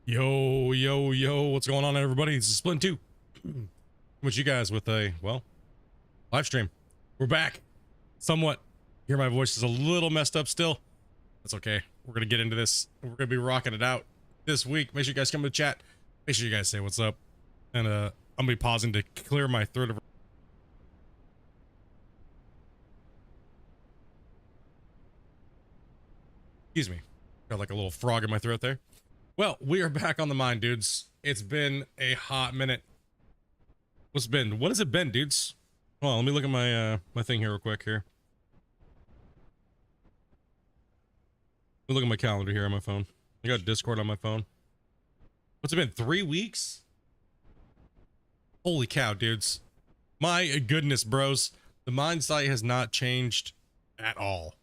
Yo, what's going on, everybody? This is Splitintwo Tee with you guys with a, well, live stream. We're back. Somewhat. Hear my voice is a little messed up still. That's okay. We're going to get into this. We're going to be rocking it out this week. Make sure you guys come to the chat. Make sure you guys say what's up. And I'm going to be pausing to clear my throat. Excuse me. Got like a little frog in my throat there. Well, we are back on the mine, dudes. It's been a hot minute. What has it been, dudes? Well, let me look at my my thing here real quick here. Let me look at my calendar here on my phone. I got Discord on my phone. What's it been? 3 weeks? Holy cow, dudes. My goodness, bros. The mine site has not changed at all.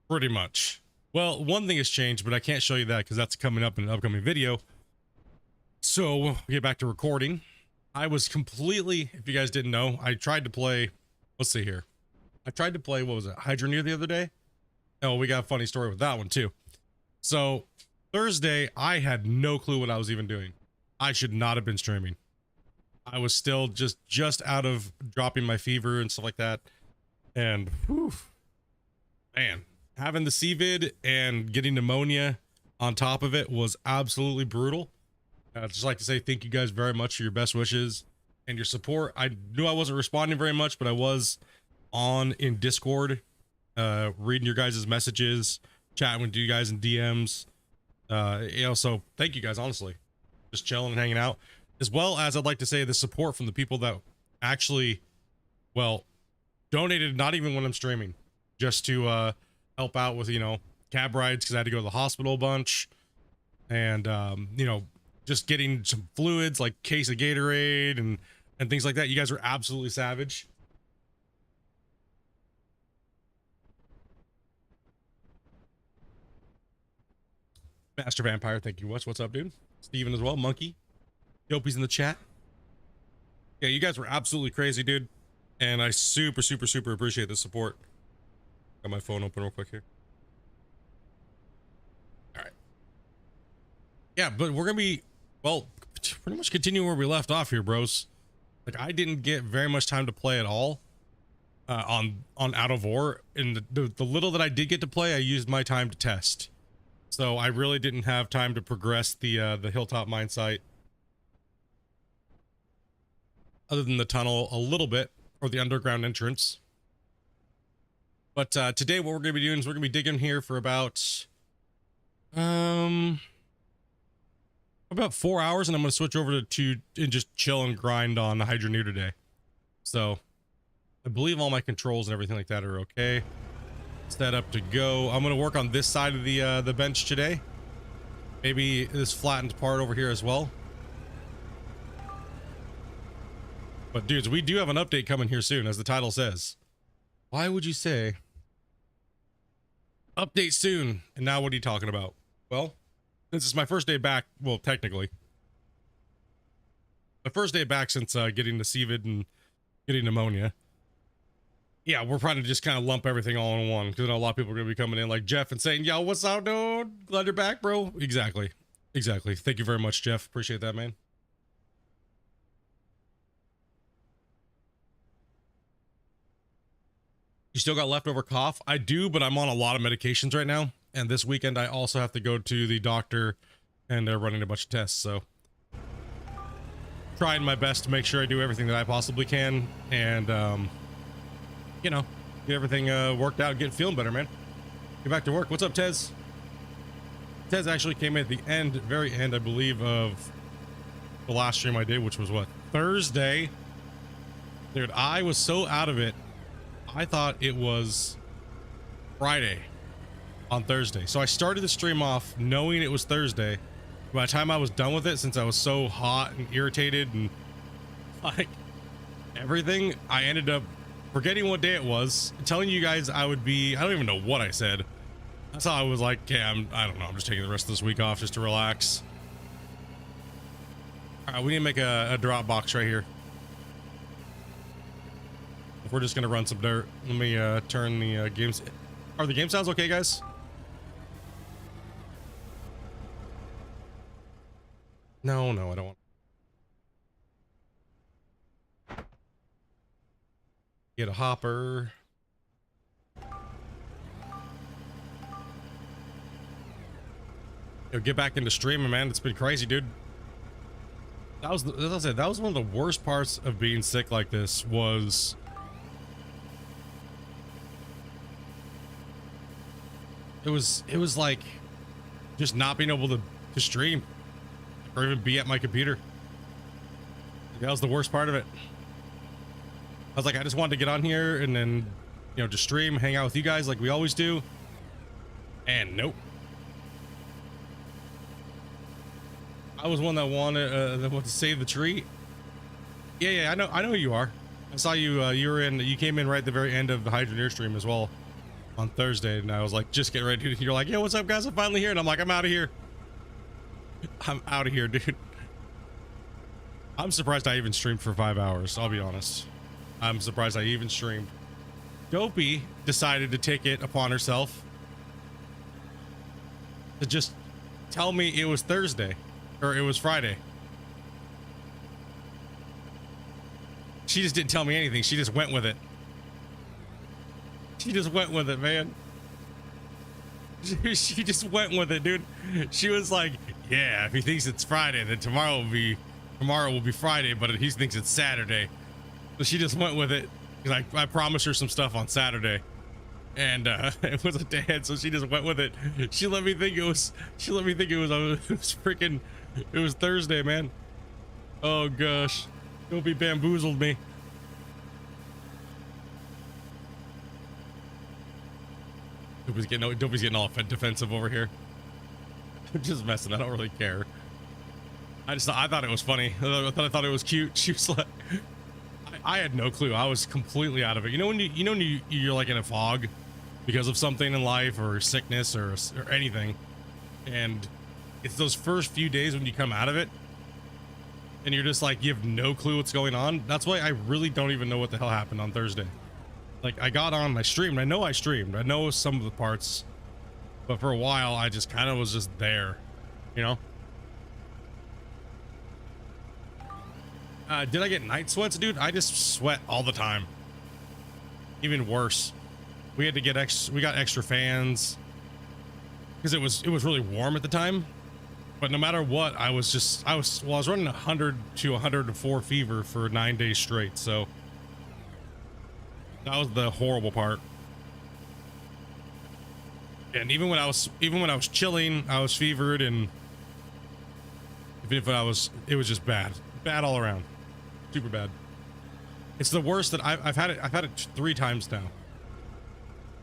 Pretty much. Well, one thing has changed, but I can't show you that because that's coming up in an upcoming video. So we'll get back to recording. I was completely, if you guys didn't know, I tried to play, let's see here. I tried to play, what was it, Hydroneer the other day? Oh, we got a funny story with that one too. So Thursday, I had no clue what I was even doing. I should not have been streaming. I was still just out of dropping my fever and stuff like that. And whew, man. Having the CVID and getting pneumonia on top of it was absolutely brutal. I'd just like to say thank you guys very much for your best wishes and your support. I knew I wasn't responding very much, but I was on in Discord, reading your guys' messages, chatting with you guys in DMs. So thank you guys, honestly. Just chilling and hanging out. As well as I'd like to say the support from the people that actually, well, donated, not even when I'm streaming, just to help out with, cab rides because I had to go to the hospital a bunch, and just getting some fluids like case of Gatorade and things like that. You guys are absolutely savage. Master Vampire, thank you. What's up, dude? Steven as well. Monkey Dopey's in the chat. Yeah, you guys were absolutely crazy, dude, and I super appreciate the support. Got my phone open real quick here. All right. Yeah, but we're gonna be, well, pretty much continuing where we left off here, bros. Like, I didn't get very much time to play at all on Out of Ore, and the little that I did get to play, I used my time to test. So I really didn't have time to progress the Hilltop mine site, other than the tunnel a little bit, or the underground entrance. But today what we're going to be doing is we're going to be digging here for about 4 hours, and I'm going to switch over to and just chill and grind on the Hydroneer today. So I believe all my controls and everything like that are okay. Set up to go. I'm going to work on this side of the bench today. Maybe this flattened part over here as well. But dudes, we do have an update coming here soon, as the title says. Why would you say update soon? And now what are you talking about? Well, this is my first day back. Well, technically, my first day back since getting the CVID and getting pneumonia. Yeah, we're trying to just kind of lump everything all in one, because I know a lot of people are going to be coming in like Jeff and saying, yo, what's up, dude? Glad you're back, bro. Exactly. Thank you very much, Jeff. Appreciate that, man. You still got leftover cough? I do, but I'm on a lot of medications right now. And this weekend, I also have to go to the doctor, and they're running a bunch of tests. So trying my best to make sure I do everything that I possibly can. And, get everything worked out, get feeling better, man. Get back to work. What's up, Tez? Tez actually came in at the end, very end, I believe, of the last stream I did, which was what? Thursday. Dude, I was so out of it. I thought it was Friday on Thursday. So I started the stream off knowing it was Thursday. By the time I was done with it, since I was so hot and irritated and like everything, I ended up forgetting what day it was, telling you guys I would be, I don't even know what I said. That's how I was like, yeah, I don't know. I'm just taking the rest of this week off just to relax. All right, we need to make a drop box right here. We're just gonna run some dirt. Let me turn the games. Are the game sounds okay, guys? No, no, I don't want. Get a hopper. Yo, get back into streaming, man. It's been crazy, dude. That was, as I said, that was one of the worst parts of being sick like this was it was like just not being able to stream or even be at my computer. That was the worst part of it. I was like, I just wanted to get on here and then, you know, just stream, hang out with you guys like we always do. And nope. I was one that wanted to save the tree. Yeah, I know who you are. I saw you. You came in right at the very end of the Hydroneer stream as well on Thursday, and I was like, just get ready. You're like, yo, what's up, guys? I'm finally here, and I'm like, I'm out of here. I'm out of here, dude. I'm surprised I even streamed for 5 hours. I'll be honest. I'm surprised I even streamed. Dopey decided to take it upon herself to just tell me it was Thursday. Or it was Friday. She just didn't tell me anything. She just went with it. She just went with it, man. She just went with it, dude. She was like, yeah, if he thinks it's Friday, then tomorrow will be Friday, but he thinks it's Saturday. So she just went with it. Because I promised her some stuff on Saturday. And it was a dad, so she just went with it. She let me think it was freaking, it was Thursday, man. Oh gosh. Dopey bamboozled me. Dopey's getting all defensive over here. I'm just messing. I don't really care. I thought it was funny. I thought it was cute. She was like, I had no clue. I was completely out of it. You know when you're like in a fog because of something in life or sickness or anything, and it's those first few days when you come out of it and you're just like, you have no clue what's going on. That's why I really don't even know what the hell happened on Thursday. Like, I got on, I streamed. I know I know some of the parts, but for a while I just kind of was just there, you know? Did I get night sweats, dude? I just sweat all the time. Even worse. We had to get we got extra fans because it was really warm at the time. But no matter what, I was running 100 to 104 fever for 9 days straight. So that was the horrible part. And even when I was chilling, I was fevered, and even if it was just bad all around, super bad. It's the worst that I've had it 3 times now,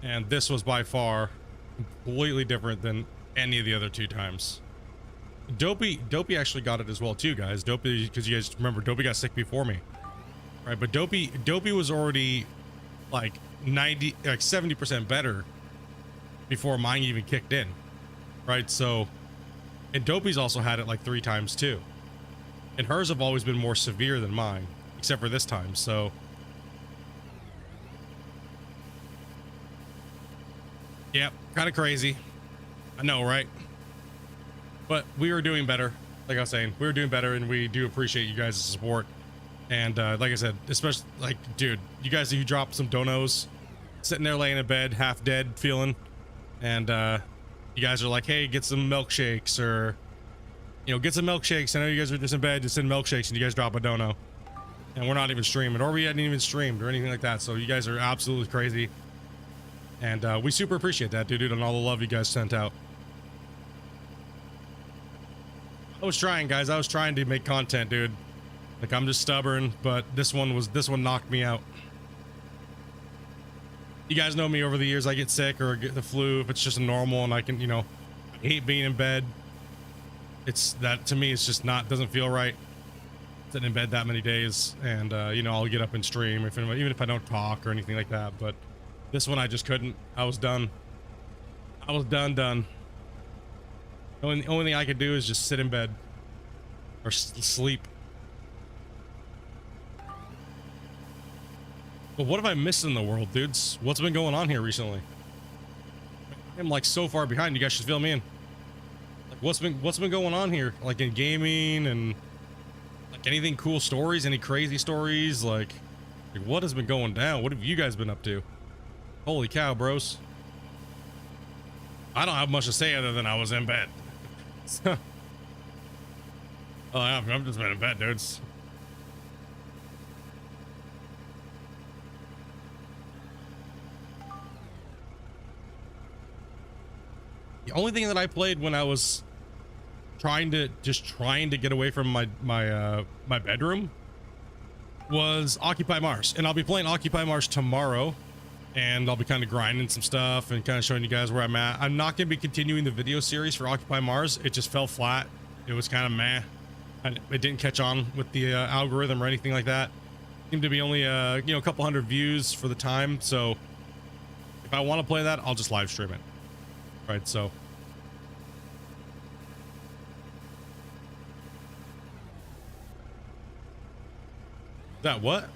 and this was by far completely different than any of the other 2 times. Dopey actually got it as well too, guys. Dopey, because you guys remember, Dopey got sick before me, right? But Dopey was already like 70% better before mine even kicked in, right? So, and Dopey's also had it like 3 times too, and hers have always been more severe than mine, except for this time. So yeah, kind of crazy, I know, right? But we were doing better. Like I was saying, we were doing better, and we do appreciate you guys' support. And like I said, especially, like, dude, you guys who dropped some donos, sitting there laying in bed, half dead feeling, and you guys are like, hey, get some milkshakes, or, you know, get some milkshakes. I know you guys are just in bed, just in milkshakes, and you guys drop a dono, and we're not even streaming, or we hadn't even streamed or anything like that. So you guys are absolutely crazy, and we super appreciate that, dude, and all the love you guys sent out. I was trying, guys. I was trying to make content, dude. Like, I'm just stubborn, but this one knocked me out. You guys know me over the years. I get sick or get the flu if it's just a normal, and I can, you know, I hate being in bed. It's that, to me, it's just doesn't feel right sitting in bed that many days. And you know, I'll get up and stream even if I don't talk or anything like that. But this one I just couldn't. I was done. I was done. The only thing I could do is just sit in bed or sleep. But what have I missed in the world, dudes? What's been going on here recently? I'm like so far behind. You guys should fill me in. What's been going on here, like in gaming, and like anything cool stories, any crazy stories, like what has been going down? What have you guys been up to? Holy cow, bros. I don't have much to say other than I was in bed. So, oh, I'm just been in bed, dudes. The only thing that I played when I was trying to get away from my bedroom was Occupy Mars, and I'll be playing Occupy Mars tomorrow, and I'll be kind of grinding some stuff and kind of showing you guys where I'm at. I'm not going to be continuing the video series for Occupy Mars. It just fell flat. It was kind of meh, and it didn't catch on with the algorithm or anything like that. Seemed to be only a couple hundred views for the time. So if I want to play that, I'll just live stream it. Right, so that what?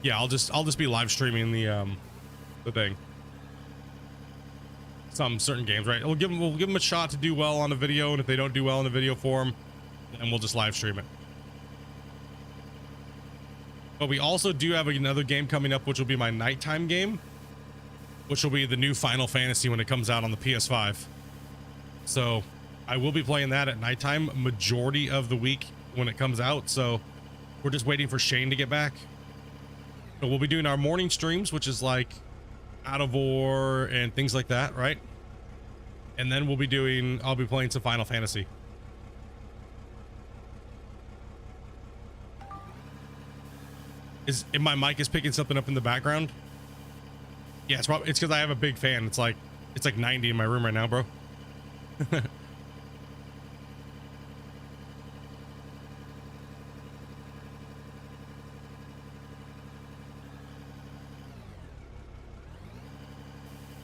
Yeah, I'll just be live streaming the thing. Some certain games, right? We'll give them a shot to do well on a video, and if they don't do well in the video form, then we'll just live stream it. But we also do have another game coming up, which will be my nighttime game, which will be the new Final Fantasy when it comes out on the PS5. So I will be playing that at nighttime majority of the week when it comes out. So we're just waiting for Shane to get back. So we'll be doing our morning streams, which is like Out of War and things like that, right? And then I'll be playing some Final Fantasy. If my mic is picking something up in the background? Yeah, it's because I have a big fan. It's like 90 in my room right now, bro.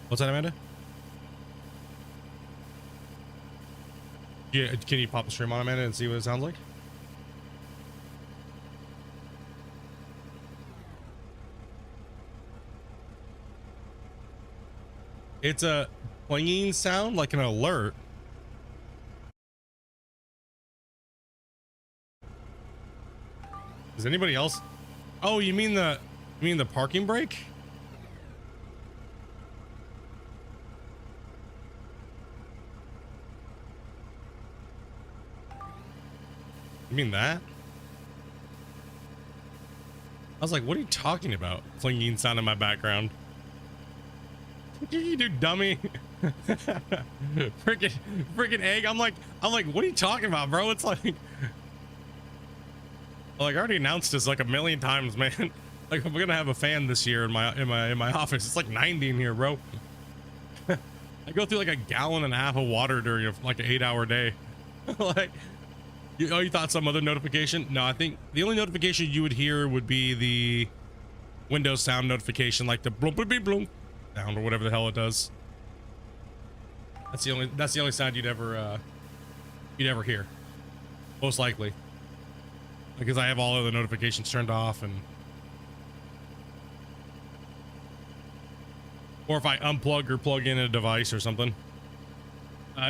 What's that, Amanda? Yeah, can you pop the stream on, Amanda, and see what it sounds like? It's a plinging sound, like an alert. Is anybody else? Oh, you mean the parking brake? You mean that? I was like, what are you talking about? Plinging sound in my background. You do, dummy. freaking egg. I'm like, what are you talking about, bro? It's like I already announced this like a million times, man. Like, we're gonna have a fan this year in my office. It's like 90 in here, bro. I go through like a gallon and a half of water during like an 8-hour day. Like, you thought some other notification? No, I think the only notification you would hear would be the Windows sound notification, like the bloom bloom bloom sound or whatever the hell it does. That's the only sound you'd ever hear, most likely, because I have all of the notifications turned off, and or if I unplug or plug in a device or something.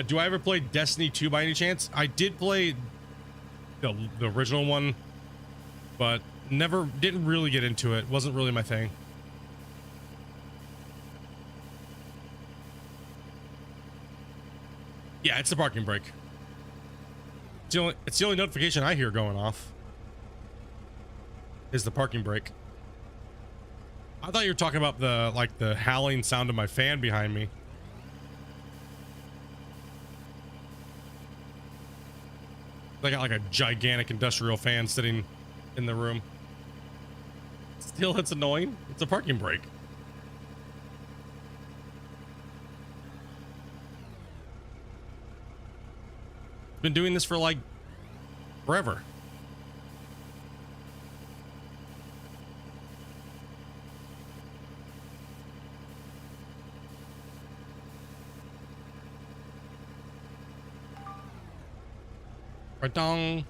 Do I ever play Destiny 2 by any chance? I did play the original one, but didn't really get into it. Wasn't really my thing. Yeah, it's the parking brake. It's the only notification I hear going off is the parking brake. I thought you were talking about the howling sound of my fan behind me. I got like a gigantic industrial fan sitting in the room. Still, it's annoying. It's a parking brake. Been doing this for like forever. Ba-dong.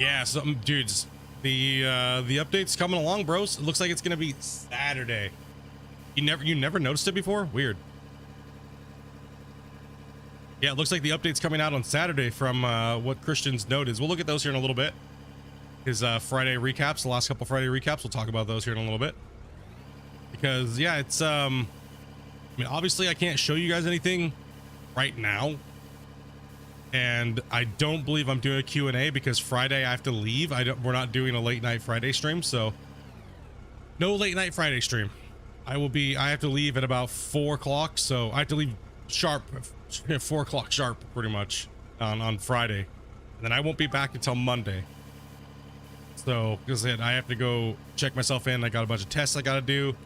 Yeah, so dudes, the update's coming along, bros. It looks like it's gonna be Saturday. You never noticed it before? Weird. Yeah, it looks like the update's coming out on Saturday from what Christian's note is. We'll look at those here in a little bit. His Friday recaps, the last couple Friday recaps, we'll talk about those here in a little bit. Because yeah, it's I mean, obviously I can't show you guys anything right now. And I don't believe I'm doing a Q&A because Friday I have to leave. We're not doing a late night Friday stream, so no late night Friday stream. I have to leave at about 4 o'clock, so I have to leave sharp, 4 o'clock sharp, pretty much on Friday. And then I won't be back until Monday. So, because I have to go check myself in. I got a bunch of tests I got to do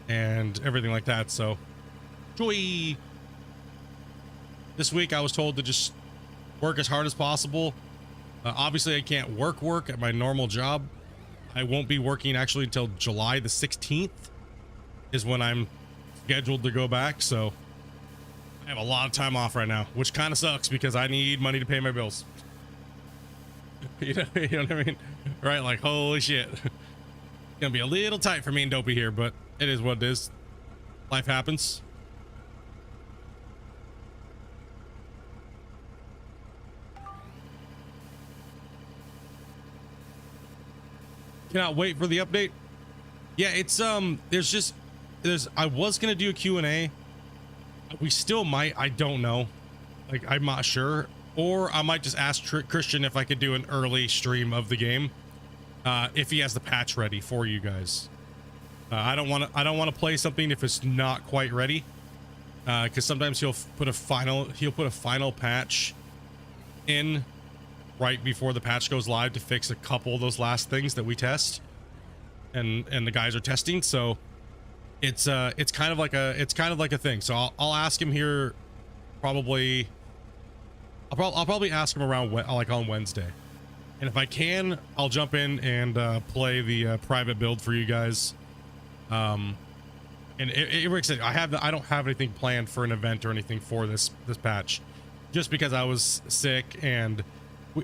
and everything like that. So, joy. This week I was told to just work as hard as possible. Obviously I can't work at my normal job. I won't be working actually until July the 16th is when I'm scheduled to go back. So I have a lot of time off right now, which kind of sucks because I need money to pay my bills. You know what I mean? Right? Like, holy shit. It's gonna be a little tight for me and Dopey here, but it is what it is. Life happens. Cannot wait for the update. Yeah, it's I was gonna do a Q&A. We still might. I don't know. Like, I'm not sure. Or I might just ask Christian if I could do an early stream of the game, if he has the patch ready for you guys. I don't want to play something if it's not quite ready, because sometimes he'll put a final patch in right before the patch goes live to fix a couple of those last things that we test and the guys are testing. So it's kind of like a thing. So I'll ask him here probably. I'll probably ask him around like on Wednesday, and if I can, I'll jump in and play the private build for you guys. And Rick said I don't have anything planned for an event or anything for this patch, just because I was sick. And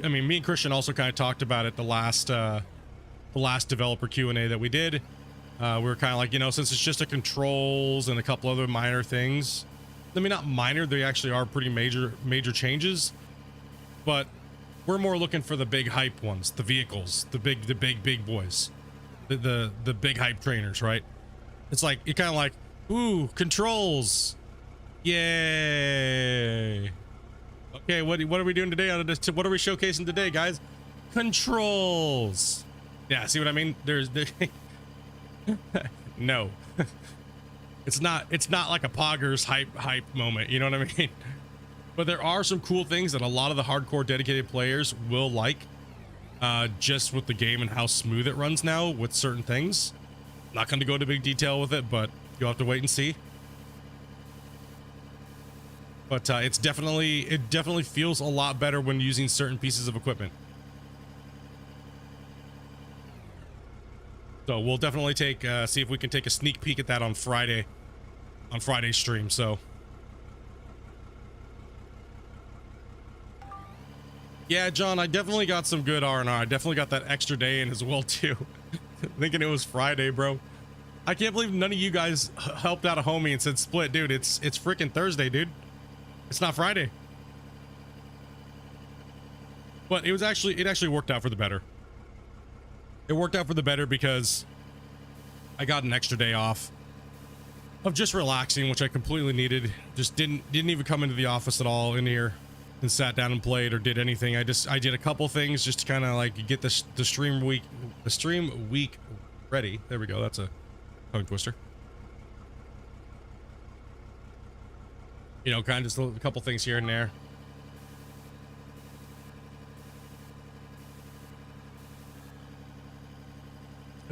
I mean, me and Christian also kind of talked about it the last developer Q&A that we did. We were kind of like, you know, since it's just a controls and a couple other minor things. I mean, not minor, they actually are pretty major changes, but we're more looking for the big hype ones, the vehicles, the big boys, the big hype trainers, right? It's like, you're kind of like, ooh, controls, yay. Okay, what are we doing today? What are we showcasing today, guys? Controls. Yeah, see what I mean? There's no. It's not like a Poggers hype moment, you know what I mean? But there are some cool things that a lot of the hardcore dedicated players will like, just with the game and how smooth it runs now with certain things. Not going to go into big detail with it, but you'll have to wait and see. But it definitely feels a lot better when using certain pieces of equipment. So we'll definitely see if we can take a sneak peek at that on Friday's stream. So yeah, John, I definitely got some good R&R. I definitely got that extra day in as well too. Thinking it was Friday, bro. I can't believe none of you guys helped out a homie and said split, dude. It's freaking Thursday, dude. It's not Friday. But it actually worked out for the better. It worked out for the better because I got an extra day off of just relaxing, which I completely needed. Just didn't even come into the office at all in here and sat down and played or did anything. I did a couple things just to kind of like get the stream week ready. There we go. That's a tongue twister. You know, kind of just a couple things here and there.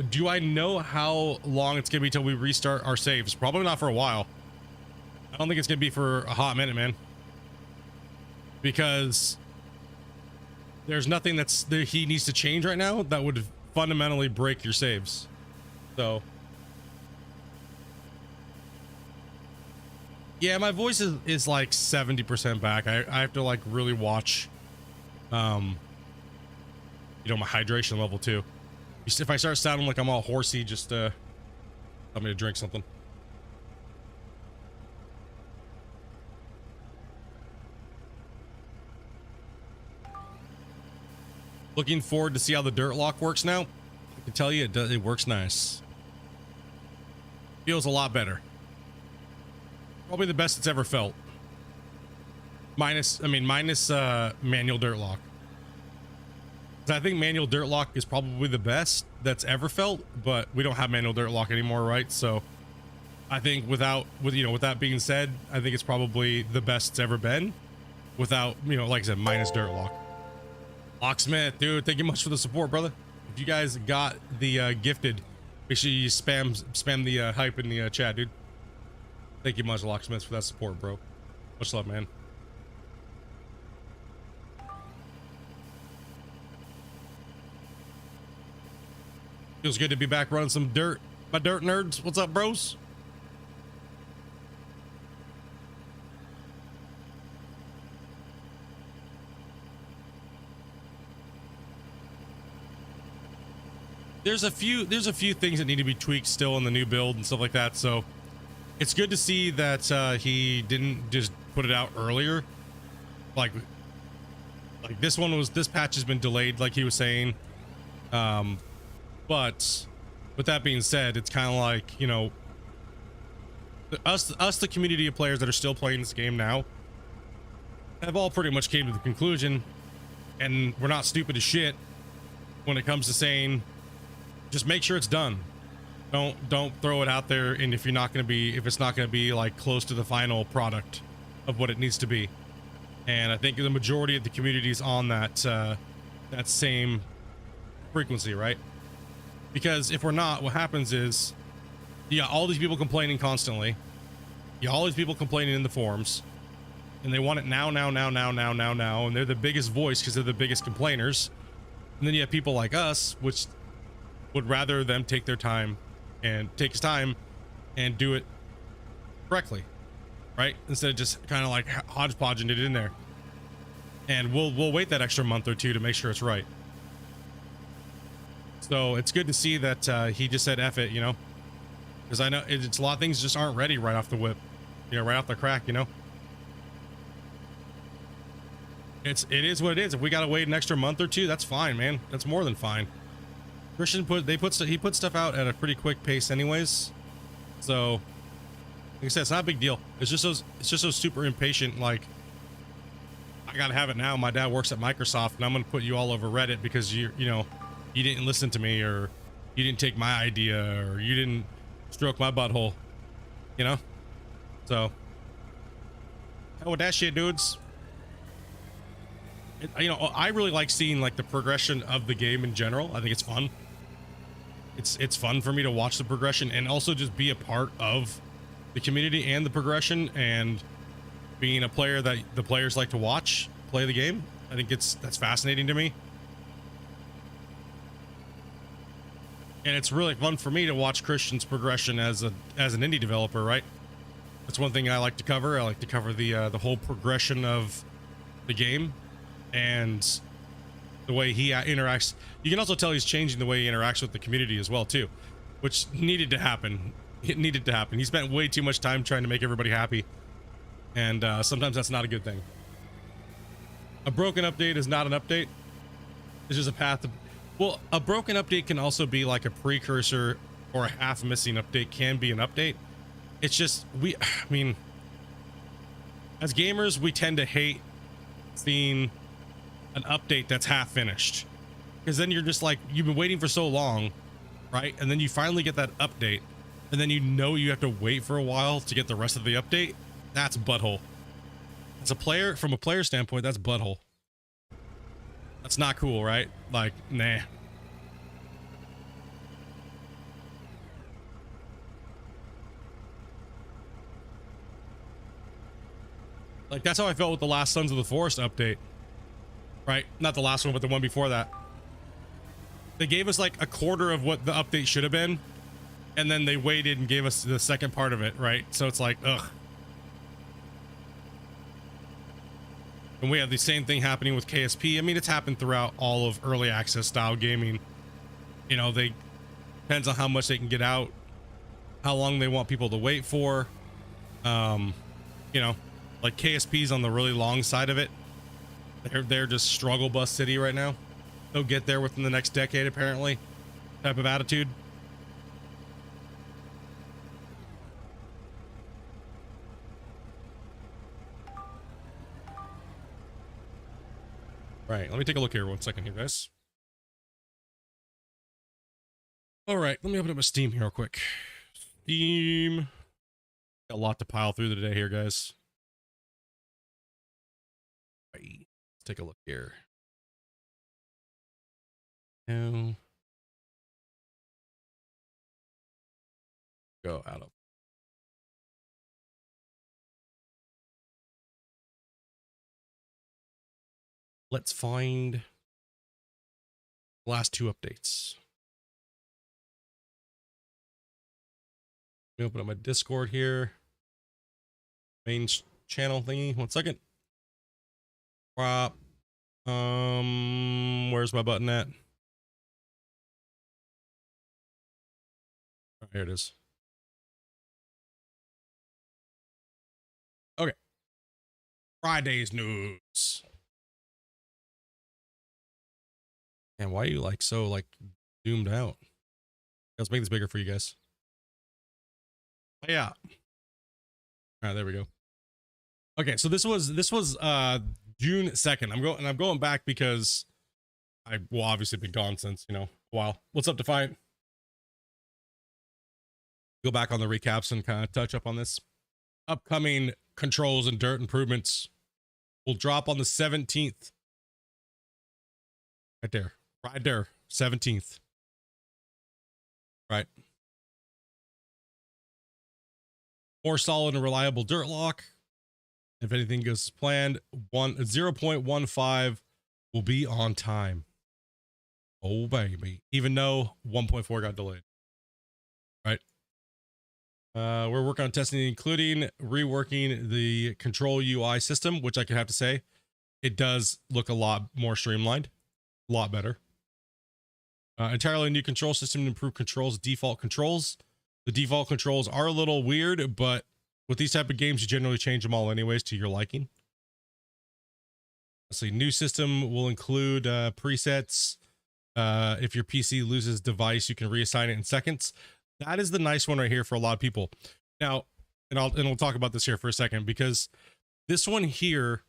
Do I know how long it's gonna be till we restart our saves? Probably not for a while. I don't think it's gonna be for a hot minute, man. Because there's nothing that he needs to change right now that would fundamentally break your saves. So Yeah, my voice is like 70% back. I have to like really watch, you know, my hydration level too. If I start sounding like I'm all horsey, just tell me to drink something. Looking forward to see how the dirt lock works now. I can tell you it works nice. Feels a lot better. Probably the best it's ever felt. Minus manual dirt lock. I think manual dirt lock is probably the best that's ever felt, but we don't have manual dirt lock anymore, right? So I think with that being said, I think it's probably the best it's ever been without, you know, like I said, minus dirt lock. Locksmith, dude, thank you much for the support, brother. If you guys got the gifted, make sure you spam the hype in the chat, dude. Thank you much, Locksmith, for that support, bro. Much love, man. Feels good to be back running some dirt. My dirt nerds, what's up, bros? There's a few things that need to be tweaked still in the new build and stuff like that, so it's good to see that he didn't just put it out earlier. Like this patch has been delayed, like he was saying. But with that being said, it's kind of like, you know, us the community of players that are still playing this game now have all pretty much came to the conclusion, and we're not stupid as shit when it comes to saying, just make sure it's done. Don't throw it out there, and if it's not going to be like close to the final product of what it needs to be. And I think the majority of the community is on that same frequency, right? Because if we're not, what happens is, you got all these people complaining constantly. You got all these people complaining in the forums, and they want it now, and they're the biggest voice because they're the biggest complainers. And then you have people like us, which would rather them take their time and take his time and do it correctly, right? Instead of just kind of like hodgepodging it in there. And we'll wait that extra month or two to make sure it's right. So it's good to see that he just said F it, you know, because I know it's a lot of things just aren't ready right off the whip, you know, right off the crack, you know. It is what it is. If we gotta wait an extra month or two, that's fine, man. That's more than fine. Christian he put stuff out at a pretty quick pace anyways, so like I said, it's not a big deal. It's just so super impatient, like, I gotta have it now. My dad works at Microsoft, and I'm gonna put you all over Reddit because you didn't listen to me, or you didn't take my idea, or you didn't stroke my butthole, you know. So hell with that shit, dudes. You know, I really like seeing like the progression of the game in general. I think it's fun. It's fun for me to watch the progression and also just be a part of the community and the progression, and being a player that the players like to watch play the game. I think that's fascinating to me, and it's really fun for me to watch Christian's progression as an indie developer, right? That's one thing I like to cover. I like to cover the whole progression of the game and the way he interacts. You can also tell he's changing the way he interacts with the community as well too, which needed to happen. It needed to happen. He spent way too much time trying to make everybody happy, and sometimes that's not a good thing. A broken update is not an update. It's just a path to, well, a broken update can also be like a precursor, or a half missing update can be an update. It's just, I mean, as gamers, we tend to hate seeing an update that's half finished, because then you're just like, you've been waiting for so long, right? And then you finally get that update, and then you have to wait for a while to get the rest of the update. That's butthole. As a player, from a player standpoint, that's butthole. That's not cool, right? Like, nah. Like, that's how I felt with the last Sons of the Forest update. Right? Not the last one, but the one before that. They gave us like a quarter of what the update should have been, and then they waited and gave us the second part of it, right? So it's like, ugh. And we have the same thing happening with KSP. I mean, it's happened throughout all of early access style gaming. You know, they depends on how much they can get out, how long they want people to wait for. You know, like KSP's on the really long side of it. They're just struggle bus city right now. They'll get there within the next decade, apparently, type of attitude. Right, let me take a look here 1 second here, guys. All right, let me open up my Steam here real quick. Steam. Got a lot to pile through today here, guys. Right, let's take a look here. Now, go out of. Let's find the last 2 updates. Let me open up my Discord here. Main channel thingy. 1 second. Where's my button at? Oh, here it is. Okay. Friday's news. And why are you like so like zoomed out? Let's make this bigger for you guys. Oh, yeah. All right, there we go. Okay, so this was June 2nd. I'm going back because I will obviously been gone since, you know, a while. What's up, Defiant? Go back on the recaps and kind of touch up on this. Upcoming controls and dirt improvements will drop on the 17th. Right there, 17th. Right. More solid and reliable dirt lock. If anything goes as planned, 0.15 will be on time. Oh baby, even though 1.4 got delayed. Right. We're working on testing, including reworking the control UI system, which I can have to say, it does look a lot more streamlined, a lot better. Entirely new control system to improve controls, default controls. The default controls are a little weird, but with these type of games, you generally change them all anyways to your liking. So new system will include presets. If your PC loses device, you can reassign it in seconds. That is the nice one right here for a lot of people. Now, and we'll talk about this here for a second, because this one here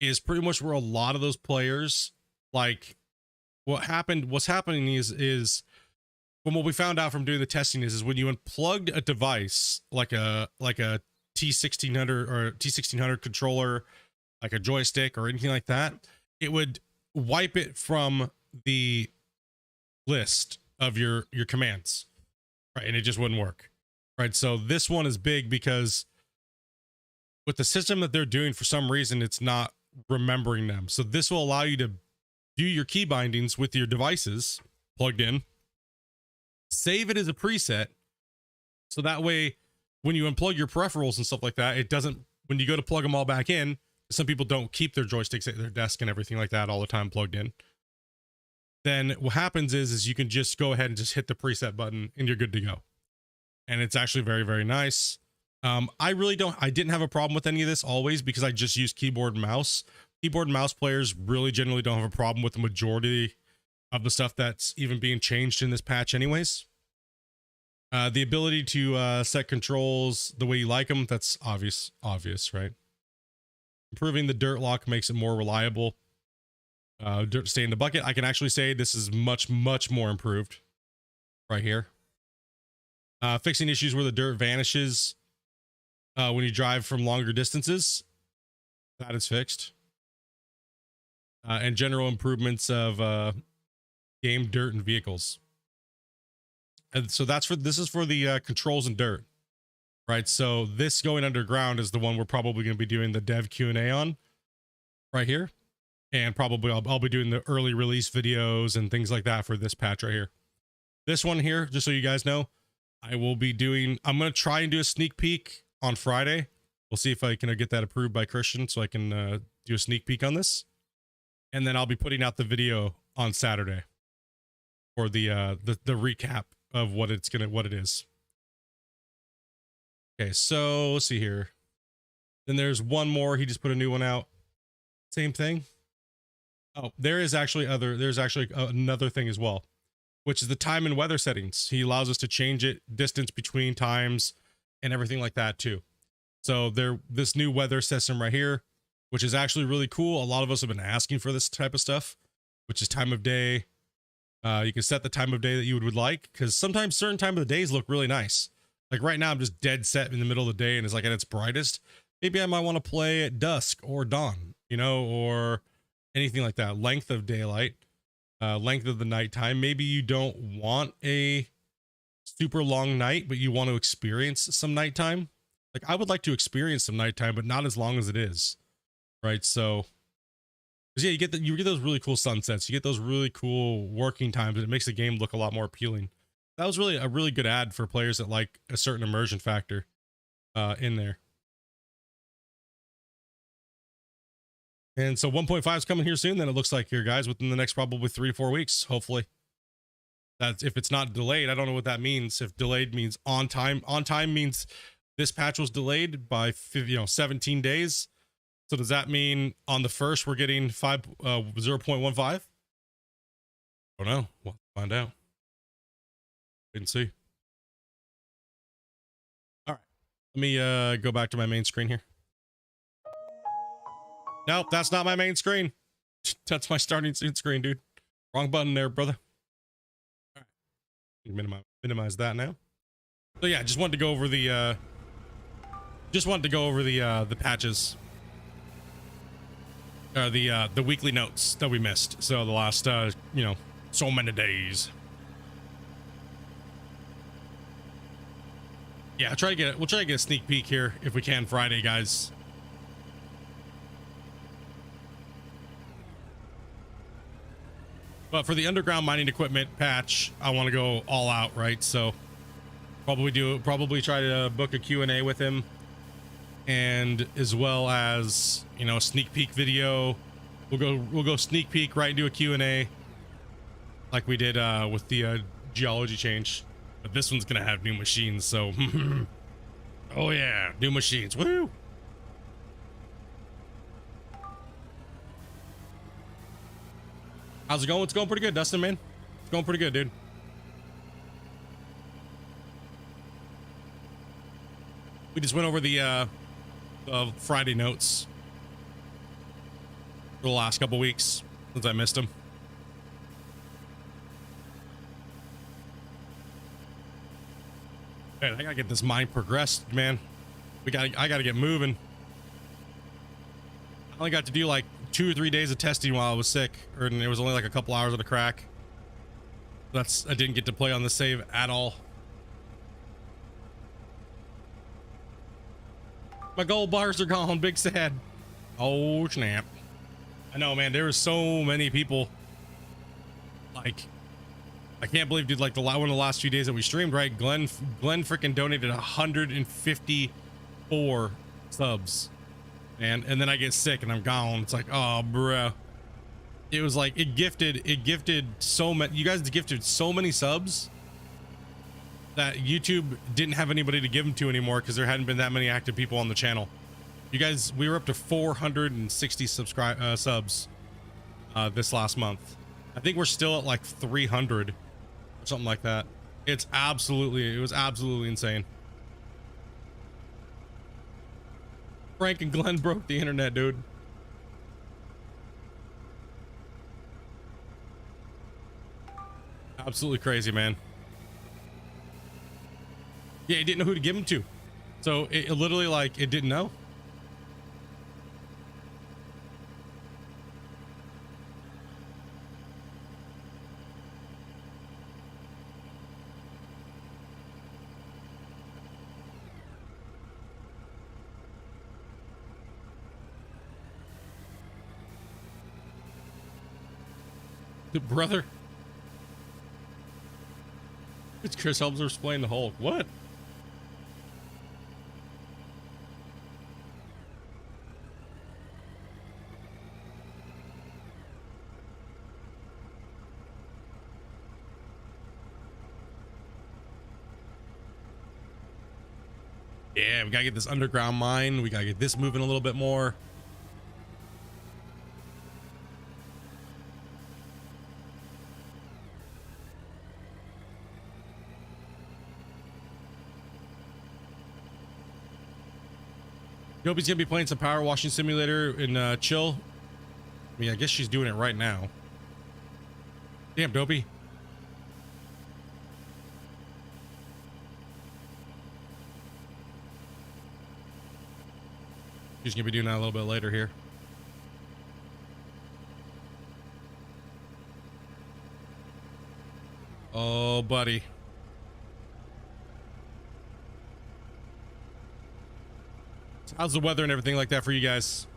is pretty much where a lot of those players, like what's happening is from what we found out from doing the testing is when you unplugged a device like a T1600 or a T1600 controller, like a joystick or anything like that, it would wipe it from the list of your commands, right? And it just wouldn't work, right? So this one is big because with the system that they're doing, for some reason, it's not remembering them. So this will allow you to do your key bindings with your devices plugged in, save it as a preset. So that way, when you unplug your peripherals and stuff like that, it doesn't, when you go to plug them all back in, some people don't keep their joysticks at their desk and everything like that all the time plugged in. Then what happens is you can just go ahead and just hit the preset button and you're good to go. And it's actually very, very nice. I didn't have a problem with any of this always because I just use keyboard and mouse. Keyboard and mouse players really generally don't have a problem with the majority of the stuff that's even being changed in this patch anyways. The ability to set controls the way you like them, that's obvious, right? Improving the dirt lock makes it more reliable. Dirt stay in the bucket. I can actually say this is much, much more improved right here. Fixing issues where the dirt vanishes when you drive from longer distances. That is fixed. And general improvements of game dirt and vehicles. And so this is for the controls and dirt, right? So this going underground is the one we're probably going to be doing the dev Q&A on right here. And probably I'll be doing the early release videos and things like that for this patch right here. This one here, just so you guys know, I'm going to try and do a sneak peek on Friday. We'll see if I can get that approved by Christian so I can do a sneak peek on this, and then I'll be putting out the video on Saturday for the recap of what it is. Okay, so let's see here. Then there's one more. He just put a new one out. Same thing. Oh, there's actually another thing as well, which is the time and weather settings. He allows us to change it, distance between times and everything like that too. So this new weather system right here, which is actually really cool. A lot of us have been asking for this type of stuff, which is time of day. You can set the time of day that you would like, because sometimes certain time of the days look really nice. Like right now, I'm just dead set in the middle of the day and it's like at its brightest. Maybe I might want to play at dusk or dawn, you know, or anything like that. Length of daylight, length of the nighttime. Maybe you don't want a super long night, but you want to experience some nighttime. Like I would like to experience some nighttime, but not as long as it is, right? So, because yeah, you get those really cool sunsets. You get those really cool working times, and it makes the game look a lot more appealing. That was really a really good ad for players that like a certain immersion factor in there. And so 1.5 is coming here soon. Then it looks like here, guys, within the next probably 3 to 4 weeks, hopefully. That's if it's not delayed. I don't know what that means. If delayed means on time. On time means this patch was delayed by 17 days. So does that mean on the 1st we're getting 0.15? I don't know. We'll find out. Wait and see. All right. Let me go back to my main screen here. Nope, that's not my main screen. That's my starting screen, dude. Wrong button there, brother. All right. Minimize that now. So yeah, just wanted to go over the the patches. The weekly notes that we missed. So the last so many days. Yeah, we'll try to get a sneak peek here if we can Friday, guys. But for the underground mining equipment patch, I want to go all out, right? So probably try to book a Q&A with him, and as well as, a sneak peek video. We'll go sneak peek right into a Q&A like we did with the geology change. But this one's gonna have new machines, so oh yeah, new machines. Woo! How's it going? It's going pretty good, Dustin, man. It's going pretty good, dude. We just went over the Friday notes for the last couple weeks since I missed them. Man, I gotta get this mine progressed, man. I gotta get moving. I only got to do like 2 or 3 days of testing while I was sick, and it was only like a couple hours on the crack. I didn't get to play on the save at all. My gold bars are gone. Big sad. Oh snap. I know, man. There were so many people. Like, I can't believe, dude, like one of the last few days that we streamed, right? Glenn freaking donated 154 subs, man. And then I get sick and I'm gone. It's like, oh, bro. It was like, it gifted so many, you guys gifted so many subs that YouTube didn't have anybody to give them to anymore because there hadn't been that many active people on the channel. You guys, we were up to 460 subs this last month. I think we're still at like 300 or something like that. It was absolutely insane. Frank and Glenn broke the internet, dude. Absolutely crazy, man. Yeah, it didn't know who to give them to. So it literally, like, it didn't know. The brother. It's Chris Helms explain the Hulk. What? Yeah, we gotta get this underground mine. We gotta get this moving a little bit more. Dopey's gonna be playing some power washing simulator in chill. I mean, I guess she's doing it right now. Damn, Dopey. She's gonna be doing that a little bit later here. Oh, buddy. How's the weather and everything like that for you guys?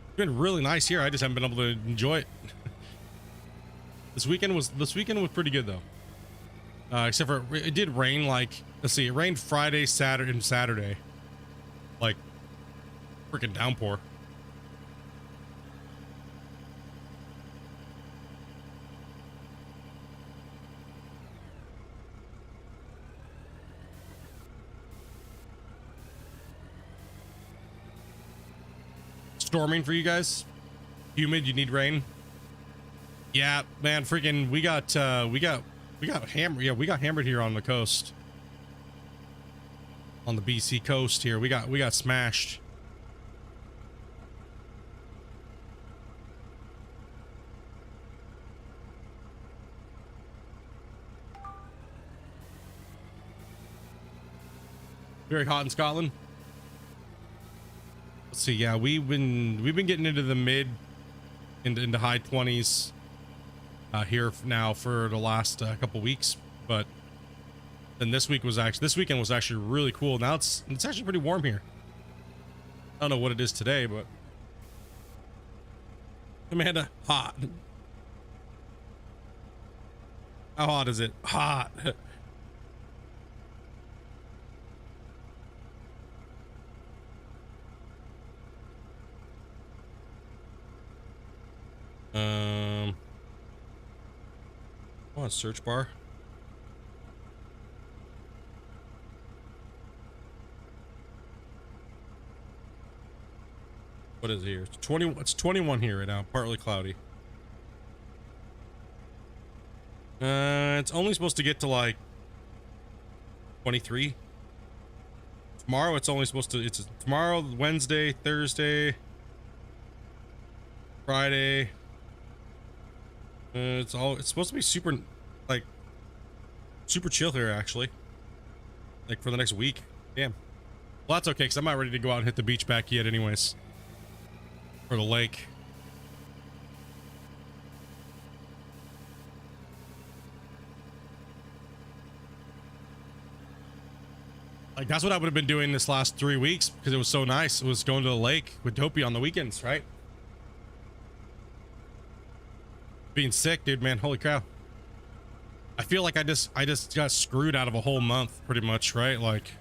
It's been really nice here. I just haven't been able to enjoy it. This weekend was pretty good though. Except for it did rain, like, let's see, it rained Friday, Saturday, and Saturday. Like, freaking downpour. Storming for you guys? Humid, you need rain? Yeah, man, freaking we got hammered. Yeah, we got hammered here on the coast. On the BC coast here. We got smashed. Very hot in Scotland. Let's see, yeah, we've been getting into the mid into high 20s here now for the last couple weeks, but then this weekend was actually really cool. Now it's actually pretty warm here. I don't know what it is today, but Amanda, hot. How hot is it? Hot. On search bar. What is it here? It's 20. It's 21 here right now. Partly cloudy. It's only supposed to get to like 23. Tomorrow it's only supposed to. It's tomorrow, Wednesday, Thursday, Friday. It's supposed to be super, like, super chill here actually. Like for the next week. Damn. Well, that's okay because I'm not ready to go out and hit the beach back yet, anyways. Or the lake. Like that's what I would have been doing this last 3 weeks because it was so nice. It was going to the lake with Dopey on the weekends, right? Being sick, dude, man, holy cow. I feel like I just got screwed out of a whole month pretty much, right? Like,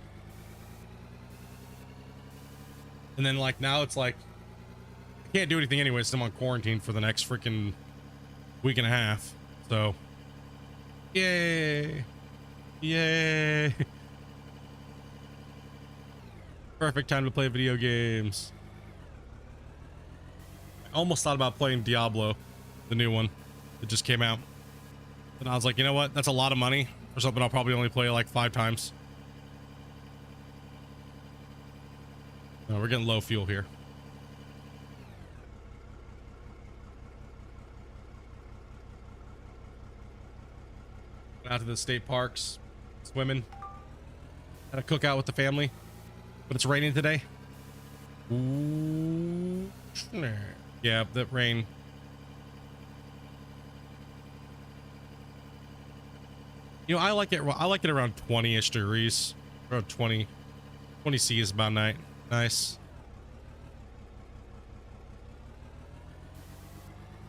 and then like now it's like I can't do anything anyways. I'm on quarantine for the next freaking week and a half. So yay. Perfect time to play video games. I almost thought about playing Diablo, the new one. It just came out. And I was like, you know what? That's a lot of money for something I'll probably only play like 5 times. No, we're getting low fuel here. Out to the state parks, swimming. Had a cookout with the family, but it's raining today. Ooh, yeah, that rain. You know, I like it around 20-ish degrees. Around 20 C is about nice.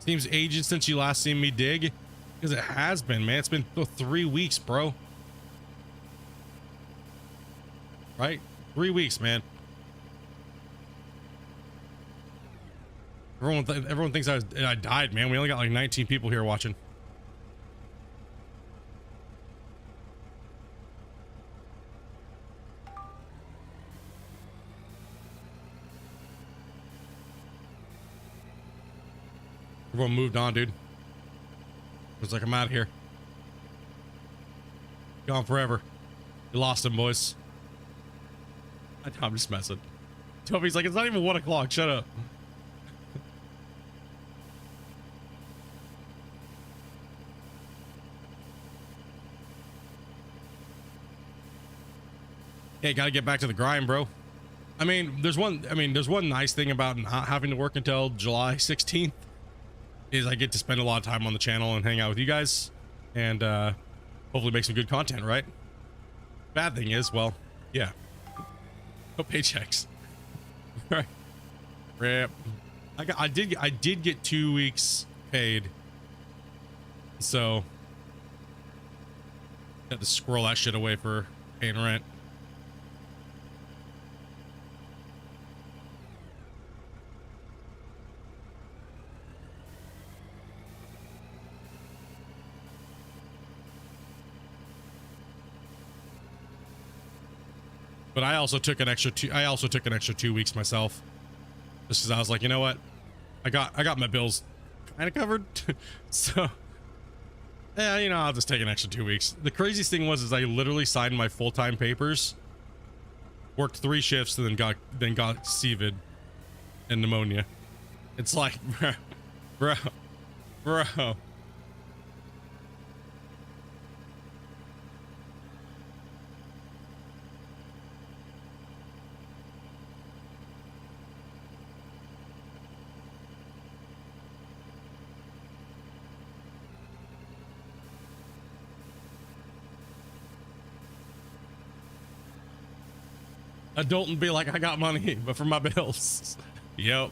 Seems ages since you last seen me dig, because it has been, man. It's been 3 weeks, bro. Right? 3 weeks, man. Everyone thinks I died, man. We only got like 19 people here watching. Everyone moved on, dude. It was like, I'm out of here. Gone forever. You lost him, boys. I'm just messing. Toby's like, it's not even 1 o'clock. Shut up. Hey, gotta get back to the grind, bro. I mean, there's one nice thing about not having to work until July 16th is I get to spend a lot of time on the channel and hang out with you guys and hopefully make some good content, right? Bad thing is, well, yeah. No paychecks. Right. Rip. I did get 2 weeks paid. So had to squirrel that shit away for paying rent. But I also took an extra 2 weeks myself. Just because I was like, you know what? I got my bills kind of covered. So yeah, you know, I'll just take an extra 2 weeks. The craziest thing was I literally signed my full-time papers, worked 3 shifts, and then got CVID and pneumonia. It's like, bro. Adult and be like, I got money, but for my bills. Yep.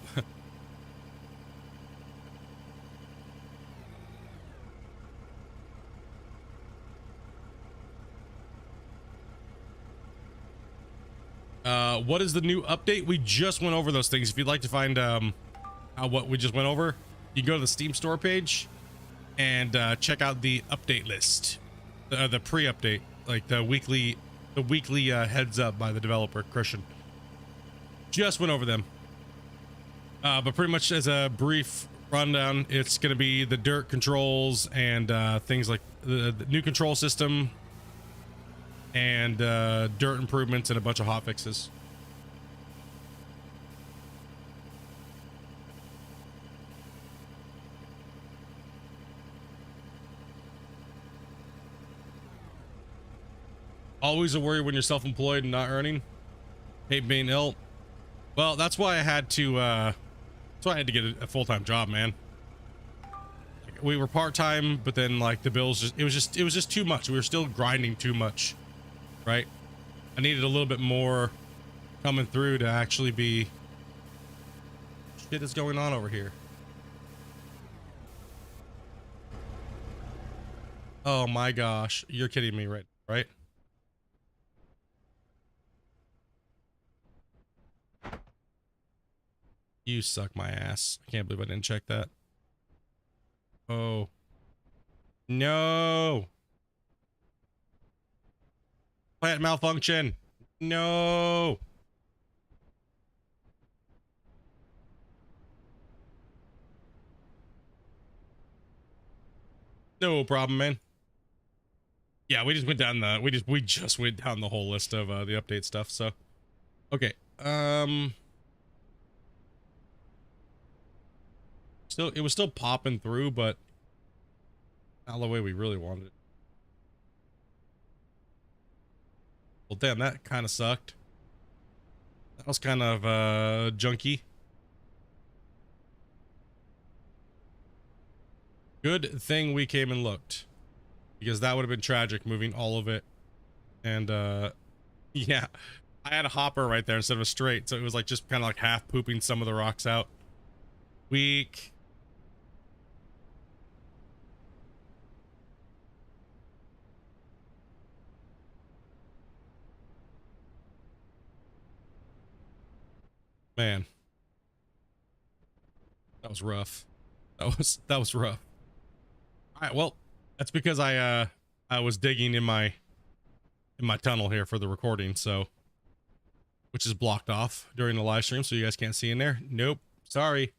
What is the new update? We just went over those things. If you'd like to find what we just went over, you can go to the Steam store page and check out the update list, the pre-update, like the weekly heads up by the developer Christian. Just went over them, but pretty much as a brief rundown, it's going to be the dirt controls and things like the new control system and dirt improvements and a bunch of hot fixes. Always a worry when you're self-employed and not earning. Hate being ill. Well, that's why I had to get a full-time job, man. Like, we were part-time, but then like the bills it was just too much. We were still grinding too much, right? I needed a little bit more coming through to actually be. Shit is going on over here. Oh my gosh, you're kidding me, right? You suck my ass. I can't believe I didn't check that. Oh. No. Plant malfunction. No. No problem, man. Yeah, we just went down the we just went down the whole list of the update stuff, so okay. Still, it was still popping through, but not the way we really wanted it. Well, damn, that kind of sucked. That was kind of junky. Good thing we came and looked, because that would have been tragic moving all of it. And yeah, I had a hopper right there instead of a straight, so it was like just kind of like half pooping some of the rocks out. Weak. Man, that was rough. That was rough. All right, well, that's because I was digging in my tunnel here for the recording, so which is blocked off during the live stream, so you guys can't see in there. Nope. Sorry.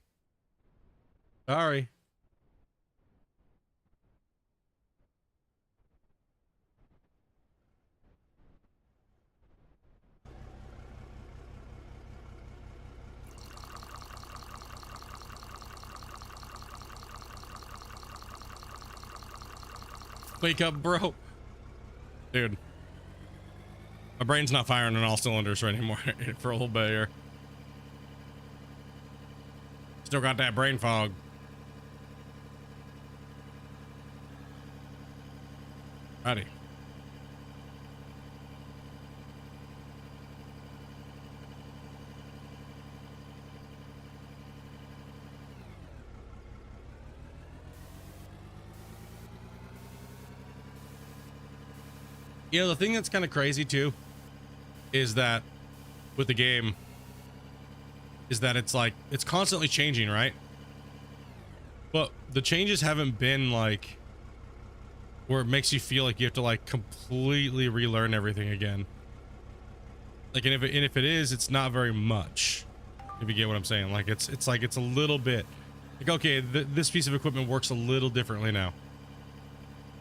Wake up, bro. Dude. My brain's not firing on all cylinders right anymore for a little bit here. Still got that brain fog. Righty. You know, the thing that's kind of crazy too is that with the game is that it's like it's constantly changing, right? But the changes haven't been like where it makes you feel like you have to like completely relearn everything again. Like, and if it is, it's not very much. If you get what I'm saying, like it's like it's a little bit like, okay, this piece of equipment works a little differently now,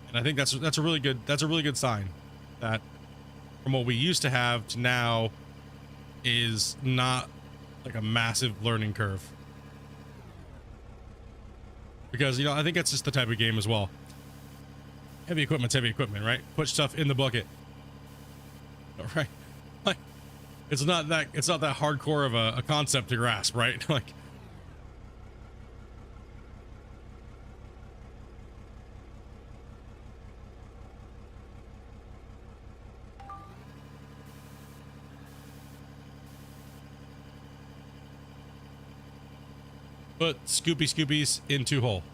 and I think that's a really good sign that from what we used to have to now is not like a massive learning curve. Because, you know, I think that's just the type of game as well. Heavy equipment's heavy equipment, right? Put stuff in the bucket. All right. Like, it's not that hardcore of a concept to grasp, right? Like, put Scoopies into hole.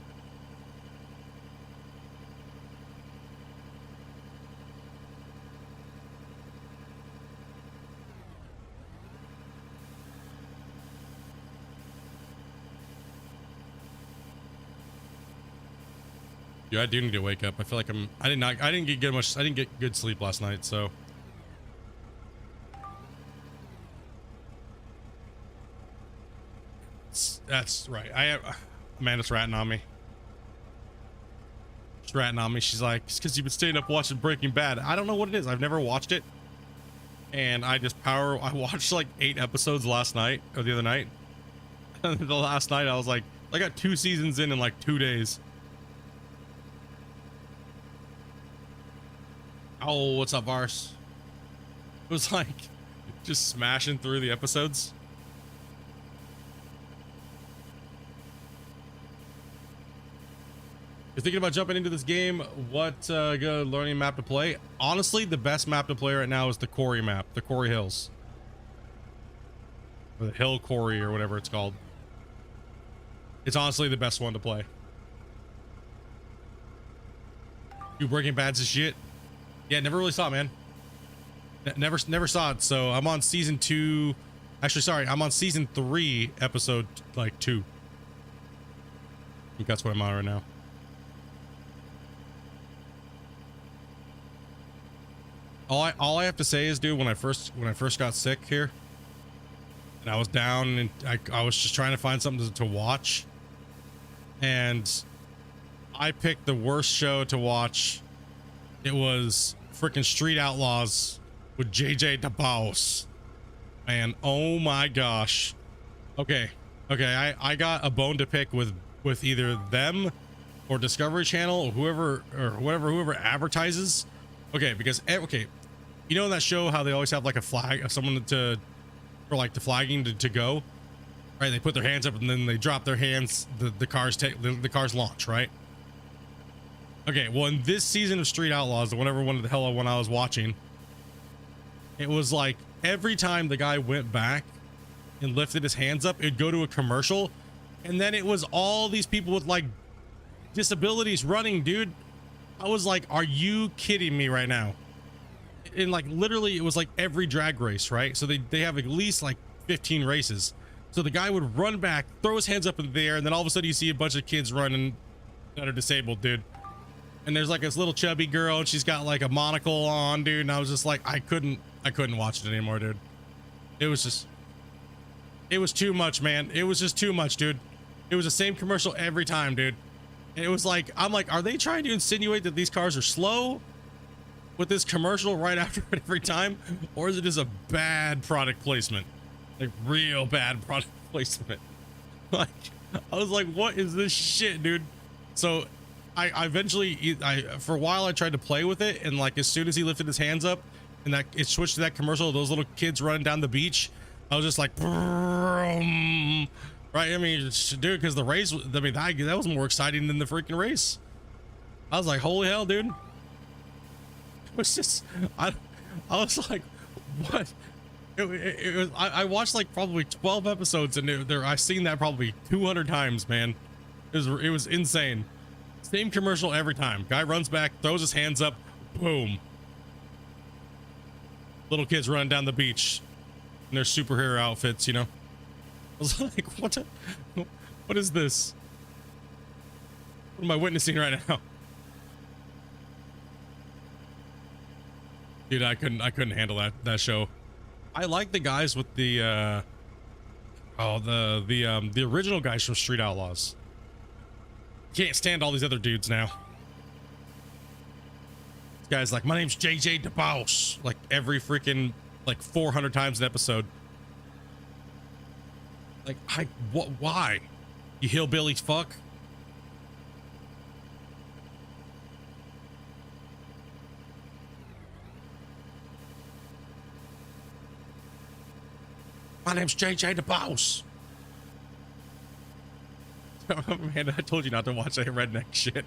Yeah, I do need to wake up. I feel like I didn't get good sleep last night, so. That's right. Amanda's ratting on me. She's ratting on me. She's like, it's because you've been staying up watching Breaking Bad. I don't know what it is. I've never watched it. And I watched like 8 episodes last night or the other night. And the last night I was like, I got 2 seasons in like 2 days. Oh, what's up, Vars? It was like just smashing through the episodes. You're thinking about jumping into this game? What good learning map to play? Honestly, the best map to play right now is the Quarry map, the Quarry Hills. Or the Hill Quarry or whatever it's called. It's honestly the best one to play. You Breaking Bad's shit? Yeah, never really saw it, man. Never saw it. So I'm on season 2. Actually, sorry, I'm on season 3, episode like 2. I think that's what I'm on right now. All I have to say is, dude, when I first got sick here, and I was down, and I was just trying to find something to watch, and I picked the worst show to watch. It was freaking Street Outlaws with JJ DeBoss. Man, oh my gosh. Okay, I got a bone to pick with either them or Discovery Channel or whoever advertises. Okay, because you know in that show how they always have like a flag of someone for like the flagging to go, right? They put their hands up and then they drop their hands. The cars launch, right? Okay, well in this season of Street Outlaws, whatever one the hell I was watching, it was like every time the guy went back and lifted his hands up, it'd go to a commercial, and then it was all these people with like disabilities running, dude. I was like, are you kidding me right now? And like literally it was like every drag race, right? So they have at least like 15 races. So the guy would run back, throw his hands up in the air, and then all of a sudden you see a bunch of kids running that are disabled, dude. And there's like this little chubby girl, and she's got like a monocle on, dude. And I was just like, I couldn't watch it anymore, dude. It was too much, man. It was just too much, dude. It was the same commercial every time, dude. And it was like, I'm like, are they trying to insinuate that these cars are slow with this commercial right after it every time? Or is it just a bad product placement? Like real bad product placement. Like, I was like, what is this shit, dude? So I eventually, for a while I tried to play with it, and like as soon as he lifted his hands up and that it switched to that commercial of those little kids running down the beach, I was just like, right? I mean, dude, because the race, I mean, that was more exciting than the freaking race. I was like, holy hell, dude. It was just, I was like, what? It was, I watched like probably 12 episodes, and I've seen that probably 200 times, man. It was insane. Same commercial every time. Guy runs back, throws his hands up, boom. Little kids running down the beach in their superhero outfits, you know. I was like, what is this? What am I witnessing right now? Dude, I couldn't handle that show. I like the guys with the the original guys from Street Outlaws. Can't stand all these other dudes now. This guy's like, my name's JJ DeBoss, like every freaking like 400 times an episode. Like, why? You hillbillies fuck. My name's JJ DeBoss. Oh, man, I told you not to watch that redneck shit.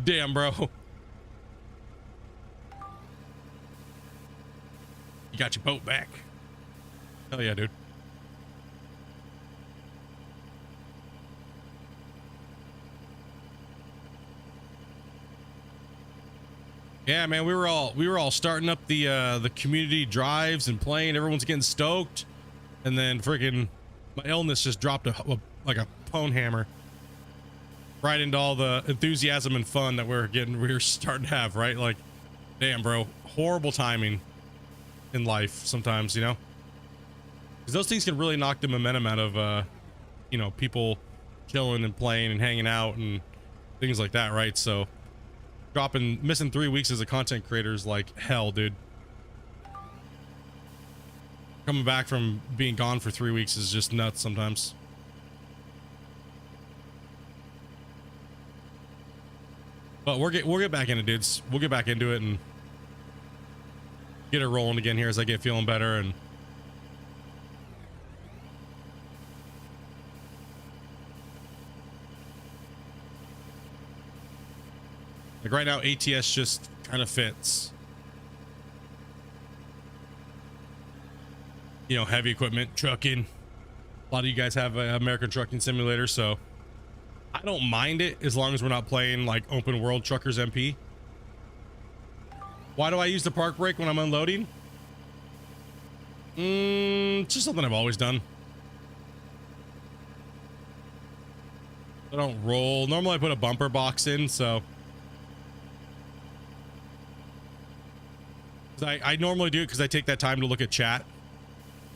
Damn, bro. You got your boat back. Hell yeah, dude. Yeah, man, we were all starting up the community drives and playing. Everyone's getting stoked, and then freaking my illness just dropped like a pwn hammer right into all the enthusiasm and fun that we were starting to have. Right, like, damn, bro, horrible timing in life sometimes, you know, because those things can really knock the momentum out of you know, people chilling and playing and hanging out and things like that, right? So missing 3 weeks as a content creator is like hell, dude. Coming back from being gone for 3 weeks is just nuts sometimes. But we'll get back into it, dudes. We'll get back into it and get it rolling again here as I get feeling better. And like right now, ATS just kind of fits. You know, heavy equipment, trucking. A lot of you guys have an American Trucking Simulator, so I don't mind it as long as we're not playing like open world Truckers MP. Why do I use the park brake when I'm unloading? It's just something I've always done. I don't roll. Normally I put a bumper box in, so I normally do it because I take that time to look at chat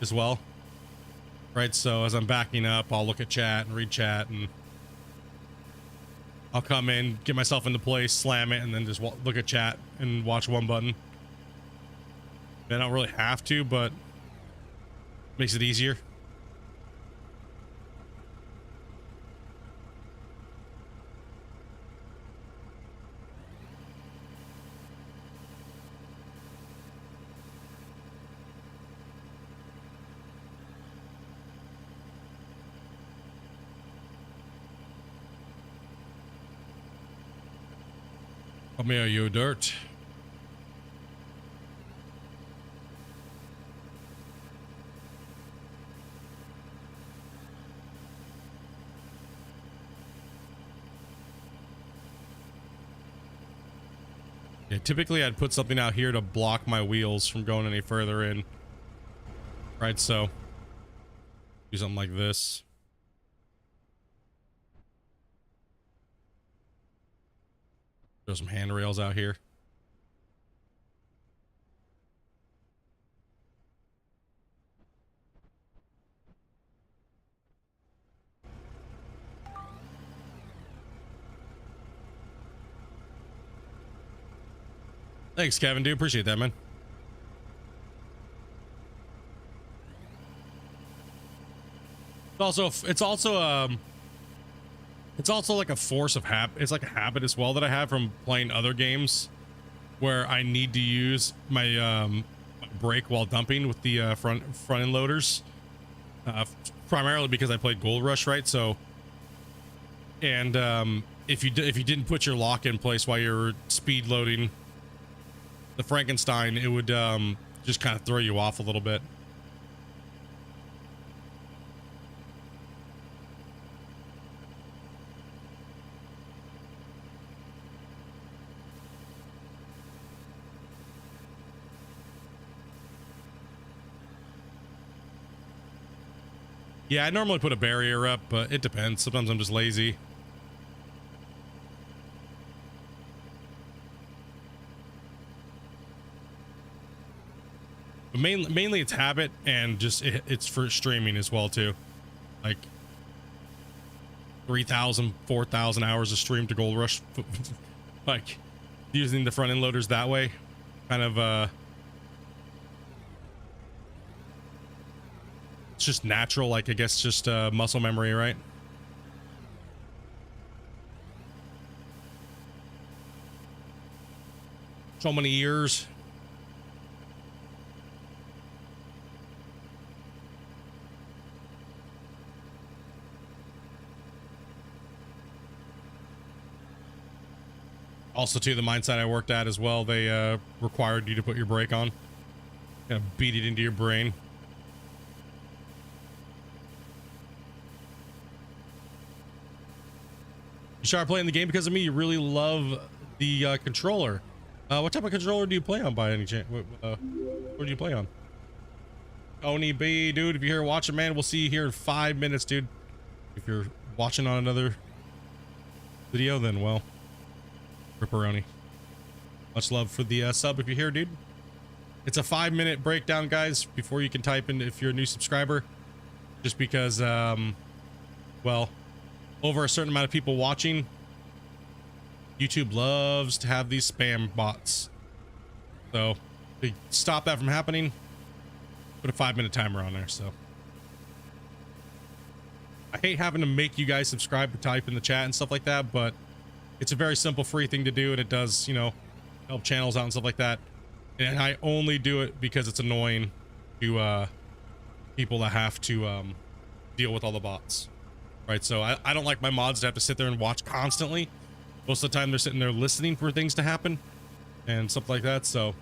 as well, right? So as I'm backing up, I'll look at chat and read chat, and I'll come in, get myself into place, slam it, and then just look at chat and watch one button. I don't really have to, but makes it easier. Come here, you dirt. Yeah, typically I'd put something out here to block my wheels from going any further in. Right, so do something like this. Throw some handrails out here. Thanks, Kevin, dude. Appreciate that, man. It's also like a force of habit. It's like a habit as well that I have from playing other games where I need to use my brake while dumping with the front end loaders, primarily because I played Gold Rush, right? So, and if you didn't put your lock in place while you're speed loading the Frankenstein, it would just kind of throw you off a little bit. Yeah, I normally put a barrier up, but it depends. Sometimes I'm just lazy. But mainly it's habit, and just it's for streaming as well too. Like 3,000, 4,000 hours of stream to Gold Rush. Like using the front end loaders that way, kind of it's just natural, like I guess just muscle memory, right? So many years. Also, too, the mine site I worked at as well, they required you to put your brake on. Kind of beat it into your brain. You started playing the game because of me. You really love the controller. What type of controller do you play on by any chance? What do you play on? Oni B, dude, if you're here watching, man, we'll see you here in 5 minutes, dude. If you're watching on another video, then, well, ripperoni. Much love for the sub if you're here, dude. It's a 5-minute breakdown, guys, before you can type in if you're a new subscriber. Just because, well, over a certain amount of people watching, YouTube loves to have these spam bots. So to stop that from happening, put a 5-minute timer on there. So I hate having to make you guys subscribe or type in the chat and stuff like that, but it's a very simple free thing to do, and it does, you know, help channels out and stuff like that. And I only do it because it's annoying to people that have to deal with all the bots. Right, so I don't like my mods to have to sit there and watch constantly. Most of the time they're sitting there listening for things to happen and stuff like that. So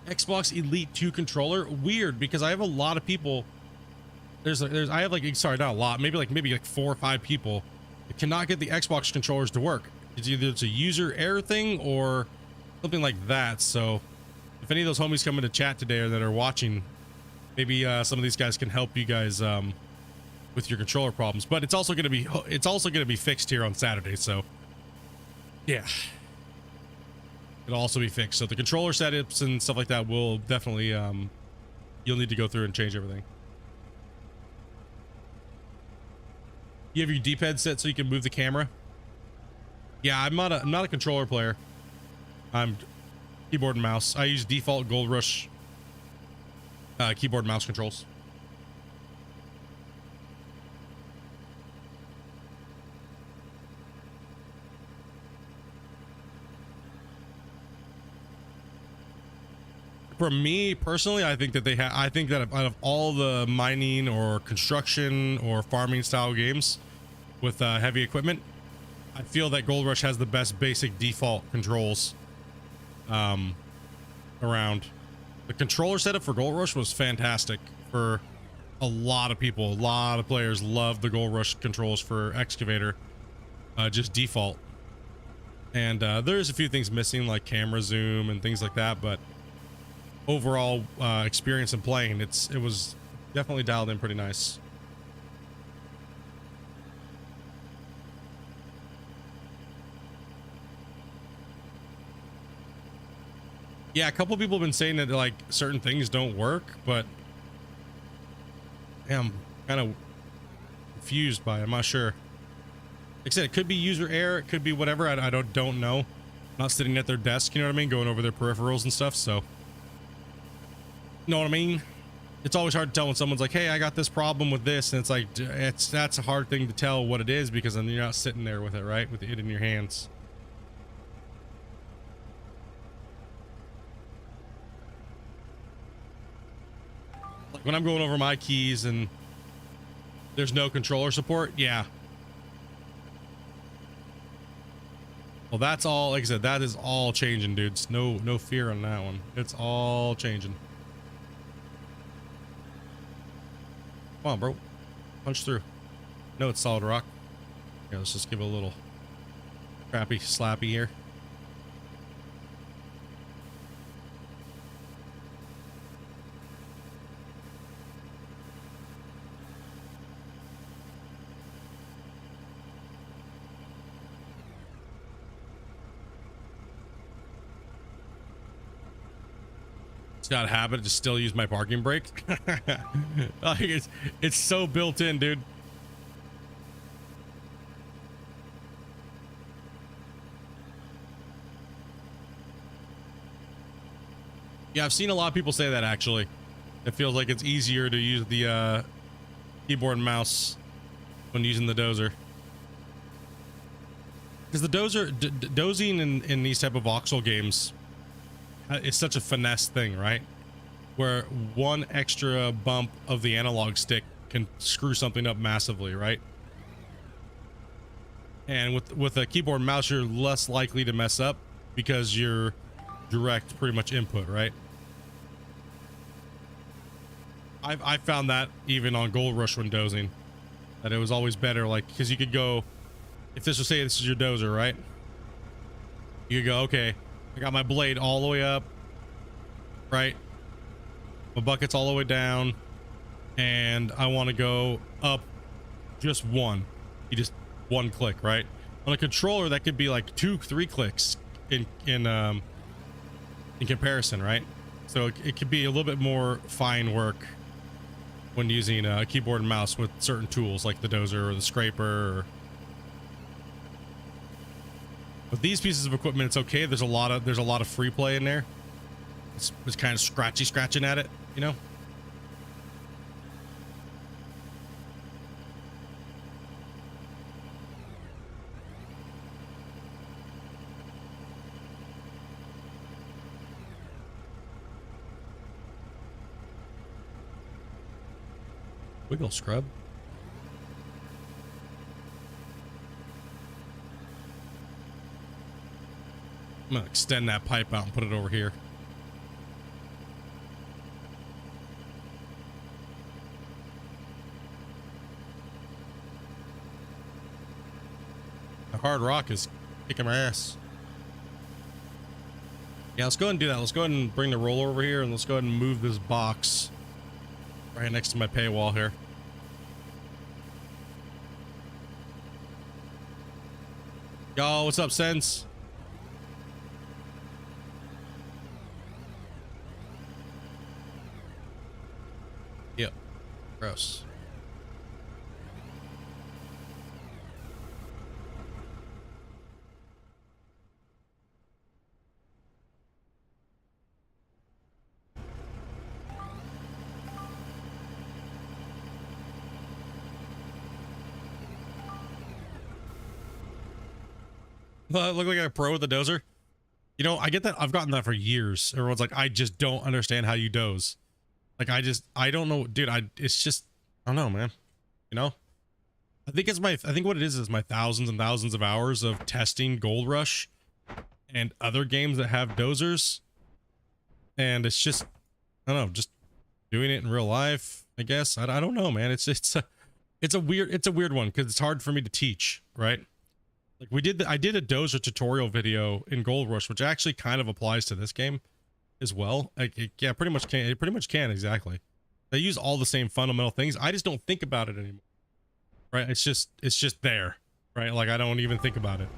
Xbox Elite 2 controller, weird, because I have a lot of people. I have like, sorry, not a lot, maybe like 4 or 5 people that cannot get the Xbox controllers to work. It's a user error thing or something like that. So if any of those homies come into chat today or that are watching, maybe some of these guys can help you guys with your controller problems. But it's also going to be fixed here on Saturday. So yeah, it'll also be fixed. So the controller setups and stuff like that will definitely you'll need to go through and change everything. You have your D-pad set so you can move the camera. Yeah, I'm not a controller player. I'm keyboard and mouse. I use default Gold Rush keyboard and mouse controls. For me personally, I think that out of all the mining or construction or farming style games with heavy equipment, I feel that Gold Rush has the best basic default controls around. The controller setup for Gold Rush was fantastic for a lot of people. A lot of players love the Gold Rush controls for excavator, just default. And there's a few things missing, like camera zoom and things like that, but overall experience in playing, it was definitely dialed in pretty nice. Yeah, a couple people have been saying that like certain things don't work, but I'm kind of confused by it. I'm not sure. Like I said, it could be user error, it could be whatever. I don't know. not sitting at their desk, you know what I mean, going over their peripherals and stuff. So, you know what I mean? It's always hard to tell when someone's like, hey, I got this problem with this, and it's like, that's a hard thing to tell what it is, because then you're not sitting there with it, right, with it in your hands. Like when I'm going over my keys and there's no controller support, yeah. Well, that's all, like I said, that is all changing, dudes. No fear on that one. It's all changing. Come on, bro. Punch through. No, it's solid rock. Yeah, let's just give it a little crappy slappy here. Got a habit to still use my parking brake. Like it's so built in, dude. Yeah, I've seen a lot of people say that, actually. It feels like it's easier to use the keyboard and mouse when using the dozer, because the dozer dozing in these type of voxel games, it's such a finesse thing, right? Where one extra bump of the analog stick can screw something up massively, right? And with a keyboard and mouse, you're less likely to mess up because you're direct pretty much input, right? I found that even on Gold Rush when dozing, that it was always better, like, because you could go, if this was, say this is your dozer, right? You could go, okay, I got my blade all the way up, right? My bucket's all the way down, and I want to go up just one. You just one click, right? On a controller, that could be like 2-3 clicks in comparison, right? So it could be a little bit more fine work when using a keyboard and mouse with certain tools like the dozer or the scraper. With these pieces of equipment, it's okay. There's a lot of free play in there. It's kind of scratching at it, you know. Wiggle scrub. I'm gonna extend that pipe out and put it over here. The hard rock is kicking my ass. Yeah, let's go ahead and do that. Let's go ahead and bring the roller over here, and let's go ahead and move this box right next to my paywall here. Yo, what's up, Sense? Yep. Gross. Look like a pro with a dozer. You know, I get that. I've gotten that for years. Everyone's like, I just don't understand how you doze. Like, I don't know, dude. It's just, I don't know, man. You know, I think what it is my thousands and thousands of hours of testing Gold Rush and other games that have dozers. And it's just, I don't know, just doing it in real life, I guess. I don't know, man. It's a weird one because it's hard for me to teach, right? Like I did a dozer tutorial video in Gold Rush, which actually kind of applies to this game as well. Like it pretty much can exactly. They use all the same fundamental things. I just don't think about it anymore. Right? It's just there, right? Like I don't even think about it.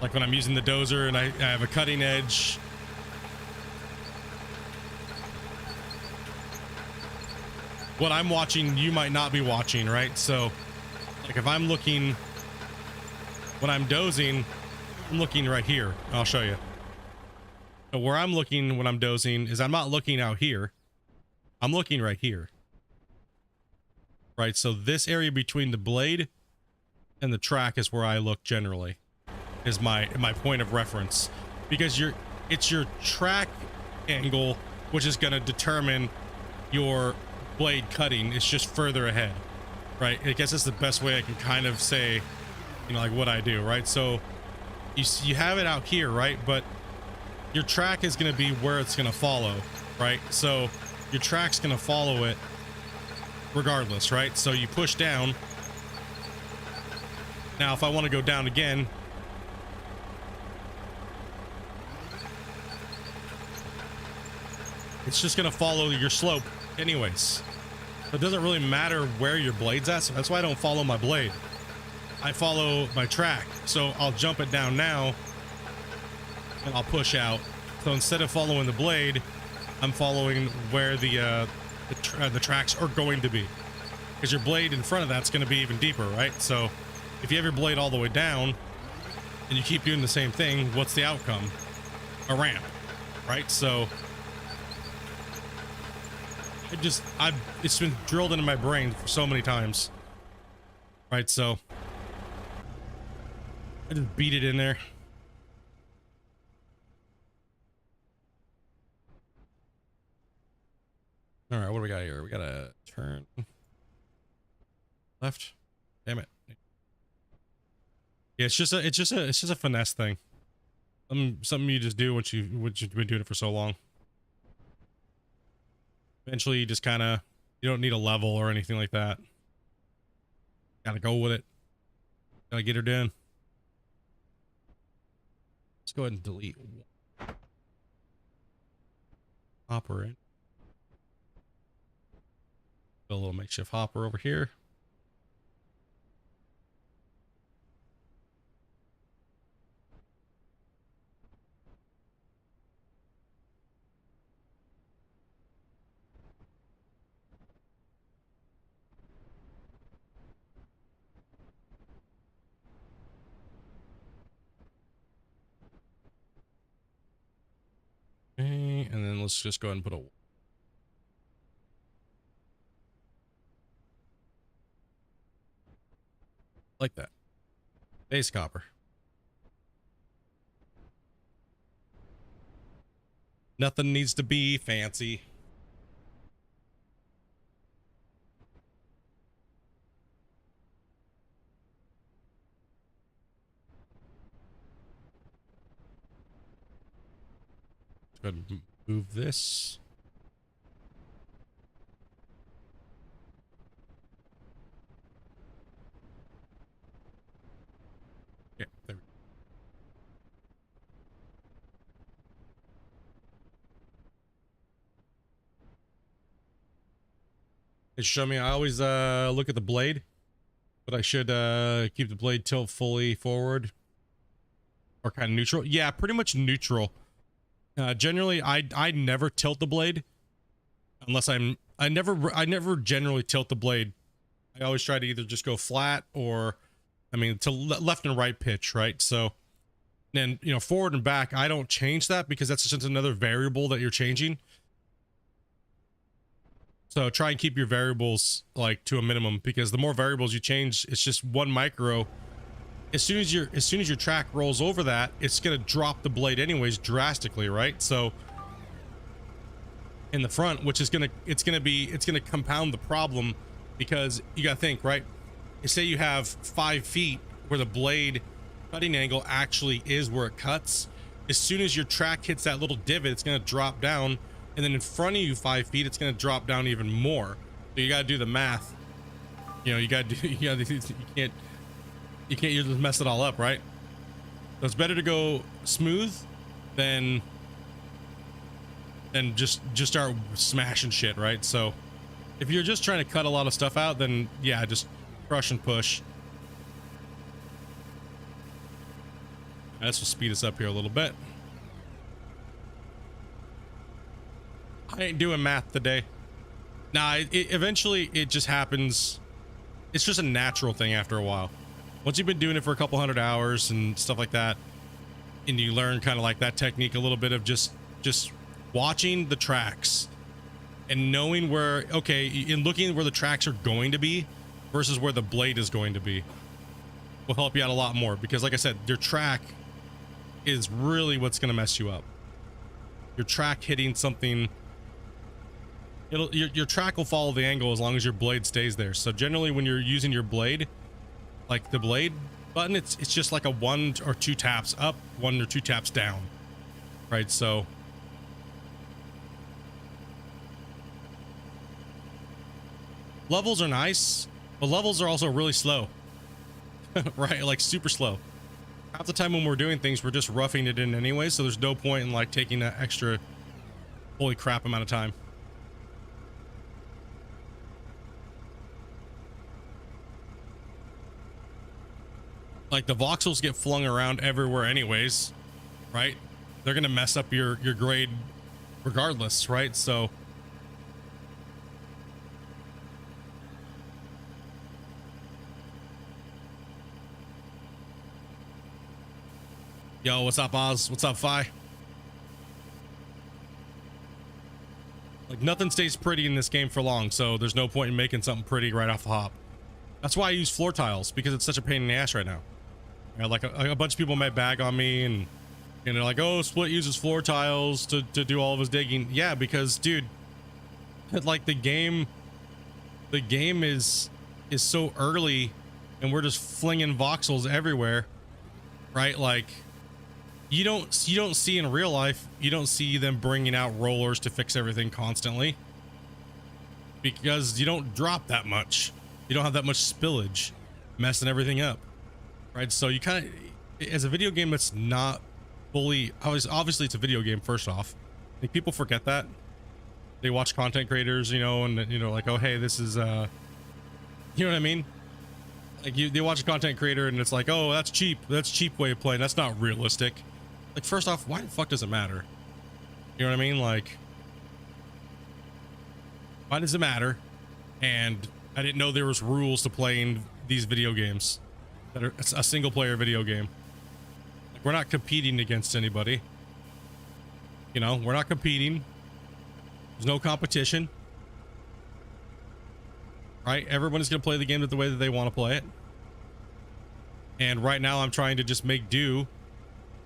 Like when I'm using the dozer and I have a cutting edge. What I'm watching, you might not be watching, right? So, like if I'm looking when I'm dozing, I'm looking right here. I'll show you. So where I'm looking when I'm dozing is I'm not looking out here. I'm looking right here. Right, so this area between the blade and the track is where I look generally. Is my point of reference. Because it's your track angle which is going to determine your blade cutting. It's just further ahead. Right? I guess that's the best way I can kind of say, you know, like what I do, right? So you have it out here, right? But your track is going to be where it's going to follow, right? So your track's going to follow it regardless, right? So you push down. Now, if I want to go down again, it's just going to follow your slope anyways. It doesn't really matter where your blade's at, so that's why I don't follow my blade. I follow my track. So I'll jump it down now, and I'll push out. So instead of following the blade, I'm following where the tracks are going to be. Because your blade in front of that's going to be even deeper, right? So if you have your blade all the way down, and you keep doing the same thing, what's the outcome? A ramp, right? So it's been drilled into my brain for so many times, right? So I just beat it in there. All right, what do we got here? We got to turn left. Damn it. Yeah, it's just a finesse thing. Something you just do once you've been doing it for so long. Eventually, you just kind of, you don't need a level or anything like that. Gotta go with it. Gotta get her done. Let's go ahead and delete hopper in. A little makeshift hopper over here. Okay, and then let's just go ahead and put a like that. Base copper. Nothing needs to be fancy. Let's go ahead and move this. Yeah, there we go. It show me I always look at the blade, but I should keep the blade tilt fully forward or kind of neutral. Yeah, pretty much neutral. Generally I never tilt the blade unless I never generally tilt the blade. I always try to either just go flat or I mean to left and right pitch, right? So then, you know, forward and back, I don't change that because that's just another variable that you're changing. So try and keep your variables like to a minimum, because the more variables you change, it's just one micro. As soon as your track rolls over that, it's gonna drop the blade anyways drastically, right? So in the front, which is it's gonna compound the problem, because you gotta think, right? You say you have 5 feet where the blade cutting angle actually is where it cuts. As soon as your track hits that little divot, it's gonna drop down, and then in front of you 5 feet, it's gonna drop down even more. So you gotta do the math. You know, you can't you just mess it all up, right? So it's better to go smooth than just start smashing shit, right? So if you're just trying to cut a lot of stuff out, then yeah, just crush and push. Let's just speed us up here a little bit. I ain't doing math today. Nah, eventually it just happens. It's just a natural thing after a while. Once you've been doing it for a couple hundred hours and stuff like that, and you learn kind of like that technique, a little bit of just watching the tracks and knowing where, okay, in looking at where the tracks are going to be versus where the blade is going to be will help you out a lot more, because like I said, your track is really what's going to mess you up. Your track hitting something, your track will follow the angle as long as your blade stays there. So generally when you're using your blade, like the blade button, it's just like a 1 or 2 taps up, 1 or 2 taps down, right? So levels are nice, but levels are also really slow. Right, like super slow. Half the time when we're doing things, we're just roughing it in anyway, so there's no point in like taking that extra holy crap amount of time. Like the voxels get flung around everywhere anyways, right? They're gonna mess up your grade regardless, right? So yo, what's up, Oz? What's up, Fi? Like nothing stays pretty in this game for long, so there's no point in making something pretty right off the hop. That's why I use floor tiles, because it's such a pain in the ass right now. You know, like a bunch of people might bag on me and they're like, oh, Split uses floor tiles to do all of his digging. Yeah, because dude, like the game is so early and we're just flinging voxels everywhere, right? Like you don't see in real life, you don't see them bringing out rollers to fix everything constantly, because you don't drop that much. You don't have that much spillage messing everything up, right? So you kind of, as a video game that's not fully, obviously it's a video game first off. I think people forget that. They watch content creators, you know, and you know, like, oh hey, this is you know what I mean? Like they watch a content creator and it's like, oh, that's cheap way of playing, that's not realistic. Like, first off, why the fuck does it matter? You know what I mean? Like, why does it matter? And I didn't know there was rules to playing these video games that are a single player video game. Like, we're not competing against anybody. You know, we're not competing. There's no competition. Right? Everyone's going to play the game the way that they want to play it. And right now I'm trying to just make do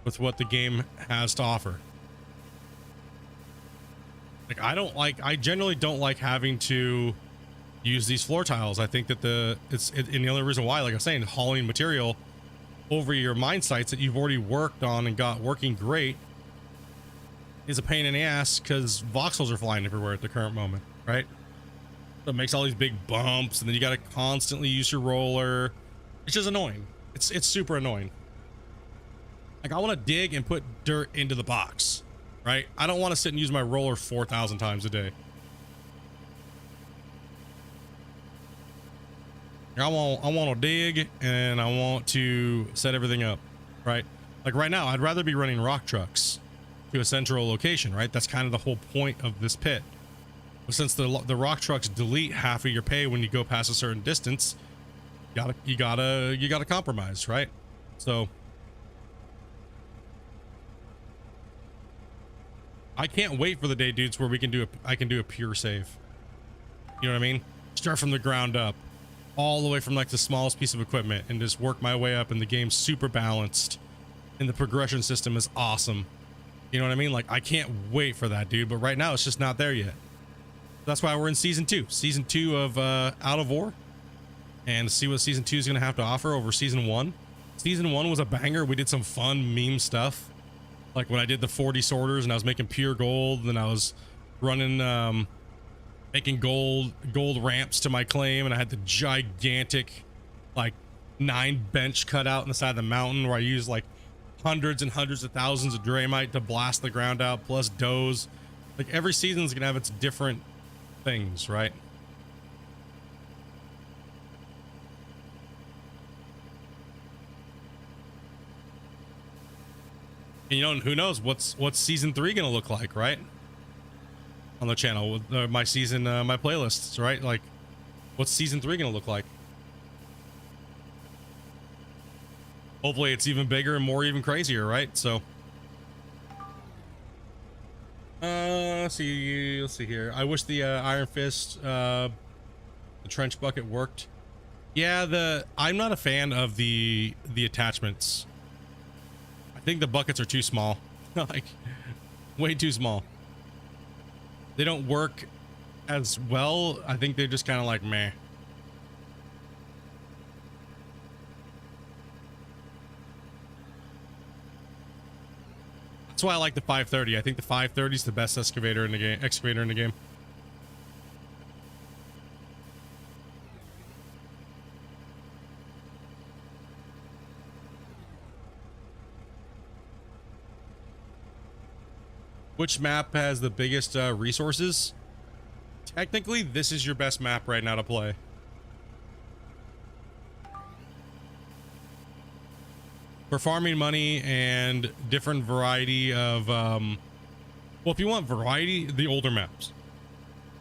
with what the game has to offer. Like, I generally don't like having to use these floor tiles. I think that and the only reason why, like I was saying, hauling material over your mine sites that you've already worked on and got working great is a pain in the ass, because voxels are flying everywhere at the current moment, right? So it makes all these big bumps, and then you got to constantly use your roller. It's just annoying. It's super annoying. Like, I want to dig and put dirt into the box, right? I don't want to sit and use my roller 4,000 times a day. I want to dig and I want to set everything up, right? Like right now, I'd rather be running rock trucks to a central location, right? That's kind of the whole point of this pit. But since the rock trucks delete half of your pay when you go past a certain distance, you gotta compromise, right? So I can't wait for the day, dudes, where I can do a pure save. You know what I mean? Start from the ground up, all the way from like the smallest piece of equipment, and just work my way up, and the game's super balanced and the progression system is awesome. You know what I mean? Like, I can't wait for that, dude, but right now it's just not there yet. That's why we're in season 2 of Out of War, and see what season 2 is going to have to offer over season 1. Season 1 was a banger. We did some fun meme stuff, like when I did the 40 sorters and I was making pure gold, and I was running making gold ramps to my claim, and I had the gigantic like 9 bench cut out on the side of the mountain where I used like hundreds and hundreds of thousands of Dramite to blast the ground out, plus does. Like, every season's gonna have its different things, right? And, you know, who knows what's season 3 gonna look like, right? On the channel with my season, my playlists, right? Like, what's season 3 gonna look like? hopefully it's even bigger and more even crazier, right? So let's see here. I wish the Iron Fist the trench bucket worked. Yeah, I'm not a fan of the attachments. I think the buckets are too small. Like way too small. They don't work as well. I think they're just kind of like meh. That's why I like the 530. I think the 530 is the best excavator in the game. Which map has the biggest resources? Technically, this is your best map right now to play. For farming money and different variety of, well, if you want variety, the older maps.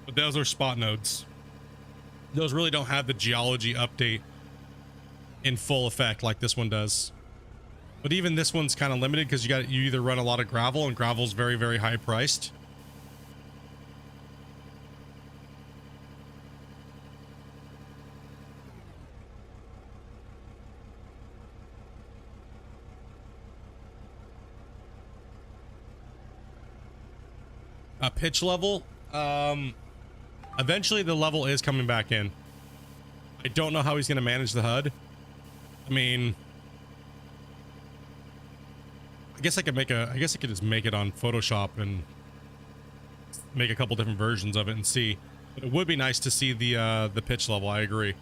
But those are spot nodes. Those really don't have the geology update in full effect like this one does. But even this one's kind of limited because you either run a lot of gravel, and gravel's very, very high priced. Pitch level, eventually the level is coming back in. I don't know how he's going to manage the HUD. I mean, I guess I could just make it on Photoshop and make a couple different versions of it and see. But it would be nice to see the pitch level. I agree,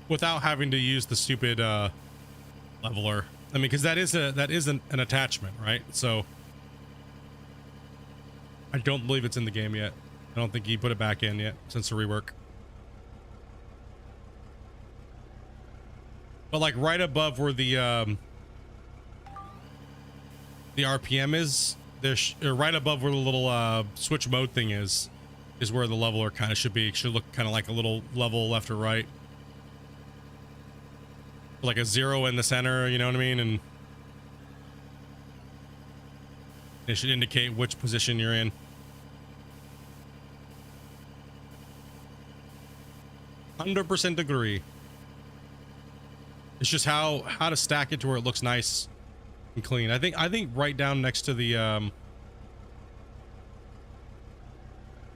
without having to use the stupid leveler. I mean, because that is an attachment, right? So I don't believe it's in the game yet. I don't think he put it back in yet since the rework. But like right above where the RPM is, there's right above where the little switch mode thing is where the leveler kind of should be. It should look kind of like a little level left or right, like a 0 in the center. You know what I mean? And it should indicate which position you're in. 100% agree. It's just how to stack it to where it looks nice and clean. I think right down next to the you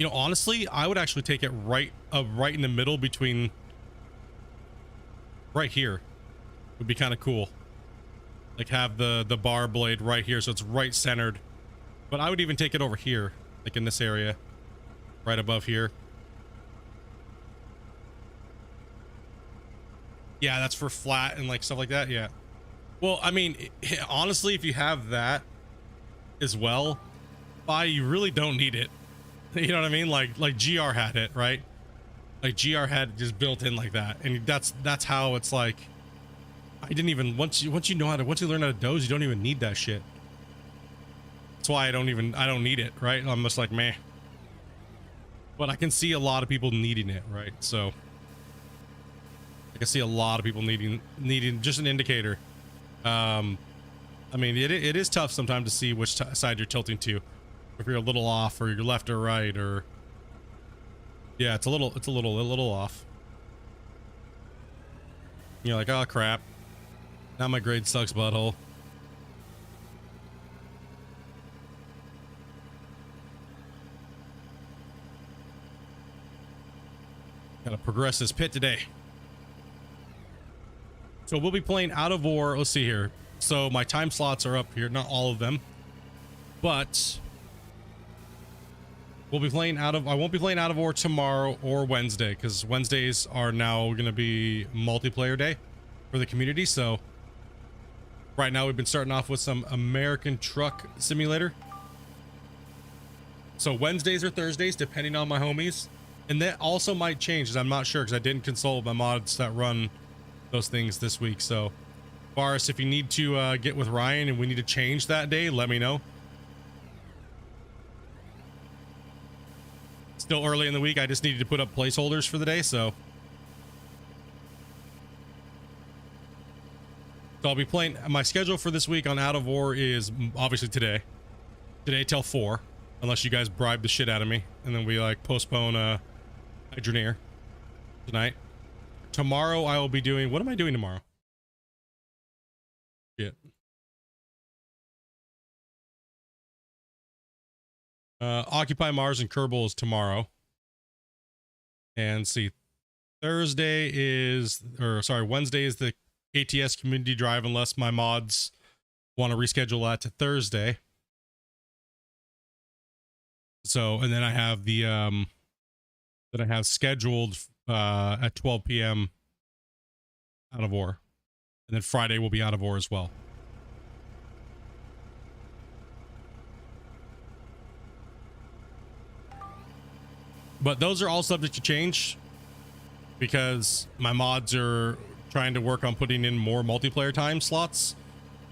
know, honestly, I would actually take it right in the middle between right here. Would be kind of cool. Like have the bar blade right here so it's right centered. But I would even take it over here, like in this area, right above here. Yeah, that's for flat and like stuff like that. Yeah. Well, I mean, honestly, if you have that as well, you really don't need it. You know what I mean? Like GR had it, right? Like GR had it just built in like that, and that's how it's like. I didn't even once you learn how to doze, you don't even need that shit. That's why I don't need it, right? I'm just like meh. But I can see a lot of people needing it, right? So I can see a lot of people needing just an indicator. I mean, it is tough sometimes to see which side you're tilting to, if you're a little off or you're left or right, or yeah, it's a little off. You're like, oh crap, now my grade sucks, butthole. Gotta progress this pit today. So we'll be playing Out of Ore. Let's see here. So my time slots are up here, not all of them, but we'll be playing I won't be playing Out of Ore tomorrow or Wednesday, because Wednesdays are now going to be multiplayer day for the community. So right now we've been starting off with some American Truck Simulator. So Wednesdays or Thursdays, depending on my homies. And that also might change, as I'm not sure, because I didn't consult my mods that run those things this week. So Boris, if you need to get with Ryan and we need to change that day, let me know. Still early in the week, I just needed to put up placeholders for the day, so So I'll be playing. My schedule for this week on Out of War is obviously today till 4, unless you guys bribe the shit out of me, and then we like postpone Hydroneer tonight. Tomorrow I will be doing, what am I doing tomorrow? Shit. Occupy Mars and Kerbal is tomorrow. And see, Wednesday is the ATS community drive, unless my mods want to reschedule that to Thursday. So, and then I have the that I have scheduled at 12 p.m. Out of War, and then Friday will be Out of War as well. But those are all subject to change because my mods are trying to work on putting in more multiplayer time slots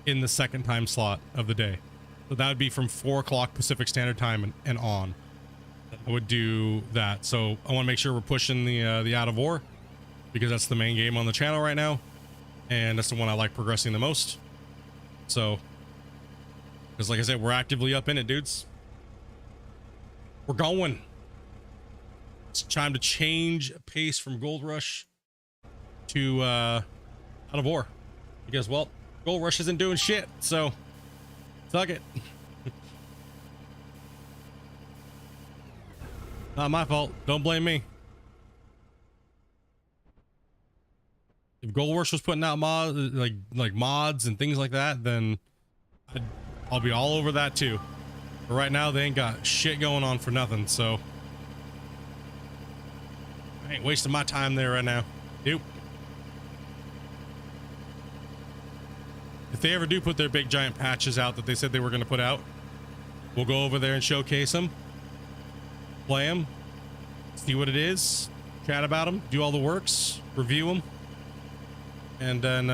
in the second time slot of the day. So that would be from 4 o'clock Pacific Standard Time and on. I would do that. So I want to make sure we're pushing the Out of War because that's the main game on the channel right now, and that's the one I like progressing the most. So, because like I said, we're actively up in it, dudes. We're going. It's time to change pace from Gold Rush to Out of War because, well, Gold Rush isn't doing shit, so suck it. Not my fault. Don't blame me. If Gold Rush was putting out mods like mods and things like that, then I'll be all over that too. But right now they ain't got shit going on for nothing, so I ain't wasting my time there right now. Nope. If they ever do put their big giant patches out that they said they were going to put out, we'll go over there and showcase them, play them, see what it is, chat about them, do all the works, review them, and then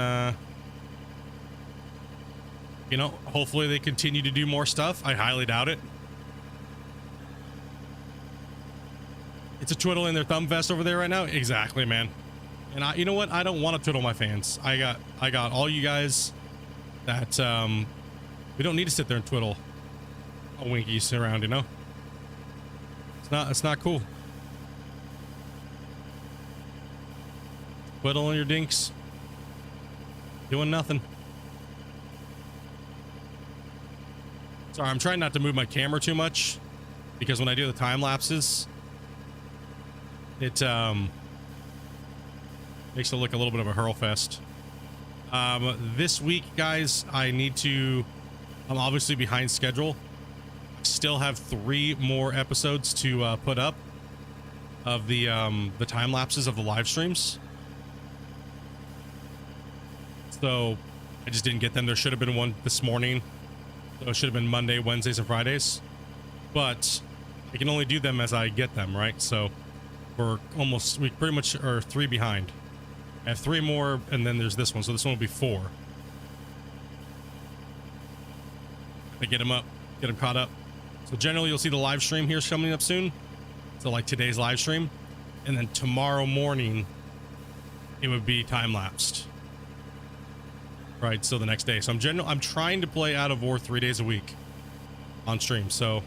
you know, hopefully they continue to do more stuff. I highly doubt it. It's a twiddling their thumb fest over there right now. Exactly, man. And you know what? I don't want to twiddle my fans. I got all you guys that we don't need to sit there and twiddle a winkies around, you know? It's not cool. Twiddling your dinks. Doing nothing. Sorry, I'm trying not to move my camera too much because when I do the time lapses, it makes it look a little bit of a hurl fest. This week, guys, I'm obviously behind schedule. I still have 3 more episodes to put up of the time lapses of the live streams. So I just didn't get them. There should have been one this morning. So it should have been Monday, Wednesdays, and Fridays. But I can only do them as I get them, right? So we pretty much are 3 behind. I have 3 more, and then there's this one. So this one will be 4. I get them up, get them caught up. So generally you'll see the live stream here coming up soon. So like today's live stream. And then tomorrow morning, it would be time lapsed. Right, so the next day. So I'm trying to play Out of War 3 days a week on stream. So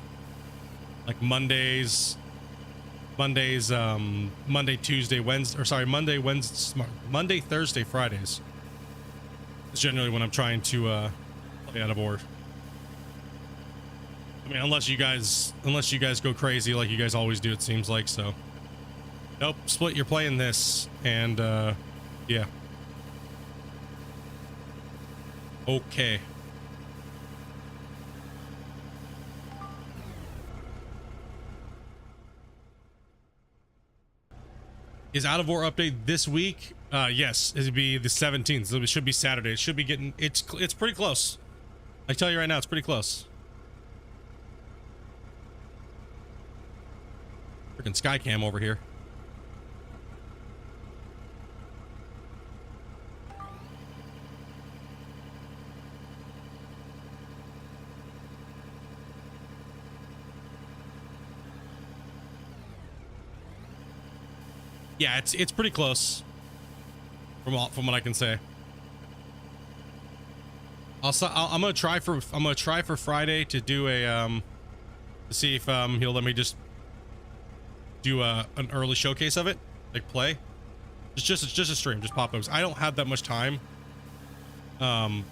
like Monday, Tuesday, Wednesday, or sorry, Monday, Thursday, Fridays. It's generally when I'm trying to play Out of War. I mean, unless you guys go crazy like you guys always do, it seems like. So nope, Split, you're playing this, and yeah. Okay. Is Out of War update this week? Yes, it'll be the 17th. So it should be Saturday. It should be getting. It's pretty close. I tell you right now, it's pretty close. Freaking Skycam over here. Yeah, it's pretty close from what I can say. I'm gonna try for Friday to do a to see if he'll let me just do an early showcase of it, like play. It's just a stream, just pop ups. I don't have that much time. I mean,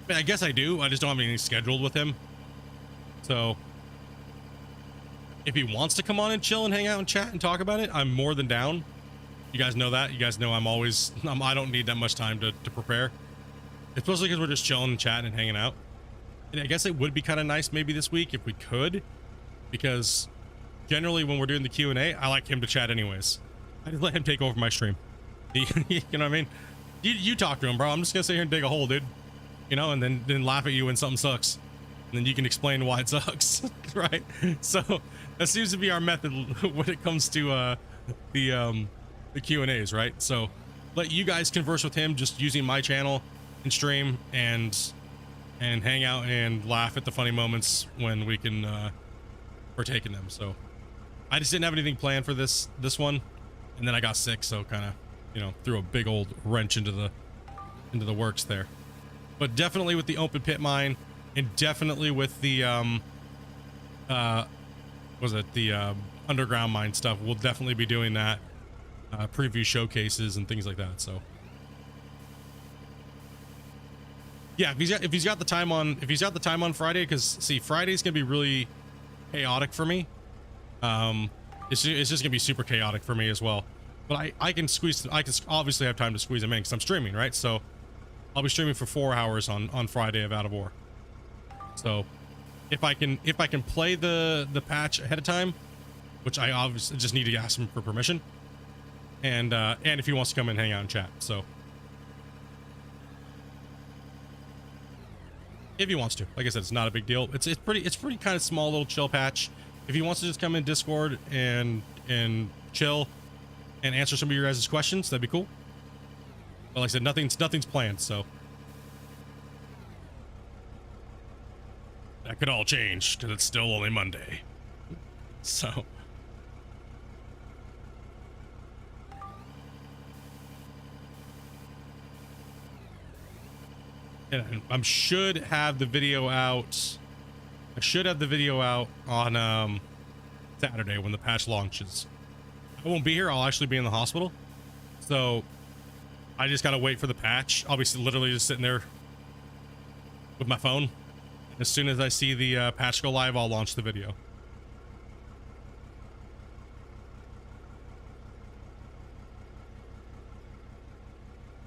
I guess I do. I just don't have anything scheduled with him. So if he wants to come on and chill and hang out and chat and talk about it, I'm more than down. You guys know that. You guys know I don't need that much time to prepare. Especially because we're just chilling and chatting and hanging out. And I guess it would be kind of nice maybe this week if we could, because generally when we're doing the Q&A, I like him to chat anyways. I just let him take over my stream. You know what I mean? You talk to him, bro. I'm just gonna sit here and dig a hole, dude. You know, and then laugh at you when something sucks. And then you can explain why it sucks, right? So that seems to be our method when it comes to the Q&As, right? So let you guys converse with him just using my channel and stream and hang out and laugh at the funny moments when we can partake in them. So I just didn't have anything planned for this one, and then I got sick, so kind of, you know, threw a big old wrench into the works there. But definitely with the open pit mine, and definitely with the underground mine stuff, we'll definitely be doing that, preview showcases and things like that. So yeah, if he's got the time on Friday, because see, Friday's gonna be really chaotic for me. It's just gonna be super chaotic for me as well. But I can obviously have time to squeeze them in because I'm streaming, right? So I'll be streaming for 4 hours on Friday of Out of War. So if I can play the patch ahead of time, which I obviously just need to ask him for permission, and if he wants to come and hang out and chat. So if he wants to, like I said, it's not a big deal. It's pretty kind of small little chill patch. If he wants to just come in Discord and chill and answer some of your guys' questions, that'd be cool. But like I said, nothing's planned, so that could all change because it's still only Monday. So and I should have the video out. I should have the video out on Saturday when the patch launches. I won't be here. I'll actually be in the hospital. So I just gotta wait for the patch. I'll be literally just sitting there with my phone. As soon as I see the patch go live, I'll launch the video.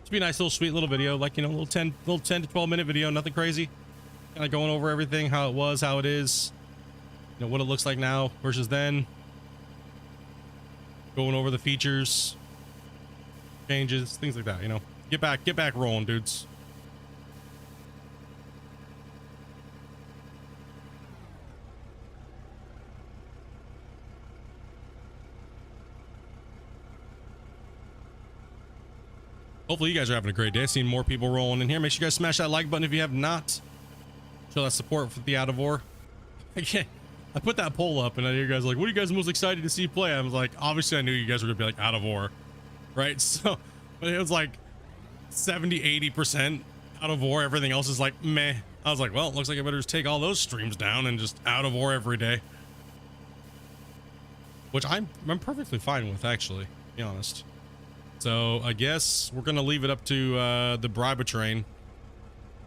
It's be a nice little sweet little video, like, you know, little 10 to 12 minute video, nothing crazy. Kind of going over everything, how it was, how it is, you know, what it looks like now versus then. Going over the features, changes, things like that, you know. Get back rolling, dudes. Hopefully you guys are having a great day. Seeing more people rolling in here. Make sure you guys smash that like button if you have not. Show that support for the Out of War. Again, I put that poll up and I hear you guys like, what are you guys most excited to see play? I was like, obviously I knew you guys were gonna be like Out of War, right? So but it was like 70-80% Out of War. Everything else is like meh. I was like, well, it looks like I better just take all those streams down and just Out of War every day, which I'm perfectly fine with, actually, to be honest. So I guess we're gonna leave it up to the bribe train,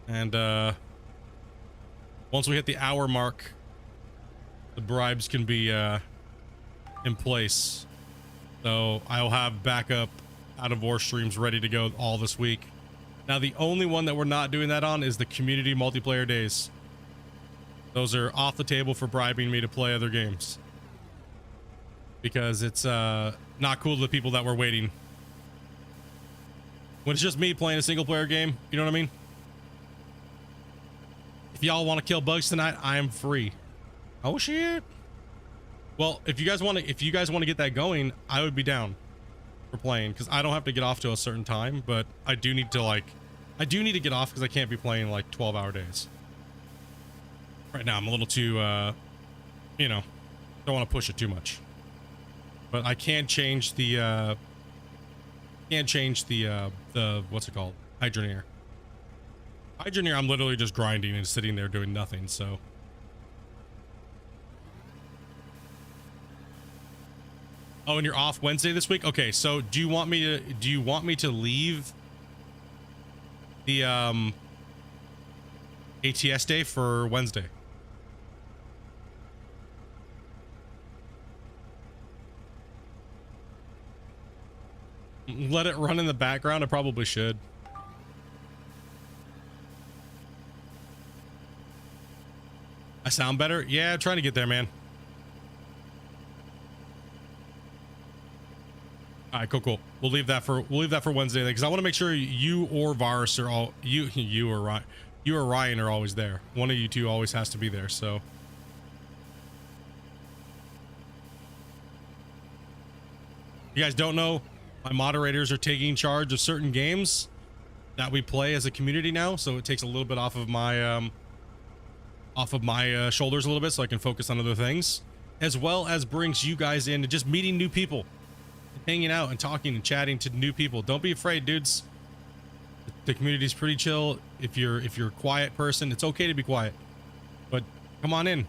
and once we hit the hour mark, the bribes can be in place. So I'll have backup Out of War streams ready to go all this week. Now the only one that we're not doing that on is the community multiplayer days. Those are off the table for bribing me to play other games, because it's not cool to the people that were waiting. When it's just me playing a single player game, you know what I mean? If y'all want to kill bugs tonight, I am free. Oh shit. Well, if you guys want to get that going, I would be down for playing, because I don't have to get off to a certain time, but I do need to get off because I can't be playing like 12-hour days. Right now I'm a little too you know, don't want to push it too much. But I can change the what's it called? Hydroneer. Engineer, I'm literally just grinding and sitting there doing nothing, so. Oh, and you're off Wednesday this week? Okay, so do you want me to leave the ATS day for Wednesday? Let it run in the background? I probably should. I sound better? Yeah, trying to get there, man. All right, cool. We'll leave that for Wednesday because I want to make sure you or Varus are all you or Ryan are always there. One of you two always has to be there. So you guys don't know, my moderators are taking charge of certain games that we play as a community now, so it takes a little bit off of my shoulders a little bit, so I can focus on other things, as well as brings you guys in and just meeting new people, hanging out and talking and chatting to new people. Don't be afraid, dudes. The community's pretty chill. If you're a quiet person, it's okay to be quiet, but come on in,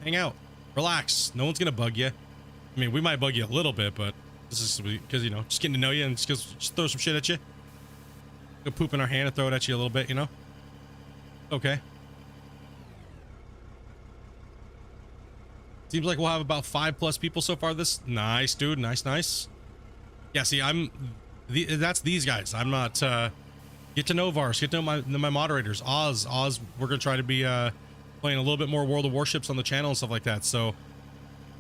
hang out, relax. No one's gonna bug you. I mean, we might bug you a little bit, but this is because, you know, just getting to know you and just throw some shit at you. Go poop in our hand and throw it at you a little bit, you know. Okay. Seems like we'll have about 5+ people so far. This nice, dude. Nice. Yeah, see, that's these guys. I'm not get to know Vars, get to know my moderators. Oz, we're gonna try to be playing a little bit more World of Warships on the channel and stuff like that. So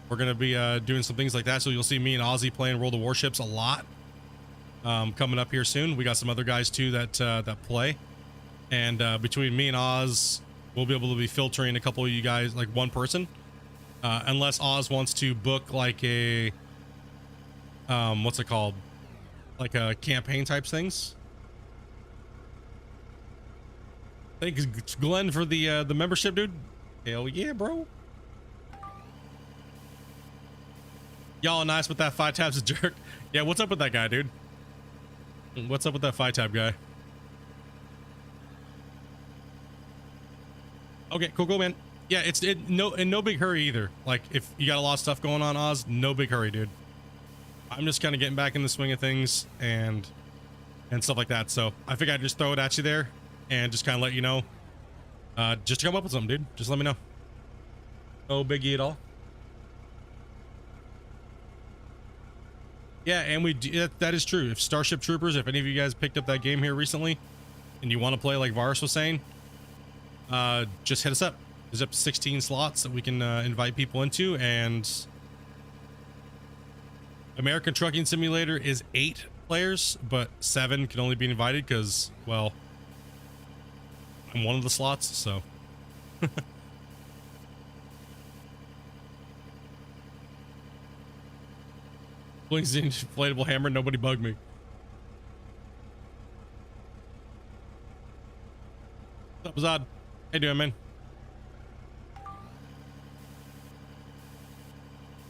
we're gonna be doing some things like that. So you'll see me and Ozzy playing World of Warships a lot coming up here soon. We got some other guys too that play, and between me and Oz, we'll be able to be filtering a couple of you guys, like one person. Unless Oz wants to book like a what's it called, like a campaign types things. Thanks Glenn for the membership, dude. Hell yeah, bro. Y'all nice with that 5 tabs a jerk. Yeah, what's up with that guy, dude? What's up with that 5 tab guy? Okay, cool, man. Yeah, it's in no big hurry either. Like, if you got a lot of stuff going on, Oz, no big hurry, dude. I'm just kind of getting back in the swing of things and stuff like that. So I think I'd just throw it at you there and just kind of let you know. Just to come up with something, dude. Just let me know. No biggie at all. Yeah, and that is true. If Starship Troopers, if any of you guys picked up that game here recently and you want to play like Varus was saying, just hit us up. There's up to 16 slots that we can invite people into, and American Trucking Simulator is 8 players, but 7 can only be invited because, well, I'm one of the slots, so. Blinks the inflatable hammer, nobody bug me. What's up, Zod? How you doing, man?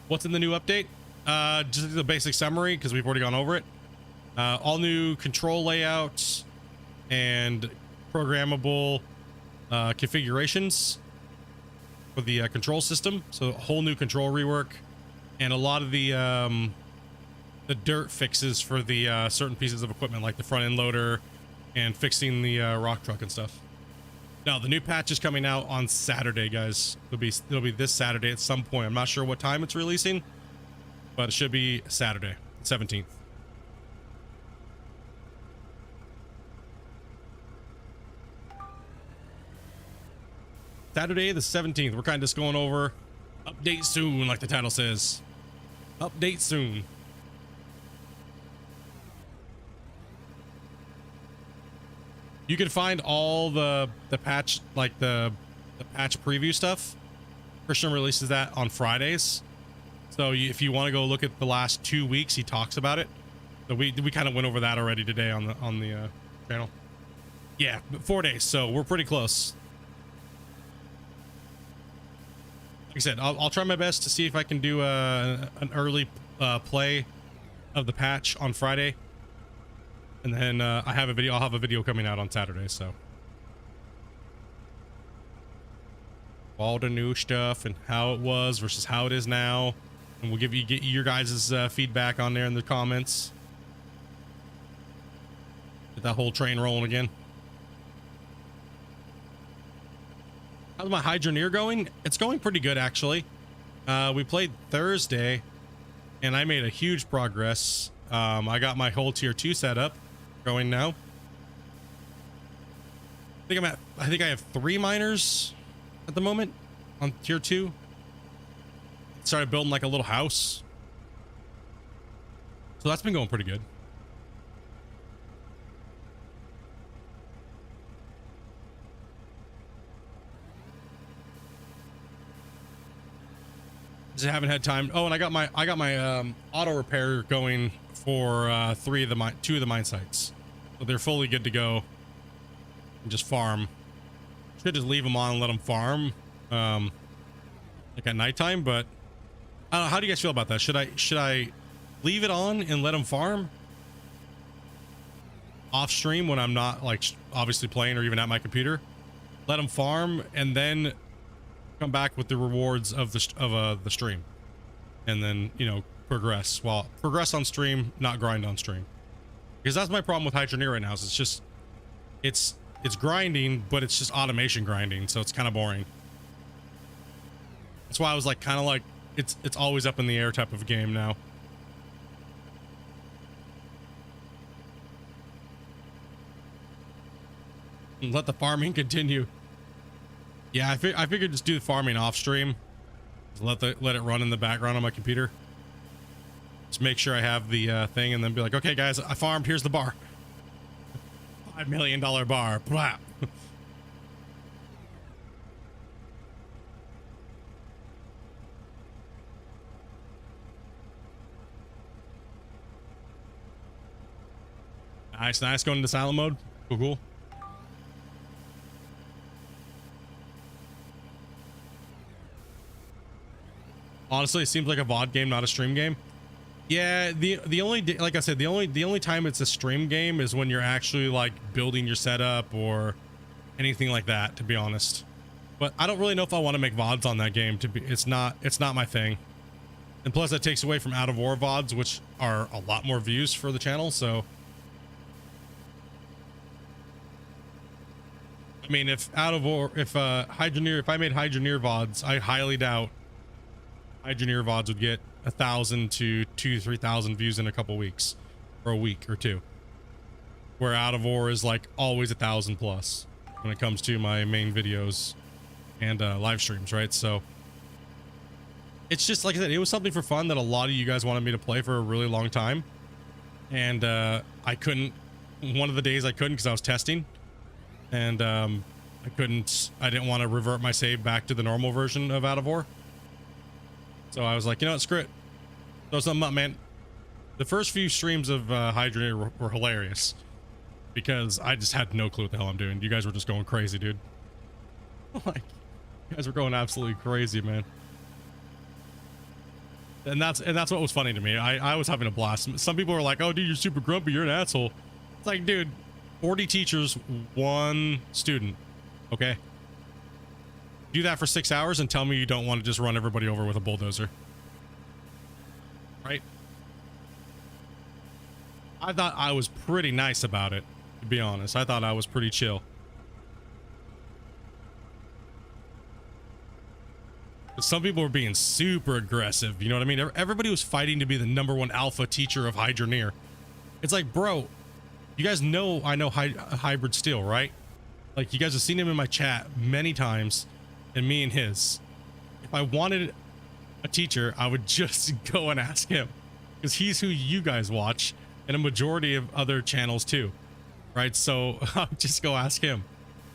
What's in the new update? Just the basic summary, because we've already gone over it. All new control layouts and programmable configurations for the control system. So a whole new control rework, and a lot of the dirt fixes for the certain pieces of equipment, like the front end loader and fixing the rock truck and stuff. Now, the new patch is coming out on Saturday, guys. It'll be this Saturday at some point. I'm not sure what time it's releasing, but it should be Saturday, 17th. Saturday the 17th. We're kind of just going over update soon, like the title says. Update soon. You can find all the patch, like the patch preview stuff. Christian releases that on Fridays. So if you want to go look at the last 2 weeks, he talks about it. So we kind of went over that already today on the channel. Yeah, 4 days. So we're pretty close. Like I said, I'll try my best to see if I can do an early play of the patch on Friday. And then I'll have a video coming out on Saturday, so all the new stuff and how it was versus how it is now, and we'll get your guys' feedback on there in the comments. Get that whole train rolling again. How's my Hydroneer going? It's going pretty good, actually. We played Thursday and I made a huge progress. I got my whole tier 2 set up going now. I think I have 3 miners at the moment on tier 2. Started building like a little house. So that's been going pretty good. Just haven't had time. Oh, and I got my auto repair going for 2 of the mine sites, so they're fully good to go. And just farm. Should just leave them on and let them farm, like at nighttime. But I don't know. How do you guys feel about that? Should I leave it on and let them farm off stream when I'm not like obviously playing or even at my computer? Let them farm and then come back with the rewards of the stream, and then, you know, progress on stream, not grind on stream, because that's my problem with Hydroneer right now. Is it's just it's grinding, but it's just automation grinding, so it's kind of boring. That's why I was like kind of like it's always up in the air type of game now. Let the farming continue. Yeah, I figured just do the farming off stream. Just let it run in the background on my computer. Just make sure I have the thing, and then be like, okay, guys, I farmed. Here's the bar. $5 million bar. Blah. Nice. Going into silent mode. Cool. Honestly, it seems like a VOD game, not a stream game. Yeah, the only, like I said, the only time it's a stream game is when you're actually like building your setup or anything like that, to be honest. But I don't really know if I want to make VODs on that game. It's not my thing. And plus that takes away from Out of War VODs, which are a lot more views for the channel. So I mean, if Hydroneer, if I made Hydroneer VODs, I highly doubt Hydroneer VODs would get 1,000 to 2,000-3,000 views in a couple weeks, or a week or two. Where Out of War is like always 1,000 plus when it comes to my main videos and live streams, right? So it's just like I said, it was something for fun that a lot of you guys wanted me to play for a really long time, and I couldn't. One of the days I couldn't because I was testing, and I didn't want to revert my save back to the normal version of Out of War. So I was like, you know what, screw it. Throw something up, man. The first few streams of Hydroneer were hilarious because I just had no clue what the hell I'm doing. You guys were just going crazy, dude. Like, you guys were going absolutely crazy, man. And that's what was funny to me. I was having a blast. Some people were like, oh, dude, you're super grumpy. You're an asshole. It's like, dude, 40 teachers, 1 student. Okay. Do that for 6 hours and tell me you don't want to just run everybody over with a bulldozer. Right? I thought I was pretty nice about it, to be honest. I thought I was pretty chill. But some people were being super aggressive, you know what I mean? Everybody was fighting to be the #1 alpha teacher of Hydroneer. It's like, bro, you guys know I know Hybrid Steel, right? Like, you guys have seen him in my chat many times. And me and his. If I wanted a teacher, I would just go and ask him, because he's who you guys watch, and a majority of other channels too, right? So I would just go ask him.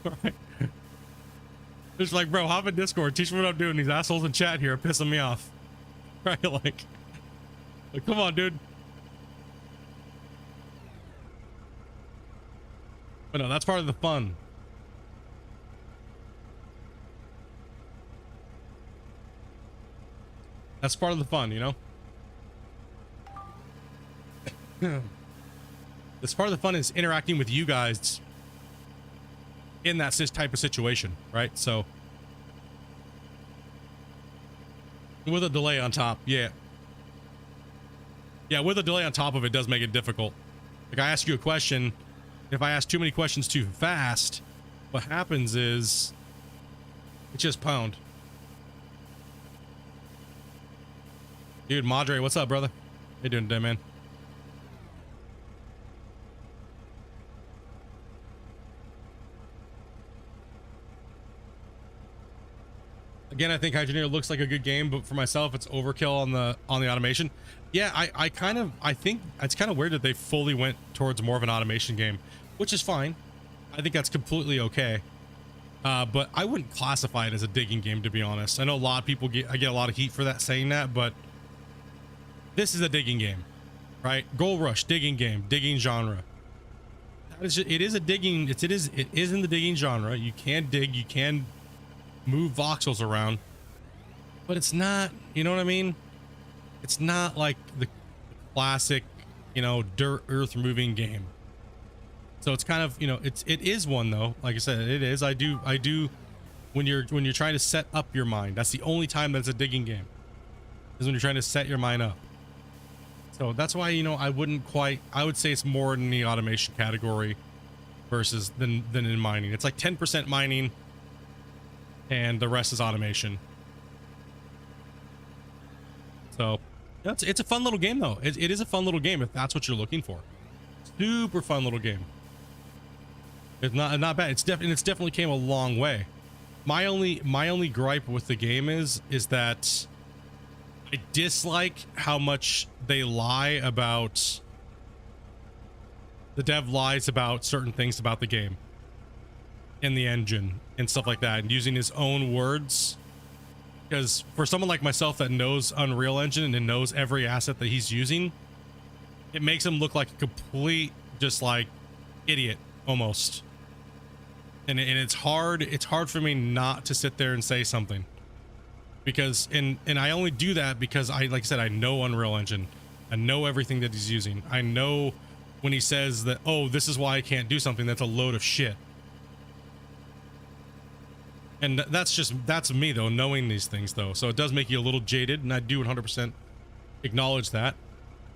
Right? Just like, bro, hop in Discord, teach me what I'm doing. These assholes in chat here are pissing me off, right? Like come on, dude. But no, that's part of the fun. That's part of the fun, you know? This part of the fun is interacting with you guys in that type of situation, right? So With a delay on top. Yeah. Yeah, with a delay on top of it does make it difficult. Like, I ask you a question, if I ask too many questions too fast, what happens is it's just pwned. Dude, Madre, what's up, brother? How you doing today, man? Again, I think Hydroneer looks like a good game, but for myself, it's overkill on the automation. Yeah, I think it's kind of weird that they fully went towards more of an automation game, which is fine. I think that's completely okay. But I wouldn't classify it as a digging game, to be honest. I know a lot of people I get a lot of heat for that, saying that, but this is a digging game, right? Gold Rush, digging game, digging genre. That is just, it is a digging. It is in the digging genre. You can dig. You can move voxels around, but it's not, you know what I mean? It's not like the classic, you know, dirt earth moving game. So it's kind of, you know, it is one though. Like I said, it is. I do when you're trying to set up your mind. That's the only time that's a digging game, is when you're trying to set your mind up. So that's why, you know, I would say it's more in the automation category versus than in mining. It's like 10% mining and the rest is automation. So it's a fun little game though. It is a fun little game if that's what you're looking for. Super fun little game. It's not bad. It's definitely came a long way. My only gripe with the game is that I dislike how much they lie about, the dev lies about certain things about the game and the engine and stuff like that, and using his own words. Because for someone like myself that knows Unreal Engine and knows every asset that he's using, it makes him look like a complete, just like, idiot almost. And it's hard for me not to sit there and say something, because and I only do that because like I said, I know Unreal Engine. I know everything that he's using. I know when he says that, oh, this is why I can't do something, that's a load of shit. And that's me though, knowing these things though. So it does make you a little jaded, and I do 100% acknowledge that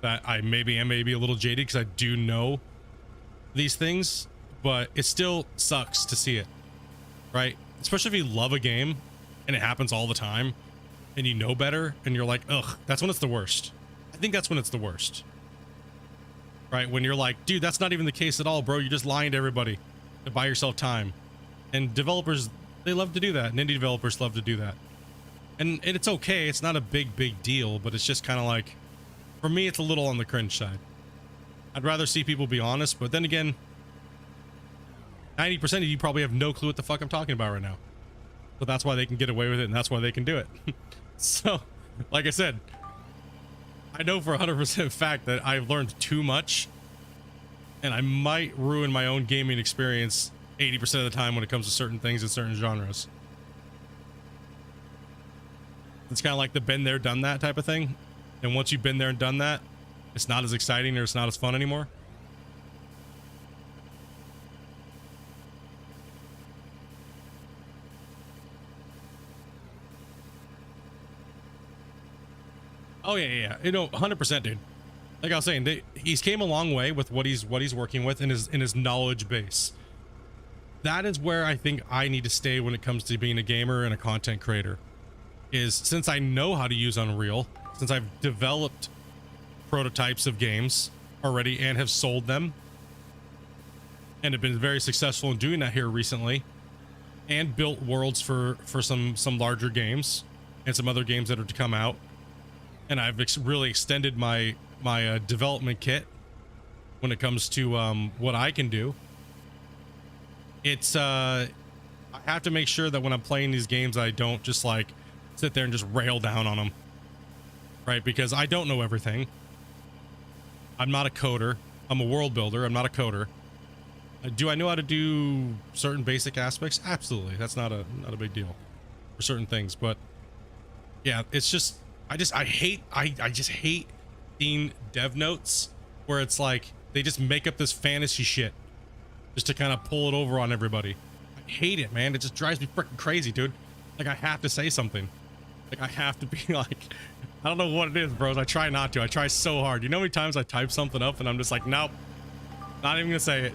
I maybe am a little jaded because I do know these things, but it still sucks to see it, right? Especially if you love a game and it happens all the time and you know better and you're like, ugh, that's when it's the worst. I think that's when it's the worst, right? When you're like, dude, that's not even the case at all, bro. You're just lying to everybody to buy yourself time. And developers, they love to do that, and indie developers love to do that. And it's okay. It's not a big deal, but it's just kind of like, for me, it's a little on the cringe side. I'd rather see people be honest, but then again, 90% of you probably have no clue what the fuck I'm talking about right now. But that's why they can get away with it, and that's why they can do it. So, like I said, I know for 100% fact that I've learned too much, and I might ruin my own gaming experience 80% of the time when it comes to certain things in certain genres. It's kind of like the been there, done that type of thing. And once you've been there and done that, it's not as exciting or it's not as fun anymore. Oh yeah. You know, 100%, dude. Like I was saying, he's came a long way with what he's working with in his knowledge base. That is where I think I need to stay when it comes to being a gamer and a content creator. Is since I know how to use Unreal, since I've developed prototypes of games already and have sold them, and have been very successful in doing that here recently, and built worlds for some larger games and some other games that are to come out, and I've really extended my development kit when it comes to what I can do. It's I have to make sure that when I'm playing these games, I don't just like sit there and just rail down on them, right? Because I don't know everything. I'm not a coder. I'm a world builder. I'm not a coder. Do I know how to do certain basic aspects? Absolutely. That's not a big deal for certain things. But yeah, it's just I just hate seeing dev notes where it's like they just make up this fantasy shit just to kind of pull it over on everybody. I hate it, man. It just drives me freaking crazy, dude. Like, I have to say something. Like I have to be like, I don't know what it is, bros. I try not to. I try so hard. You know how many times I type something up and I'm just like, nope, not even gonna say it,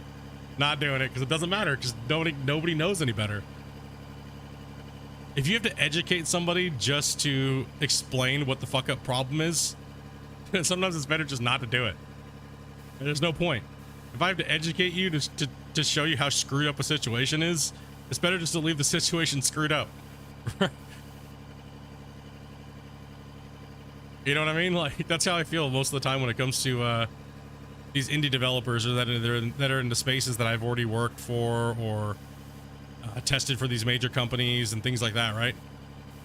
not doing it, because it doesn't matter, because nobody knows any better. If you have to educate somebody just to explain what the fuck up problem is, sometimes it's better just not to do it. There's no point. If I have to educate you to show you how screwed up a situation is, it's better just to leave the situation screwed up. You know what I mean? Like, that's how I feel most of the time when it comes to these indie developers or that are in the spaces that I've already worked for or tested for these major companies and things like that, right?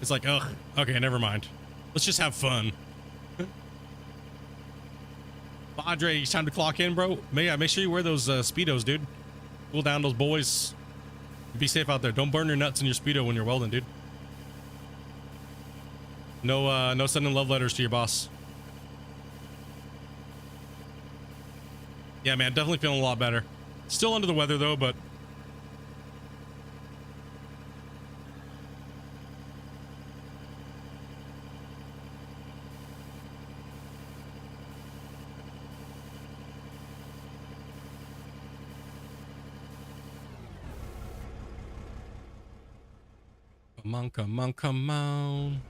It's like, ugh, okay, never mind. Let's just have fun. Padre, it's time to clock in, bro. Make sure you wear those Speedos, dude. Cool down those boys. Be safe out there. Don't burn your nuts in your Speedo when you're welding, dude. No sending love letters to your boss. Yeah, man, definitely feeling a lot better. Still under the weather though, but come on, come on, come on.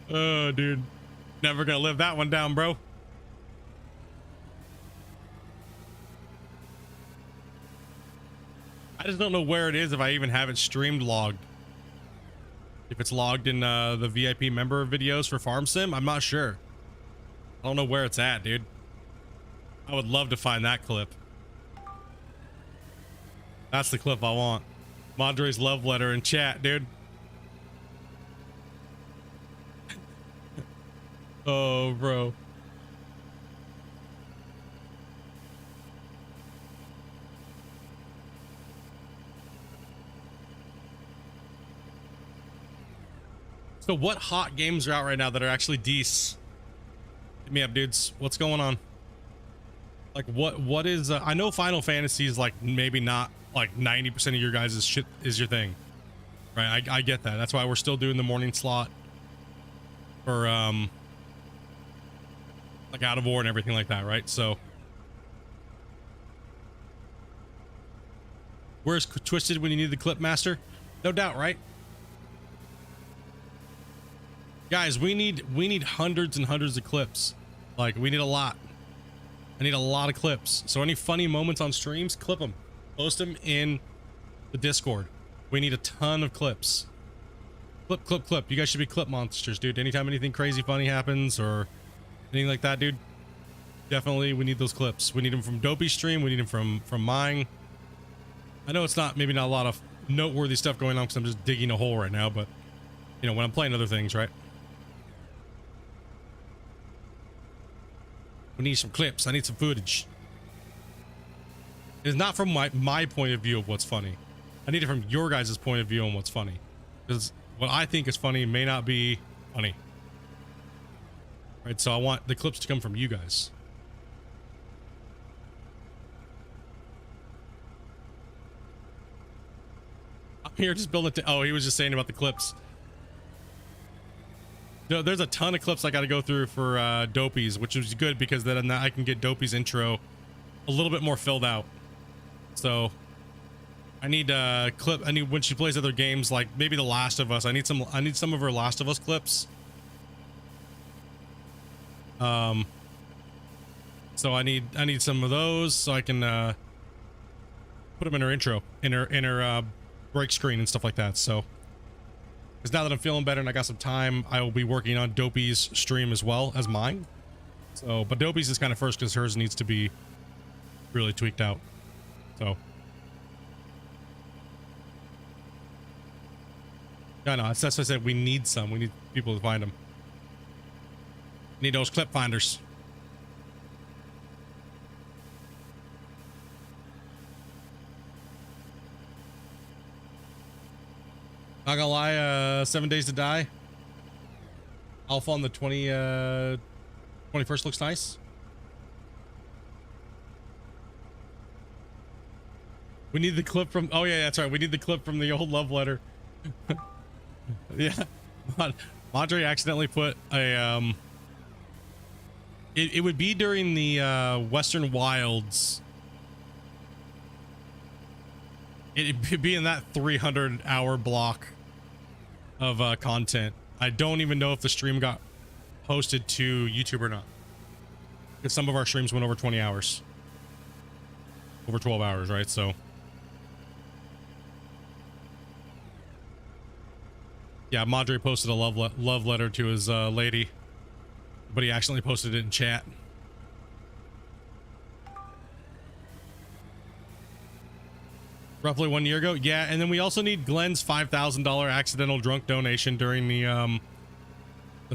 Oh, dude. Never gonna live that one down, bro. I just don't know where it is if I even have it streamed logged. If it's logged in the VIP member videos for Farm Sim, I'm not sure. I don't know where it's at, dude. I would love to find that clip. That's the clip I want. Madre's love letter in chat, dude. Oh, bro. So what hot games are out right now that are actually decent? Hit me up, dudes. What's going on? Like what is I know Final Fantasy is like maybe not like 90% of your guys' shit is your thing, right? I get that. That's why we're still doing the morning slot for like Out of War and everything like that, right? So where's Twisted when you need the clip master? No doubt, right? Guys, we need hundreds and hundreds of clips. Like, we need a lot. I need a lot of clips. So any funny moments on streams, clip them. Post them in the Discord. We need a ton of clips. Clip, clip, clip. You guys should be clip monsters, dude. Anytime anything crazy funny happens or anything like that, dude, definitely we need those clips. We need them from Dopey's stream. We need them from mine. I know it's maybe not a lot of noteworthy stuff going on because I'm just digging a hole right now, but you know, when I'm playing other things, right? We need some clips. I need some footage. It's not from my point of view of what's funny. I need it from your guys' point of view on what's funny. Because what I think is funny may not be funny. Right, so I want the clips to come from you guys. I'm here just building it. Oh, he was just saying about the clips. No, there's a ton of clips I got to go through for Dopey's, which is good because then I can get Dopey's intro a little bit more filled out. So I need a clip. I need when she plays other games, like maybe The Last of Us. I need some of her Last of Us clips. So I need some of those so I can put them in her intro, in her break screen and stuff like that. So. Because now that I'm feeling better and I got some time, I will be working on Dopey's stream as well as mine. So, but Dopey's is kind of first because hers needs to be really tweaked out. So, yeah, no, that's what I said. We need some. We need people to find them. Need those clip finders. Not gonna lie, 7 Days to Die. Alpha on the 21st looks nice. We need the clip from, oh yeah, that's right. We need the clip from the old love letter. Yeah. Madre accidentally put a, it would be during the Western Wilds. It'd be in that 300-hour block of content. I don't even know if the stream got posted to YouTube or not, because some of our streams went over 20 hours, over 12 hours, right? So yeah, Madre posted a love letter to his lady, but he accidentally posted it in chat. Roughly 1 year ago. Yeah, and then we also need Glenn's $5,000 accidental drunk donation during the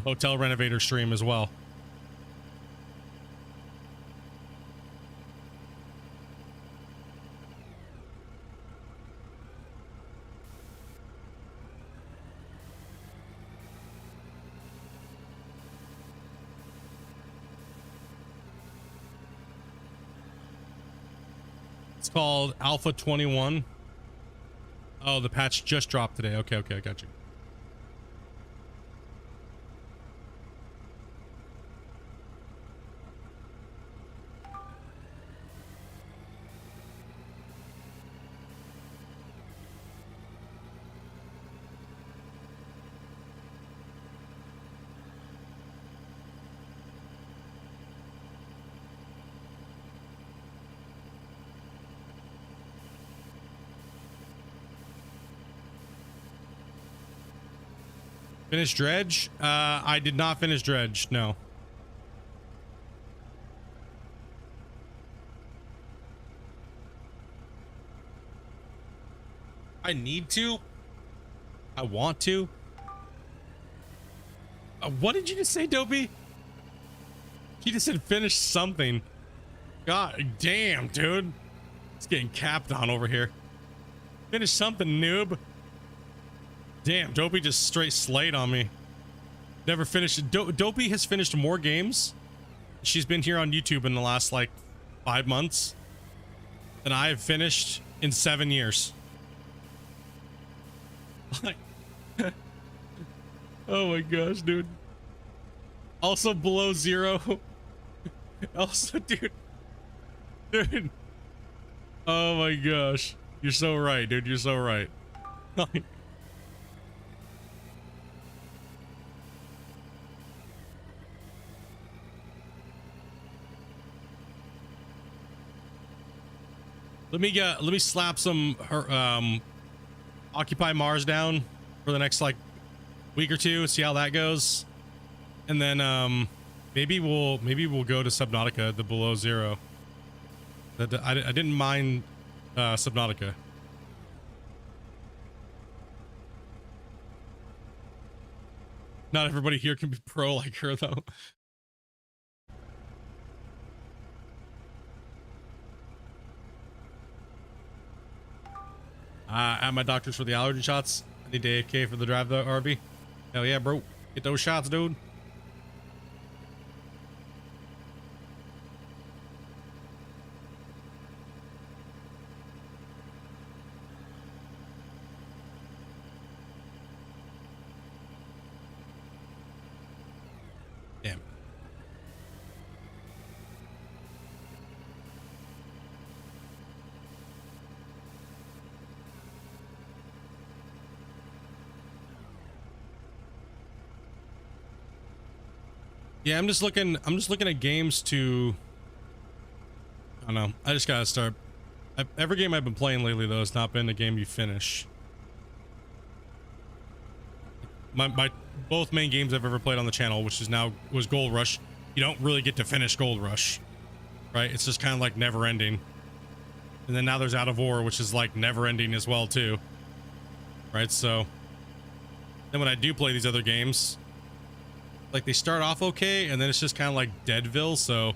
hotel renovator stream as well. It's called Alpha 21. Oh, the patch just dropped today. Okay, okay, I got you. Finish Dredge? I did not finish Dredge, no. I need to. I want to. What did you just say, Dopey? He just said finish something. God damn, dude. It's getting capped on over here. Finish something, noob. Damn, Dopey just straight slayed on me. Never finished. Dopey has finished more games. She's been here on YouTube in the last like 5 months than I have finished in 7 years. Oh my gosh, dude. Also below zero. Also, dude. Oh my gosh. You're so right, dude. You're so right. Let me slap some Occupy Mars down for the next like week or two, see how that goes, and then maybe we'll go to Subnautica, the below zero. I didn't mind Subnautica. Not everybody here can be pro like her though. At my doctor's for the allergy shots. I need to AFK for the drive though, RV. Hell yeah, bro. Get those shots, dude. Damn. Yeah, I'm just looking at games to, I don't know, I just gotta start. Every game I've been playing lately though has not been a game you finish. My both main games I've ever played on the channel, which was Gold Rush, you don't really get to finish Gold Rush, right? It's just kind of like never ending. And then now there's Out of War, which is like never ending as well too, right? So then when I do play these other games, like they start off okay, and then it's just kind of like Deadville, so.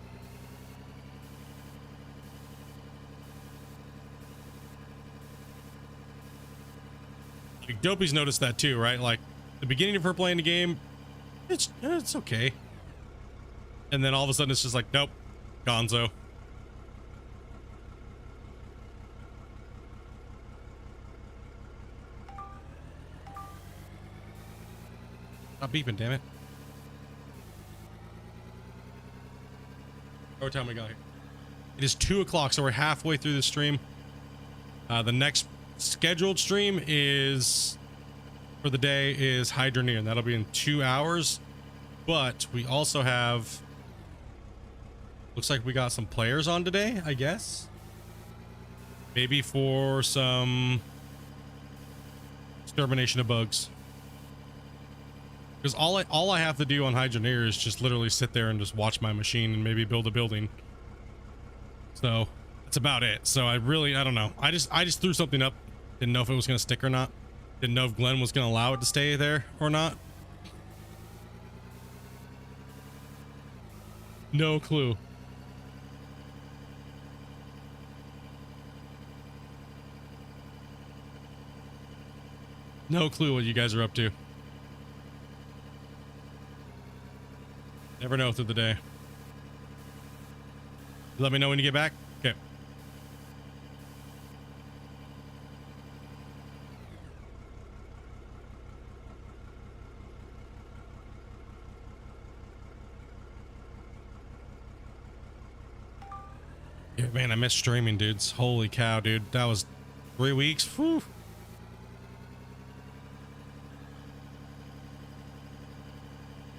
Like Dopey's noticed that too, right? Like the beginning of her playing the game, it's okay. And then all of a sudden it's just like, nope, gonzo. Stop beeping, damn it. What time we got here? It is 2 o'clock, so we're halfway through the stream. The next scheduled stream is for the day is Hydroneer, and that'll be in 2 hours. But we also have, looks like we got some players on today, I guess. Maybe for some extermination of bugs. Because all I have to do on Hydroneer is just literally sit there and just watch my machine and maybe build a building. So that's about it. So I don't know. I just threw something up. Didn't know if it was gonna stick or not. Didn't know if Glenn was gonna allow it to stay there or not. No clue. No clue what you guys are up to. Never know through the day. Let me know when you get back. Okay. Yeah, man, I missed streaming, dudes. Holy cow, dude. That was 3 weeks. Whew.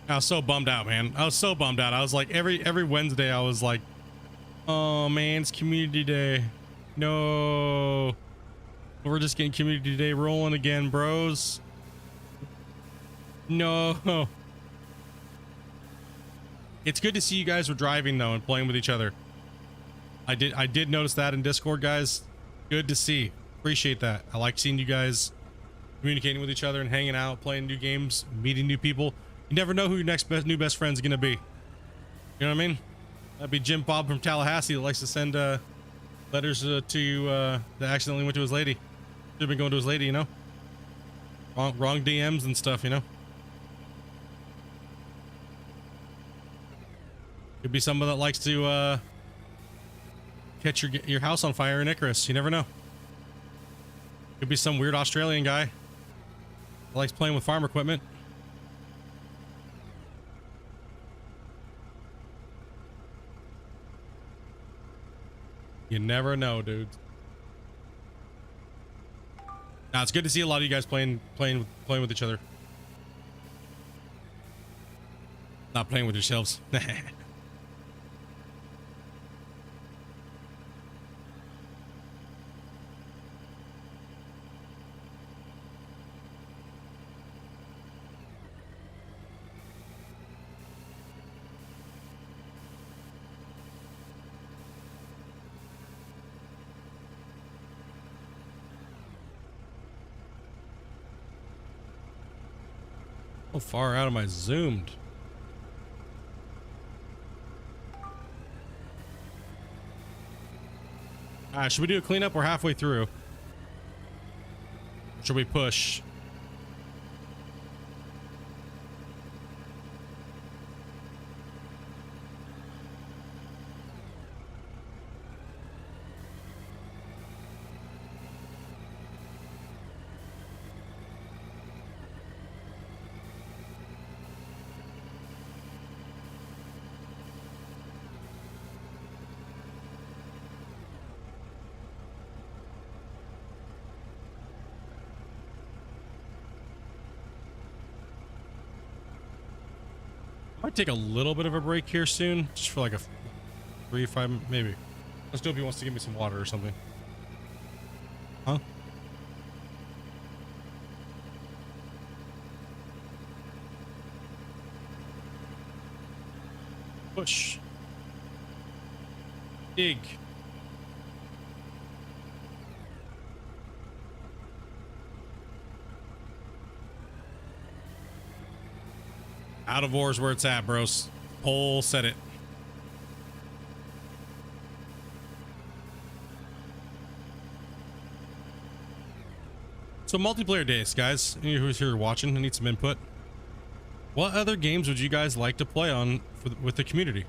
I was so bummed out, man. I was so bummed out. I was like, every Wednesday, I was like, oh man, it's community day. No. We're just getting community day rolling again, bros. No. It's good to see you guys were driving though and playing with each other. I did notice that in Discord, guys. Good to see. Appreciate that. I like seeing you guys communicating with each other and hanging out, playing new games, meeting new people. You never know who your next new best friend's gonna be. You know what I mean? That'd be Jim Bob from Tallahassee that likes to send letters that accidentally went to his lady. Should have been going to his lady, you know? Wrong DMs and stuff, you know? Could be someone that likes to catch your house on fire in Icarus. You never know. Could be some weird Australian guy that likes playing with farm equipment. You never know, dude. Now it's good to see a lot of you guys playing with each other. Not playing with yourselves. How far out am I zoomed? Should we do a cleanup? We're halfway through. Should we push? Might take a little bit of a break here soon, just for like a 3 or 5, maybe. Let's do if he wants to give me some water or something. Huh? Push. Dig. Out of ore is where it's at, bros. Pole said it. So multiplayer days, guys. Any who's here watching, I need some input. What other games would you guys like to play on with the community?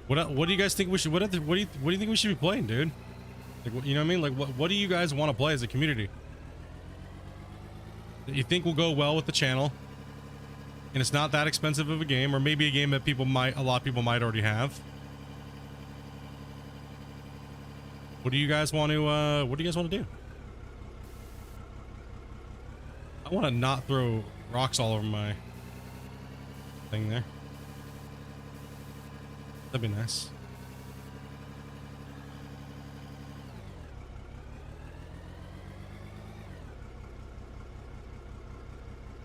What do you guys think we should? What do you think we should be playing, dude? Like, you know what I mean? Like, what do you guys want to play as a community that you think will go well with the channel? and it's not that expensive of a game, or maybe a game that a lot of people might already have. What do you guys want to do? I want to not throw rocks all over my thing there. That'd be nice.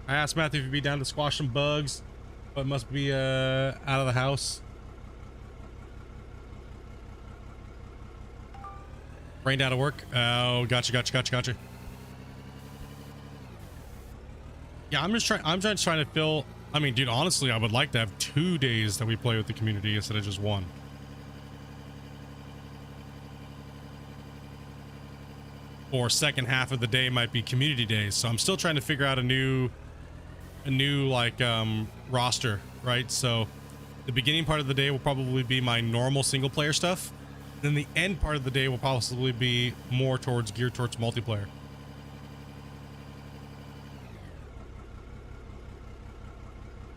I asked Matthew if he'd be down to squash some bugs, but must be out of the house. Rained out of work. Oh, gotcha. Yeah, I'm just trying to fill. I mean, dude, honestly, I would like to have 2 days that we play with the community instead of just one. Or second half of the day might be community days. So I'm still trying to figure out a new like roster, right? So the beginning part of the day will probably be my normal single player stuff. Then the end part of the day will possibly be more geared towards multiplayer.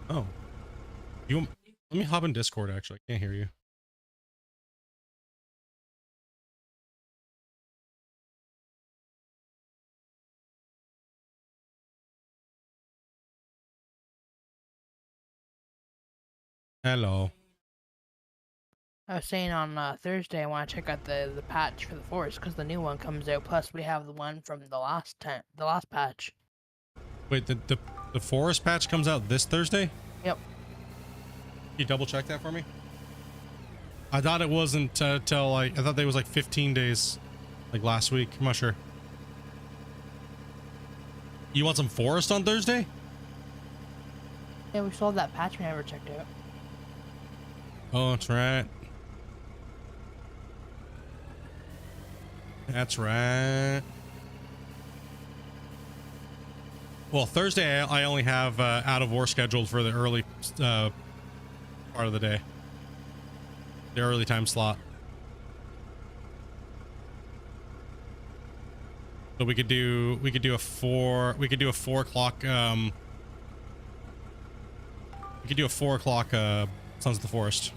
Oh, let me hop in Discord. Actually, I can't hear you. Hello. I was saying on Thursday I want to check out the patch for the forest because the new one comes out. Plus we have the one from the last patch. Wait, the forest patch comes out this Thursday? Yep. Can you double check that for me? I thought it wasn't till like, I thought they was like 15 days, like last week. I'm not sure. You want some forest on Thursday? Yeah, we saw that patch we never checked out. Oh, that's right. That's right. Well, Thursday I only have out of war scheduled for the early part of the day. The early time slot. So we could do a 4 o'clock we could do a 4 o'clock Sons of the Forest.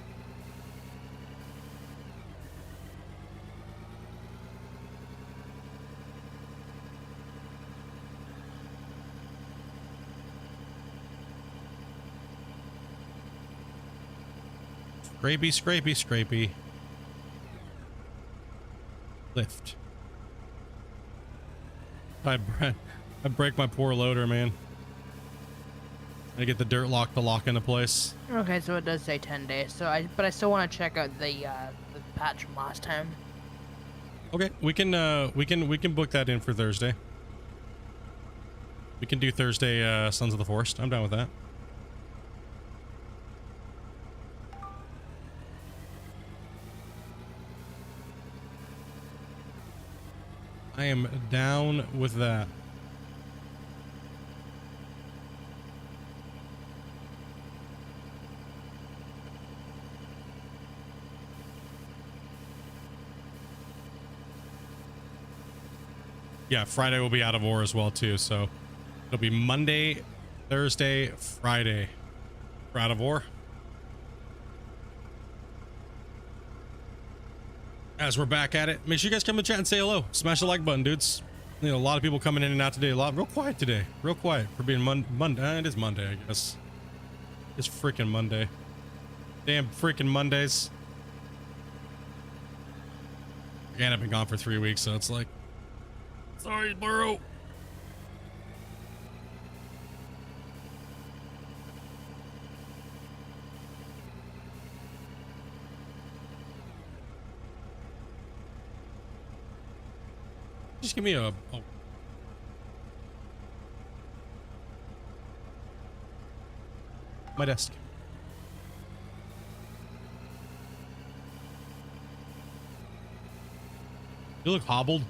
Scrapey. Lift. I break my poor loader, man. I get the dirt lock to lock into place. Okay, so it does say 10 days. But I still want to check out the patch from last time. Okay, we can book that in for Thursday. We can do Thursday Sons of the Forest. I'm down with that. I am down with that. Yeah, Friday will be out of war as well too, so it'll be Monday, Thursday, Friday for out of war. As we're back at it, make sure you guys come to chat and say hello. Smash the like button, dudes. You know, a lot of people coming in and out today. Real quiet today. Real quiet for being Monday. It is Monday, I guess. It's freaking Monday. Damn freaking Mondays. And I've been gone for 3 weeks, so it's like, sorry, bro. Just give me a my desk. You look hobbled.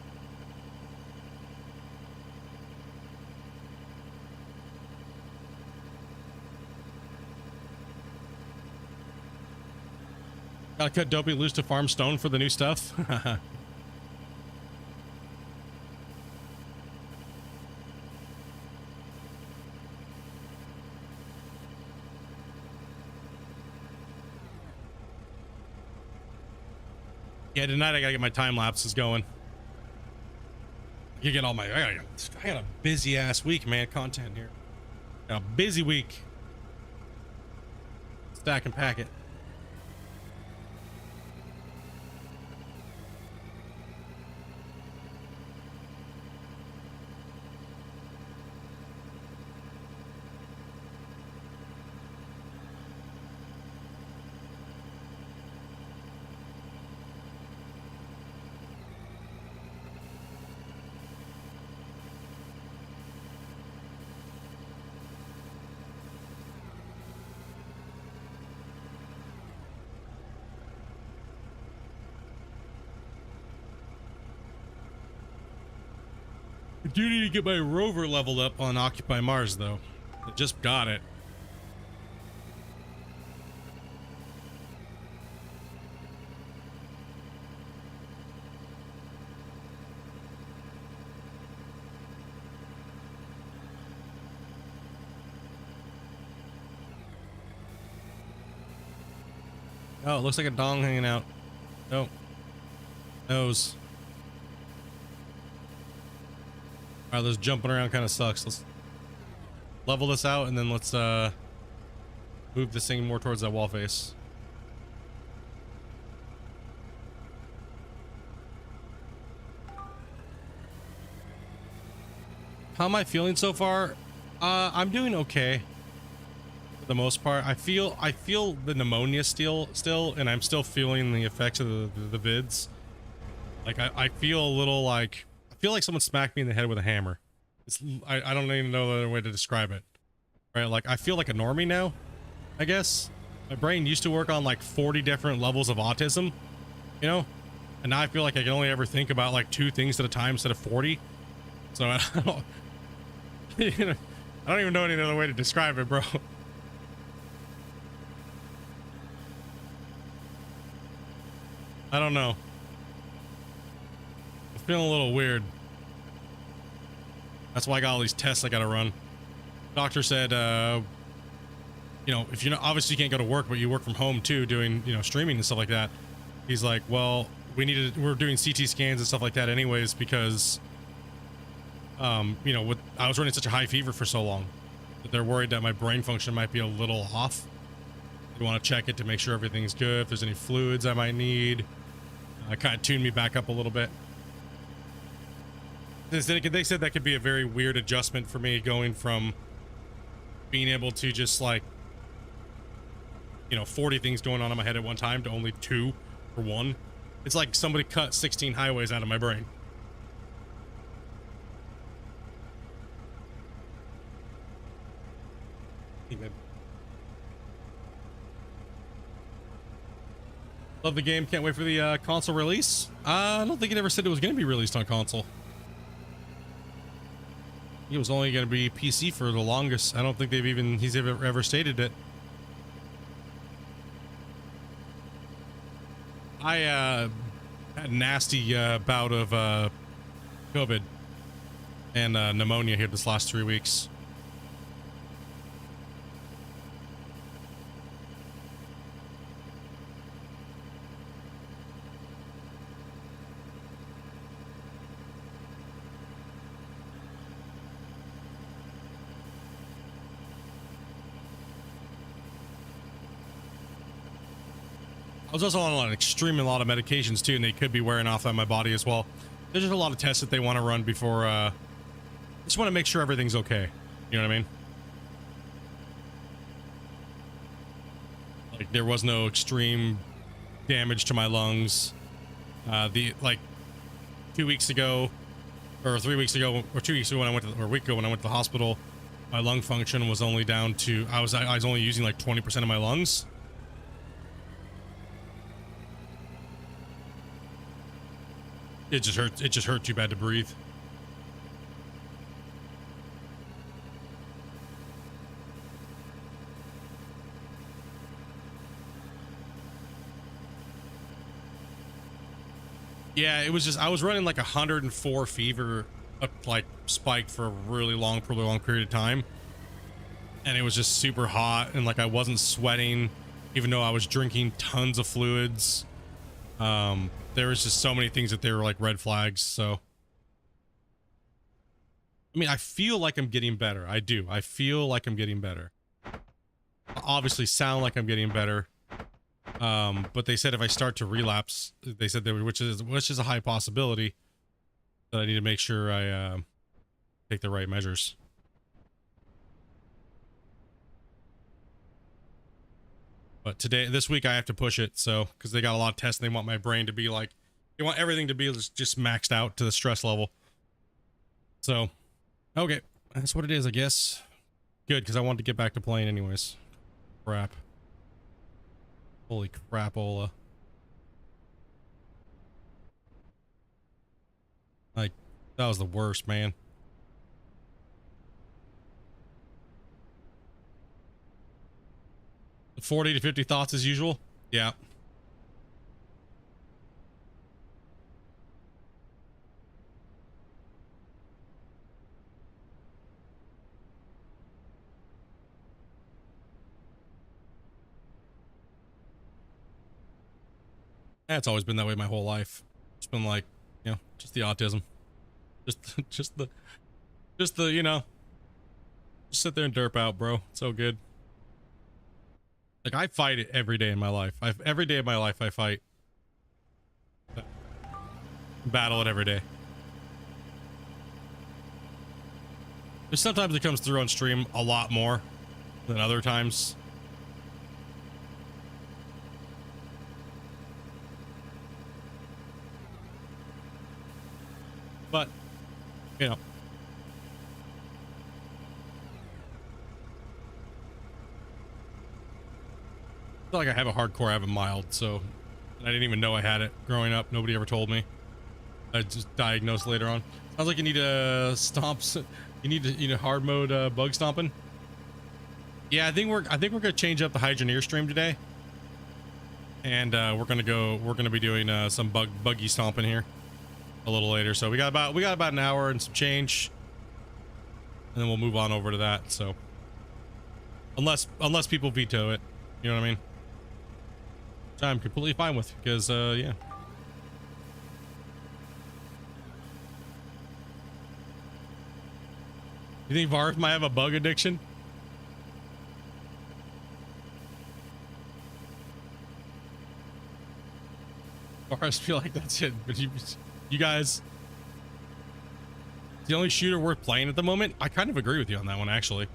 Gotta cut Dopey loose to farm stone for the new stuff. Yeah, tonight I gotta get my time lapses going. You get all my. I got a busy ass week, man. Content here. Got a busy week. Stack and pack it. I do need to get my rover leveled up on Occupy Mars, though. I just got it. Oh, it looks like a dong hanging out. Nope. Nose. Alright, this jumping around kind of sucks. Let's level this out and then let's move this thing more towards that wall face. How am I feeling so far? I'm doing okay. For the most part. I feel the pneumonia still, and I'm still feeling the effects of the vids. Like I feel a little like, I feel like someone smacked me in the head with a hammer. I don't even know the other way to describe it. Right? Like I feel like a normie now, I guess. My brain used to work on like 40 different levels of autism, you know? And now I feel like I can only ever think about like 2 things at a time instead of 40. So I don't, you know, I don't even know any other way to describe it, bro. I don't know. I'm feeling a little weird. That's why I got all these tests I gotta run. Doctor said, you know, if you're not, obviously you can't go to work, but you work from home too, doing, you know, streaming and stuff like that. He's like, well, we're doing CT scans and stuff like that anyways, because, you know, I was running such a high fever for so long that they're worried that my brain function might be a little off. They want to check it to make sure everything's good. If there's any fluids I might need, kind of tune me back up a little bit. They said that could be a very weird adjustment for me, going from being able to just like, you know, 40 things going on in my head at one time to only 2 or 1. It's like somebody cut 16 highways out of my brain. Love the game. Can't wait for the console release. I don't think it ever said it was going to be released on console. It was only going to be PC for the longest. I don't think he's ever stated it. I had a nasty bout of COVID and pneumonia here this last 3 weeks. I was also on an extremely lot of medications too, and they could be wearing off on my body as well. There's just a lot of tests that they want to run before, just want to make sure everything's okay. You know what I mean? Like there was no extreme damage to my lungs. Like 2 weeks ago, or 3 weeks ago, or 2 weeks ago when I went to, or a week ago when I went to the hospital, my lung function was only down to, I was only using like 20% of my lungs. It just hurts. It just hurt too bad to breathe. Yeah, it was just, I was running like 104 fever, like spiked for a really long period of time. And it was just super hot, and like I wasn't sweating, even though I was drinking tons of fluids. There was just so many things that they were like red flags. So, I mean, I feel like I'm getting better. I do. I feel like I'm getting better. I obviously sound like I'm getting better. But they said if I start to relapse, they said that which is a high possibility, that I need to make sure I take the right measures. But this week I have to push it, so because they got a lot of tests, and they want my brain to be like, they want everything to be just maxed out to the stress level. So, okay, that's what it is, I guess. Good, because I wanted to get back to playing anyways. Crap. Holy crapola. Like, that was the worst, man. The 40 to 50 thoughts as usual? Yeah. It's always been that way my whole life. It's been like, you know, just the autism. Just the, you know, just sit there and derp out, bro. It's so good. Like, I fight it every day in my life. Every day of my life I fight. Battle it every day. There's sometimes it comes through on stream a lot more than other times. But, you know. It's not like I have a hardcore, I have a mild, so I didn't even know I had it growing up. Nobody ever told me. I just diagnosed later on. Sounds like you need to stomp. You need to hard mode bug stomping. Yeah, I think we're gonna change up the Hydroneer stream today, and we're gonna be doing some buggy stomping here a little later. So we got about an hour and some change, and then we'll move on over to that. So unless people veto it, you know what I mean? Which I'm completely fine with, because yeah. You think Varf might have a bug addiction? Varf feel like that's it, but you guys, the only shooter worth playing at the moment. I kind of agree with you on that one, actually.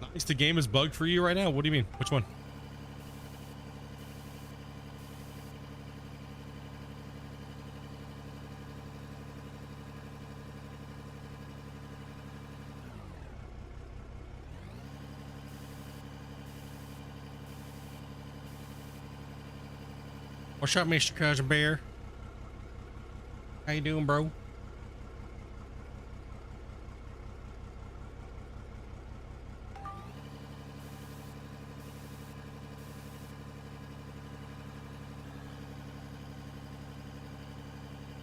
Nice. The game is bugged for you right now. What do you mean? Which one? What's up, Mr. Cousin Bear? How you doing, bro?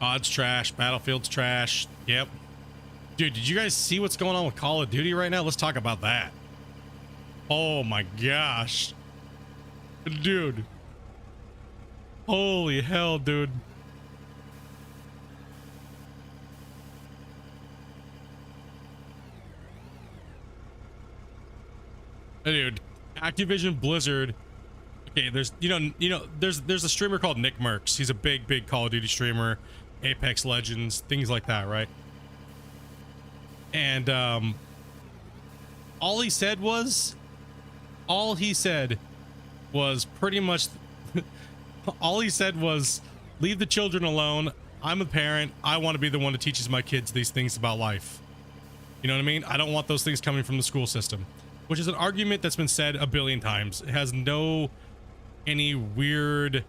Odds trash, Battlefield's trash. Yep. Dude, did you guys see what's going on with Call of Duty right now? Let's talk about that. Oh my gosh. Dude. Holy hell, dude. Dude, Activision Blizzard. Okay, there's there's a streamer called Nick Merckx. He's a big Call of Duty streamer, Apex Legends, things like that, right? And all he said was pretty much all he said was, leave the children alone. I'm a parent. I want to be the one that teaches my kids these things about life. You know what I mean? I don't want those things coming from the school system, which is an argument that's been said a billion times. It has any weird,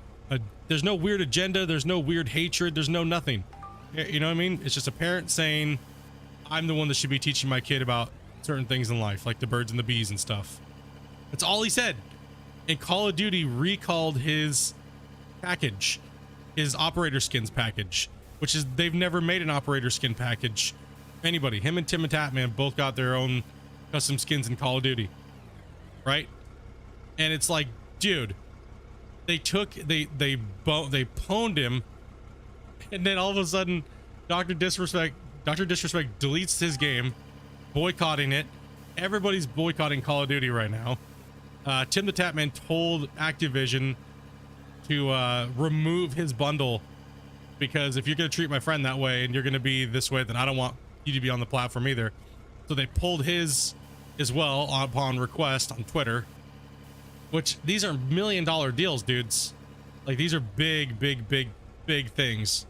there's no weird agenda. There's no weird hatred. There's no nothing. You know what I mean? It's just a parent saying, I'm the one that should be teaching my kid about certain things in life, like the birds and the bees and stuff. That's all he said. And Call of Duty recalled his package, his operator skins package, which is, they've never made an operator skin package. Anybody, him and Tim and Tatman both got their own custom skins in Call of Duty, right? And it's like, dude, they pwned him, and then all of a sudden, Dr. Disrespect deletes his game, boycotting it. Everybody's boycotting Call of Duty right now. Tim the Tapman told Activision to remove his bundle, because if you're going to treat my friend that way and you're going to be this way, then I don't want you to be on the platform either. So they pulled his as well upon request on Twitter, which these are $1 million deals, dudes. Like, these are big things.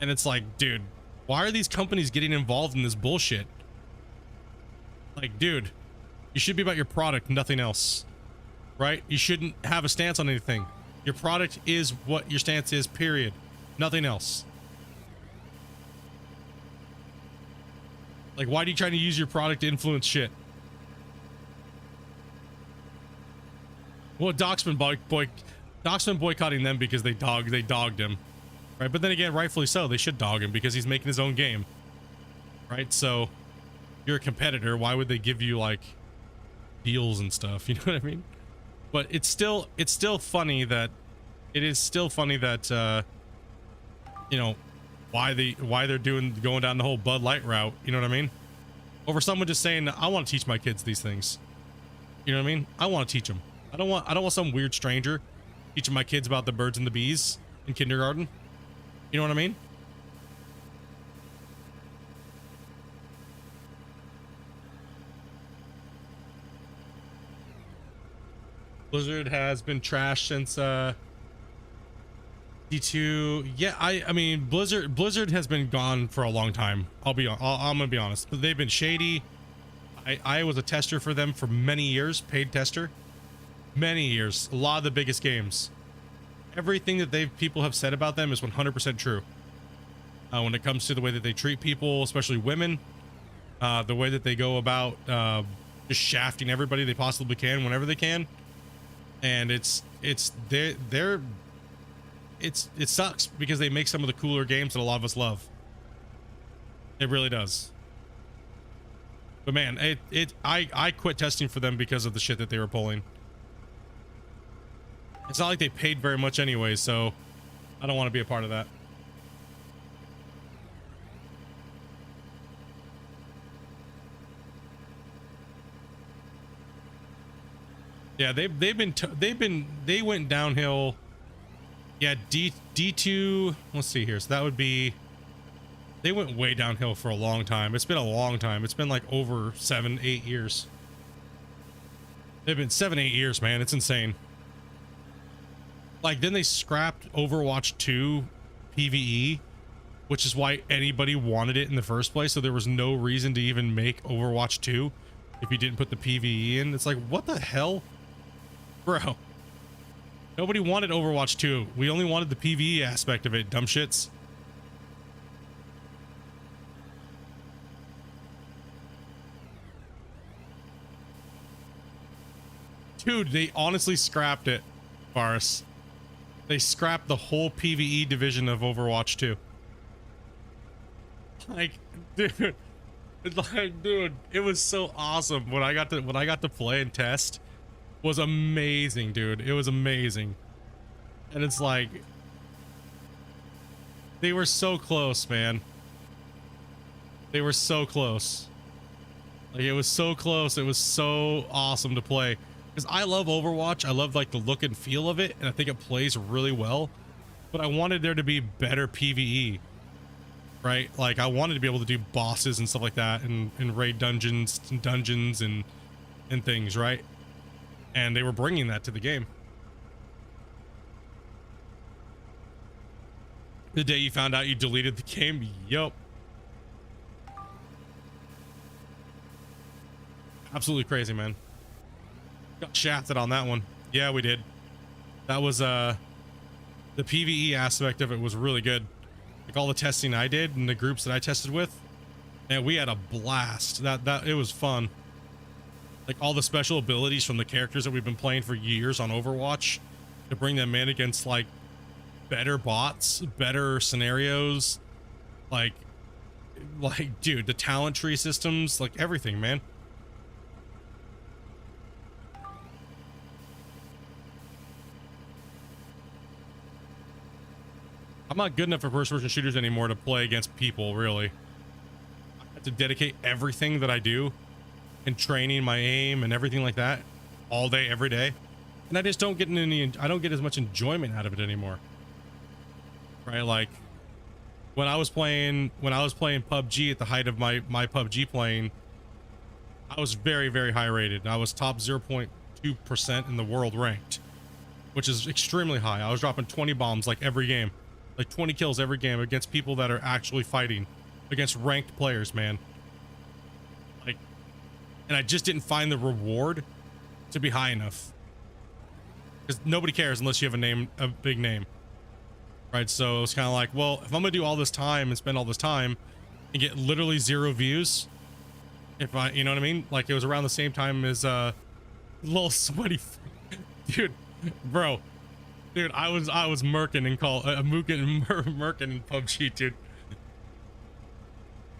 And it's like, dude, why are these companies getting involved in this bullshit? Like, dude, you should be about your product, nothing else, right? You shouldn't have a stance on anything. Your product is what your stance is, period. Nothing else. Like, why are you trying to use your product to influence shit? Well, Docsman boycotting them because they dogged him, right? But then again, rightfully so. They should dog him because he's making his own game, right? So, you're a competitor. Why would they give you like deals and stuff? You know what I mean? But it's still funny that you know, why they're going down the whole Bud Light route. You know what I mean? Over someone just saying, I want to teach my kids these things. You know what I mean? I want to teach them. I don't want some weird stranger teaching my kids about the birds and the bees in kindergarten. You know what I mean? Blizzard has been trashed since D2. Yeah, I mean Blizzard has been gone for a long time. I'm gonna be honest. They've been shady. I was a tester for them for many years, paid tester. Many years. A lot of the biggest games. Everything that people have said about them is 100% true. When it comes to the way that they treat people, especially women, the way that they go about just shafting everybody they possibly can whenever they can. And it sucks because they make some of the cooler games that a lot of us love. It really does. But man, I quit testing for them because of the shit that they were pulling. It's not like they paid very much anyway, so I don't want to be a part of that. Yeah, they went downhill. Yeah, D2, let's see here. So that would be, they went way downhill for a long time. It's been a long time. It's been like over 7-8 years. They've been 7-8 years, man. It's insane. Like, then they scrapped Overwatch 2 PvE, which is why anybody wanted it in the first place. So there was no reason to even make Overwatch 2 if you didn't put the PvE in. It's like, what the hell? Bro. Nobody wanted Overwatch 2. We only wanted the PvE aspect of it, dumb shits. Dude, they honestly scrapped it, Faris. They scrapped the whole PvE division of Overwatch 2. Like, dude, it was so awesome. When I got to play and test, was amazing, dude. It was amazing. And it's like, they were so close, man. They were so close. Like, it was so close. It was so awesome to play. Because I love Overwatch. I love like the look and feel of it, and I think it plays really well. But I wanted there to be better PvE, right? Like, I wanted to be able to do bosses and stuff like that, and raid dungeons and things, right? And they were bringing that to the game. The day you found out you deleted the game, yup. Absolutely crazy, man. Got shafted on that one. Yeah, we did. That was the PvE aspect of it was really good. Like, all the testing I did and the groups that I tested with, and we had a blast. That it was fun. Like, all the special abilities from the characters that we've been playing for years on Overwatch, to bring them in against like better bots, better scenarios, like dude, the talent tree systems, like everything, man. I'm not good enough for first-person shooters anymore to play against people, really. I have to dedicate everything that I do in training, my aim, and everything like that all day, every day. And I just don't get I don't get as much enjoyment out of it anymore. Right? Like, when I was playing PUBG at the height of my PUBG playing, I was very, very high rated. I was top 0.2% in the world ranked, which is extremely high. I was dropping 20 bombs like every game, like 20 kills every game against people that are actually fighting, against ranked players, man. Like, and I just didn't find the reward to be high enough, because nobody cares unless you have a big name. Right, so it's kind of like, well, if I'm gonna do all this time and spend all this time and get literally 0 views, if I, you know what I mean? Like, it was around the same time as little sweaty dude, bro, dude, I was murking and murking in PUBG, dude.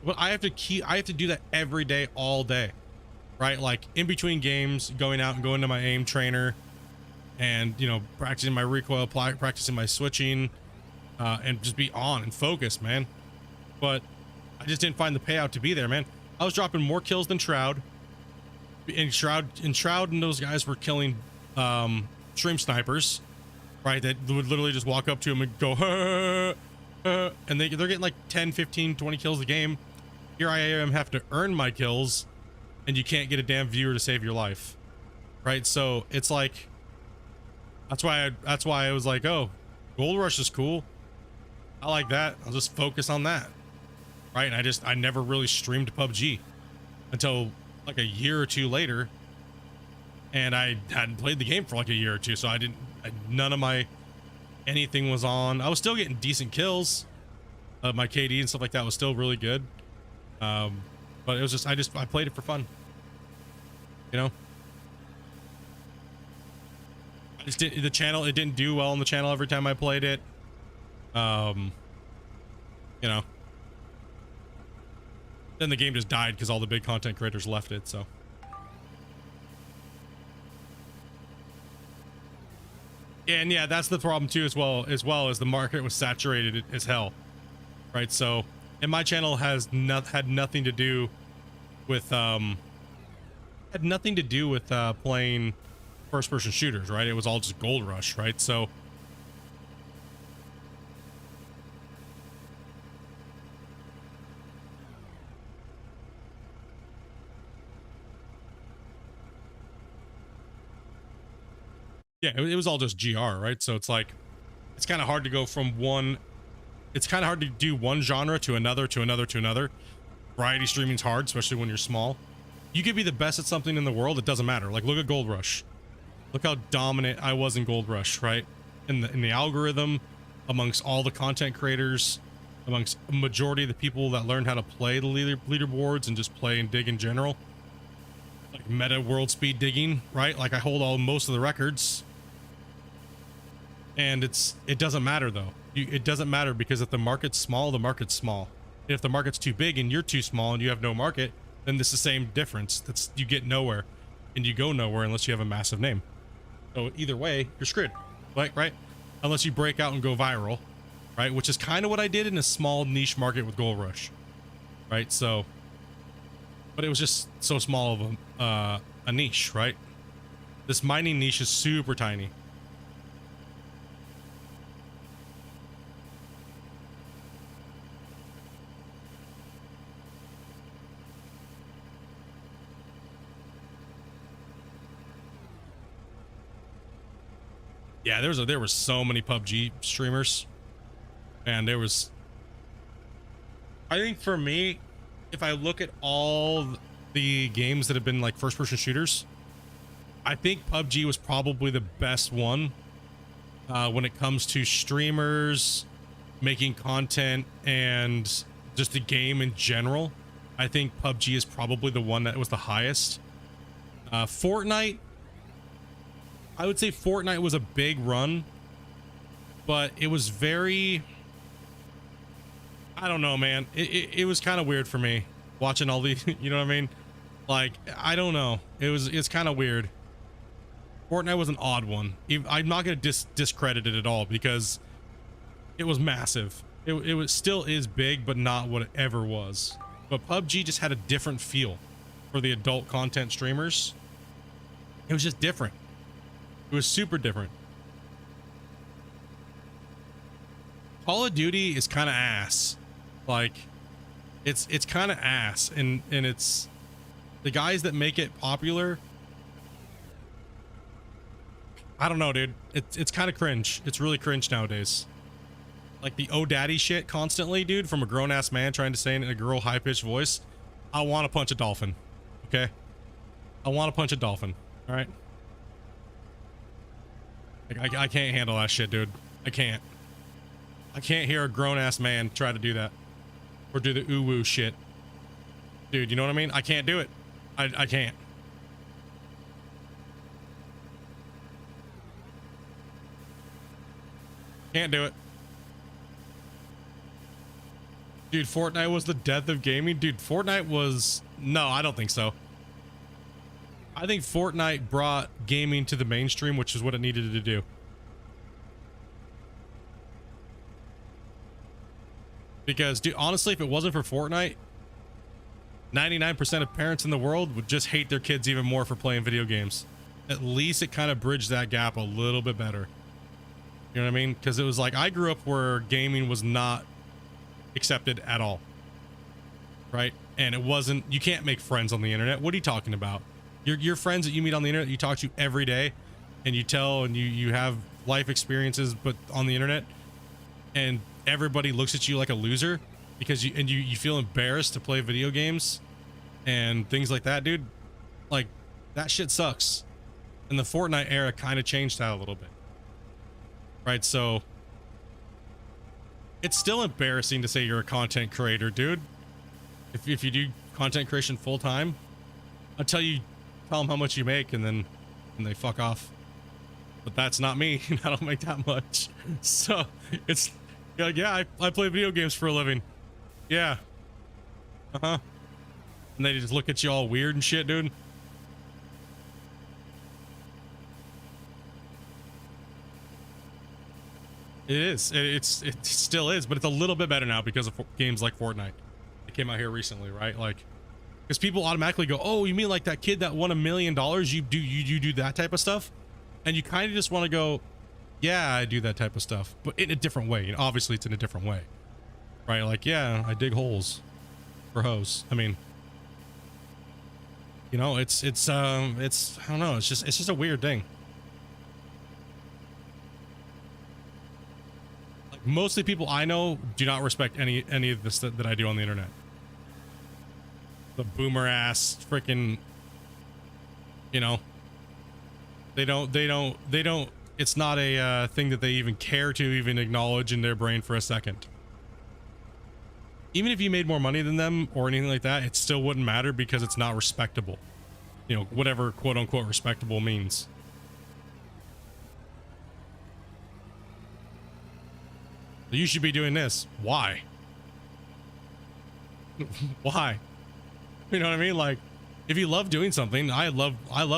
But I have to do that every day, all day, right? Like, in between games, going out and going to my aim trainer, and, you know, practicing my recoil, practicing my switching. And just be on and focused, man. But I just didn't find the payout to be there, man. I was dropping more kills than Shroud. And Shroud and those guys were killing stream snipers, right? That would literally just walk up to him and go, and they're getting like 10, 15, 20 kills a game. Here I am having to earn my kills, and you can't get a damn viewer to save your life, right? So it's like, that's why I was like, oh, Gold Rush is cool. I like that. I'll just focus on that, right? And I never really streamed PUBG until like a year or two later, and I hadn't played the game for like a year or two, so none of my anything was on. I was still getting decent kills. My KD and stuff like that was still really good, but it was just I played it for fun, you know. I just did it didn't do well on the channel every time I played it. You know, then the game just died because all the big content creators left it. So and yeah, that's the problem too, as well as the market was saturated as hell, right? So, and my channel had nothing to do with playing first-person shooters, right? It was all just Gold Rush, right? So yeah, it was all just GR, right? So it's like, it's kind of hard to go from one, it's kind of hard to do one genre to another, to another, to another. Variety streaming's hard, especially when you're small. You could be the best at something in the world, it doesn't matter. Like, look at Gold Rush. Look how dominant I was in Gold Rush, right? In the algorithm, amongst all the content creators, amongst a majority of the people that learned how to play the leaderboards and just play and dig in general. Like meta world speed digging, right? Like, I hold most of the records. And it doesn't matter though. It doesn't matter, because if the market's small, the market's small. If the market's too big and you're too small and you have no market, then it's the same difference. You get nowhere, and you go nowhere unless you have a massive name. So either way, you're screwed, like, right? Unless you break out and go viral, right? Which is kind of what I did in a small niche market with Gold Rush, right? So, but it was just so small of a niche, right? This mining niche is super tiny. Yeah, there were so many PUBG streamers, and I think for me, if I look at all the games that have been like first-person shooters, I think PUBG was probably the best one when it comes to streamers, making content, and just the game in general. I think PUBG is probably the one that was the highest. Fortnite, I would say Fortnite was a big run, but it was very, I don't know, man. It was kind of weird for me watching all the, you know what I mean? Like, I don't know. It's kind of weird. Fortnite was an odd one. I'm not going to discredit it at all, because It was massive. It was still is big, but not what it ever was. But PUBG just had a different feel for the adult content streamers. It was just different. It was super different. Call of Duty is kind of ass. Like, it's kind of ass, and it's the guys that make it popular. I don't know, dude. It's kind of cringe. It's really cringe nowadays. Like the "oh daddy" shit constantly, dude, from a grown-ass man trying to say it in a girl high-pitched voice. I want to punch a dolphin. Okay? I want to punch a dolphin. All right? I can't handle that shit, dude. I can't. I can't hear a grown-ass man try to do that. Or do the ooh-woo shit. Dude, you know what I mean? I can't do it. I can't. Can't do it. Dude, Fortnite was the death of gaming. Dude, Fortnite was... No, I don't think so. I think Fortnite brought gaming to the mainstream, which is what it needed to do. Because, dude, honestly, if it wasn't for Fortnite, 99% of parents in the world would just hate their kids even more for playing video games. At least it kind of bridged that gap a little bit better. You know what I mean? Because it was like, I grew up where gaming was not accepted at all. Right? And it wasn't, you can't make friends on the internet. What are you talking about? Your friends that you meet on the internet, you talk to every day, and you tell, and you have life experiences, but on the internet, and everybody looks at you like a loser because you feel embarrassed to play video games and things like that, dude. Like, that shit sucks. And the Fortnite era kind of changed that a little bit. Right? So it's still embarrassing to say you're a content creator, dude. If you do content creation full time, I'll tell them how much you make, and they fuck off. But that's not me. I don't make that much. So it's like, yeah, I play video games for a living. Yeah. Uh-huh. And they just look at you all weird and shit, dude. It is. It still is, but it's a little bit better now because of games like Fortnite. It came out here recently, right? Like, because people automatically go, "Oh, you mean like that kid that won $1 million? You do that type of stuff?" And you kind of just want to go, "Yeah, I do that type of stuff, but in a different way." And obviously, it's in a different way, right? Like, yeah, I dig holes for hoes. I mean, you know, it's I don't know. It's just a weird thing. Mostly people I know do not respect any of this that I do on the internet. The boomer ass freaking, you know, they don't, it's not a thing that they even care to even acknowledge in their brain for a second. Even if you made more money than them or anything like that, it still wouldn't matter because it's not respectable. You know, whatever quote unquote respectable means. You should be doing this. Why? Why? You know what I mean? Like, if you love doing something, I love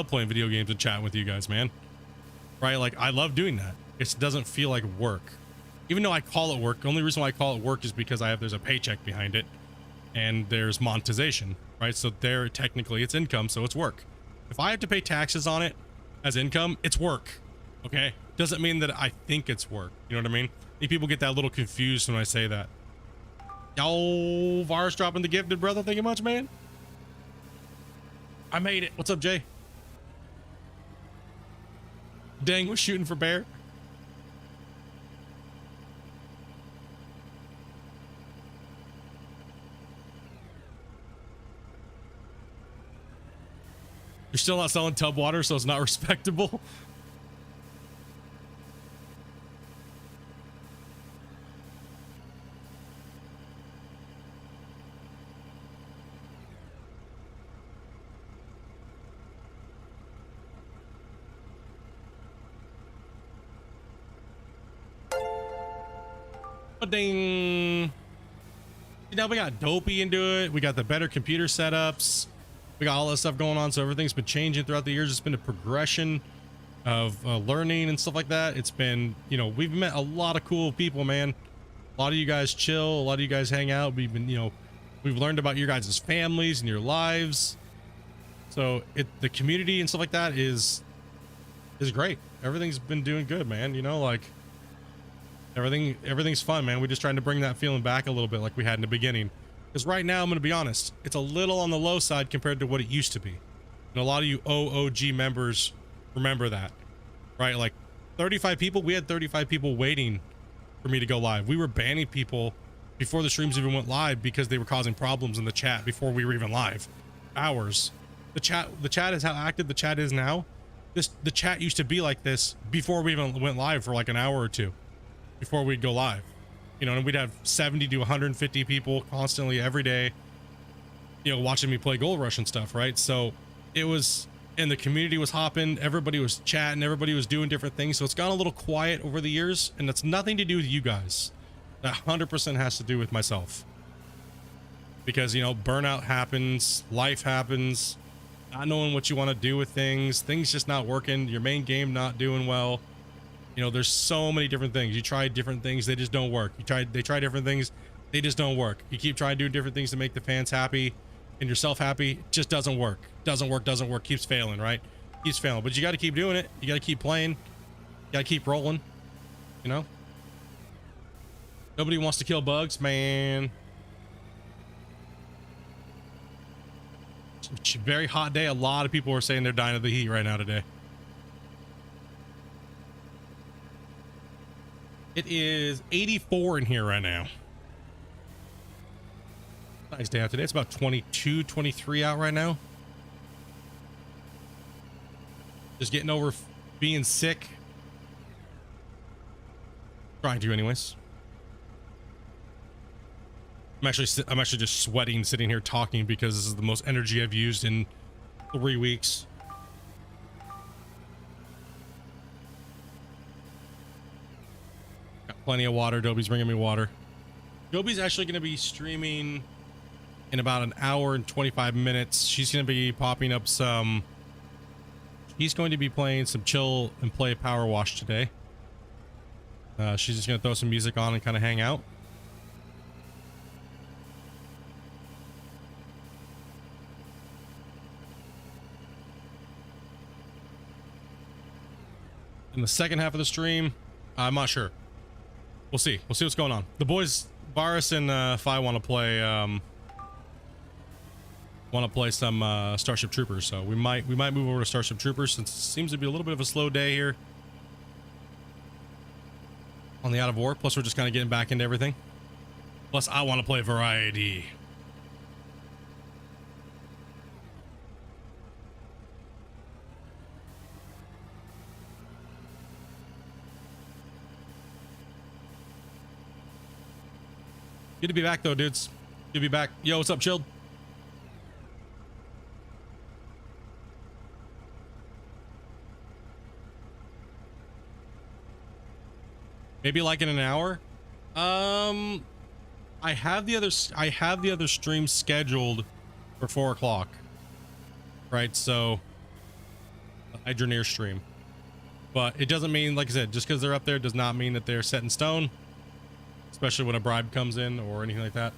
playing video games and chatting with you guys, man. Right? Like, I love doing that. It doesn't feel like work. Even though I call it work, the only reason why I call it work is because there's a paycheck behind it and there's monetization, right? So there, technically it's income, so it's work. If I have to pay taxes on it as income, it's work. Okay? Doesn't mean that I think it's work. You know what I mean? I think people get that a little confused when I say that. Yo, Varus dropping the gifted, brother. Thank you much, man. I made it. What's up, Jay? Dang, was shooting for bear. You're still not selling tub water, so it's not respectable. Ding. Now we got Dopey into it. We got the better computer setups. We got all that stuff going on, so everything's been changing throughout the years. It's been a progression. of learning and stuff like that. It's been, you know, we've met a lot of cool people, man. A lot of you guys chill, a lot of you guys hang out. We've been, you know, we've learned about your guys' families and your lives. So the community and stuff like that is great. Everything's been doing good, man. You know, like everything's fun, man. We're just trying to bring that feeling back a little bit like we had in the beginning. Because right now, I'm going to be honest, it's a little on the low side compared to what it used to be. And a lot of you OOG members remember that, right? Like 35 people, we had 35 people waiting for me to go live. We were banning people before the streams even went live because they were causing problems in the chat before we were even live. Hours. The chat is how active the chat is now. The chat used to be like this before we even went live for like an hour or two before we'd go live. You know, and we'd have 70 to 150 people constantly every day, you know, watching me play Gold Rush and stuff, right? So it was, and the community was hopping, everybody was chatting, everybody was doing different things. So it's gone a little quiet over the years, and that's nothing to do with you guys. That 100% has to do with myself. Because, you know, burnout happens, life happens, not knowing what you want to do with things just not working, your main game not doing well. You know, there's so many different things. You try different things, they just don't work. They try different things, they just don't work. You keep trying to do different things to make the fans happy and yourself happy, it just doesn't work. Doesn't work, keeps failing, right? Keeps failing. But you got to keep doing it. You got to keep playing. You got to keep rolling, you know? Nobody wants to kill bugs, man. It's a very hot day. A lot of people are saying they're dying of the heat right now today. It is 84 in here right now. Nice day out today. It's about 22, 23 out right now. Just getting over being sick. Trying to anyways. I'm actually just sweating sitting here talking because this is the most energy I've used in 3 weeks. Got plenty of water. Dobie's bringing me water. Dobie's actually going to be streaming in about an hour and 25 minutes. She's going to be popping up some... He's going to be playing some chill and play Power Wash today. She's just going to throw some music on and kind of hang out. In the second half of the stream, I'm not sure. We'll see. We'll see what's going on. The boys, Varus and Fi want to play some Starship Troopers, so we might move over to Starship Troopers since it seems to be a little bit of a slow day here on the Out of War. Plus, we're just kind of getting back into everything. Plus, I want to play variety. Good to be back though, dudes. Good to be back. Yo, what's up, Chilled? Maybe like in an hour. I have the other stream scheduled for 4 o'clock. Right, so Hydroneer stream. But it doesn't mean, like I said, just because they're up there does not mean that they're set in stone. Especially when a bribe comes in or anything like that.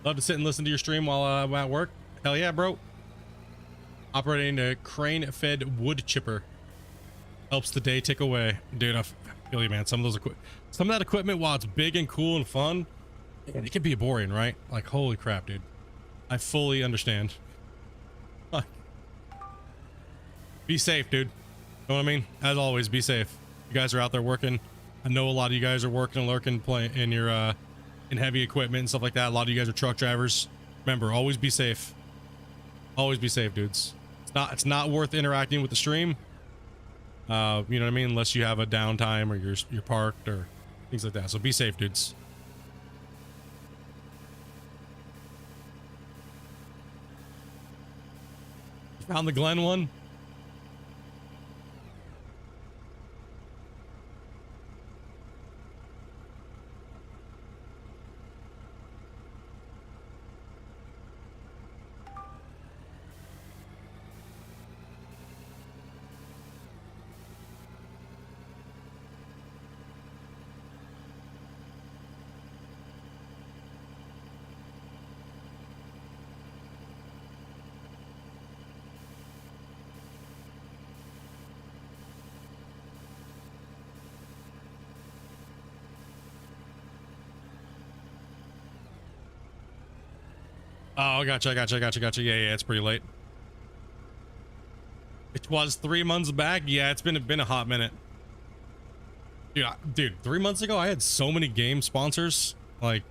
Love to sit and listen to your stream while I'm at work. Hell yeah, bro. Operating a crane-fed wood chipper helps the day tick away. Dude, I feel you, man. Some of that equipment, while it's big and cool and fun, it can be boring, right? Like, holy crap, dude. I fully understand. Be safe, dude. You know what I mean? As always, be safe. You guys are out there working. I know a lot of you guys are working and lurking, playing in your in heavy equipment and stuff like that. A lot of you guys are truck drivers. Remember, always be safe. Always be safe, dudes. It's not worth interacting with the stream. You know what I mean? Unless you have a downtime or you're parked or things like that. So be safe, dudes. Found the Glen one. Oh, gotcha. Yeah, it's pretty late. It was 3 months back. Yeah, it's been a hot minute. Dude, 3 months ago, I had so many game sponsors. Like,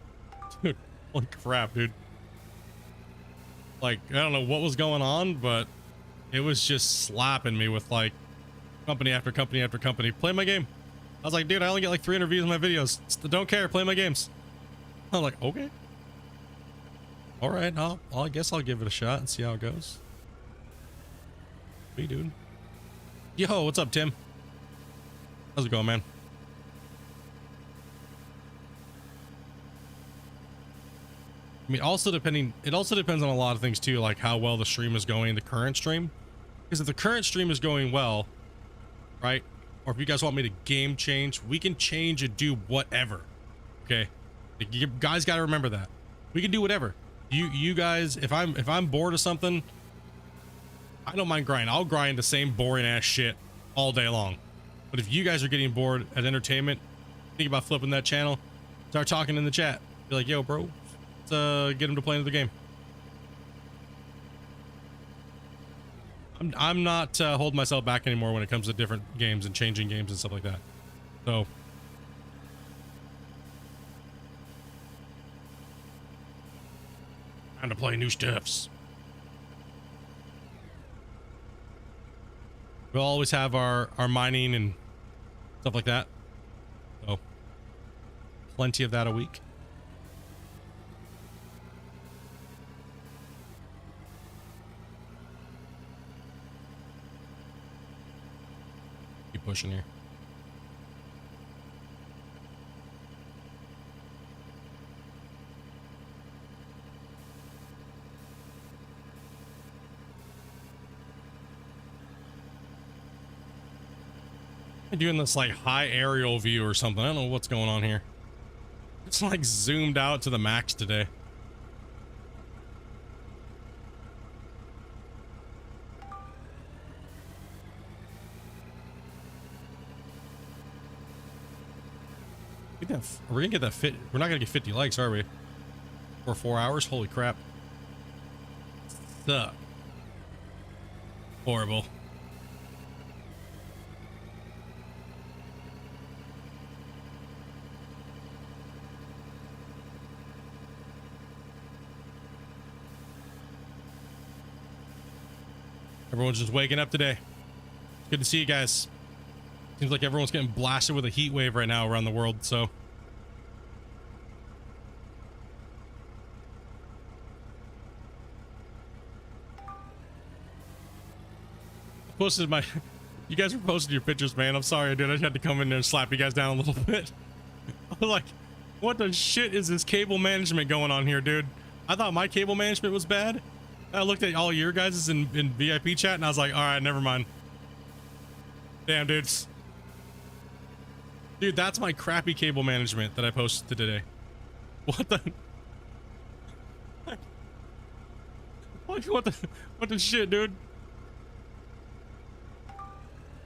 dude, holy crap, dude. Like, I don't know what was going on, but it was just slapping me with like company after company after company. Play my game. I was like, dude, I only get like 300 views on my videos. Don't care. Play my games. I'm like, okay. All right. I guess I'll give it a shot and see how it goes. Hey, dude. Yo, what's up, Tim? How's it going, man? I mean, it also depends on a lot of things too, like how well the stream is going, the current stream. Because if the current stream is going well, right? Or if you guys want me to game change, we can change and do whatever. Okay? Like, you guys got to remember that. We can do whatever. You guys, if I'm bored of something, I don't mind grinding. I'll grind the same boring ass shit all day long. But if you guys are getting bored at entertainment, think about flipping that channel, start talking in the chat. Be like, yo, bro, let's get him to play another game. I'm not holding myself back anymore when it comes to different games and changing games and stuff like that. So time to play new stuffs. We'll always have our mining and stuff like that. So plenty of that a week. Keep pushing here. I'm doing this like high aerial view or something. I don't know what's going on here. It's like zoomed out to the max today. We're gonna get that fit. We're not gonna get 50 likes, are we? For 4 hours? Holy crap. Suck. Horrible. Everyone's just waking up today. Good to see you guys. Seems like everyone's getting blasted with a heat wave right now around the world, so. I posted my, you guys were posting your pictures, man. I'm sorry, dude. I just had to come in there and slap you guys down a little bit. I was like, what the shit is this cable management going on here, dude? I thought my cable management was bad. I looked at all your guys in VIP chat and I was like, all right, never mind. Damn, dudes. Dude, that's my crappy cable management that I posted today. What the? What the shit, dude?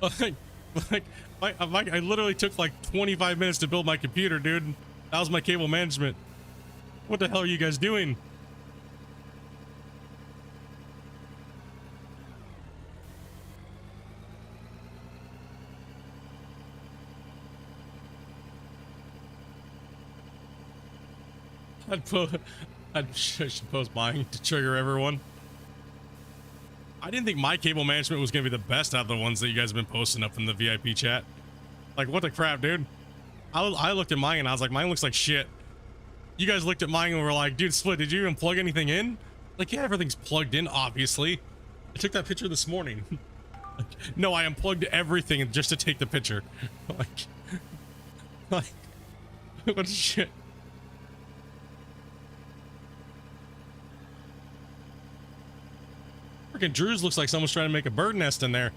I literally took like 25 minutes to build my computer, dude. That was my cable management. What the hell are you guys doing? I should post mine to trigger everyone. I didn't think my cable management was gonna be the best out of the ones that you guys have been posting up in the VIP chat. Like, what the crap, dude? I looked at mine and I was like, mine looks like shit. You guys looked at mine and were like, dude, Split, did you even plug anything in? Like, yeah, everything's plugged in, obviously. I took that picture this morning. Like, no, I unplugged everything just to take the picture. Like, what the shit? Freaking Drew's looks like someone's trying to make a bird nest in there.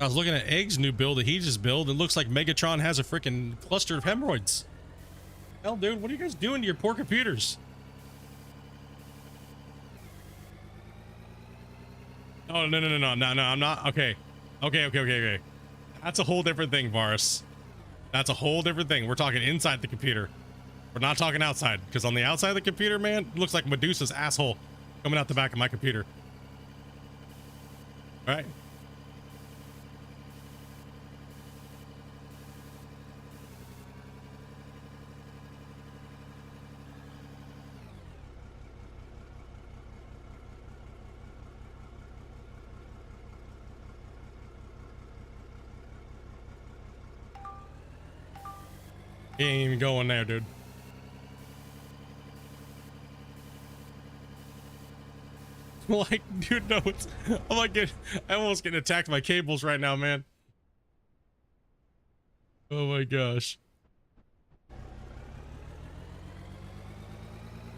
I was looking at Egg's new build that he just built. It looks like Megatron has a freaking cluster of hemorrhoids. Hell, dude, what are you guys doing to your poor computers? Oh, no, no, no, no, no, no, I'm not. Okay. Okay. That's a whole different thing, Varus. That's a whole different thing. We're talking inside the computer. We're not talking outside, because on the outside of the computer, man, it looks like Medusa's asshole coming out the back of my computer. All right. He ain't even going there, dude. Like, dude, no, it's, I'm like, I'm almost getting attacked by cables right now, man. Oh my gosh.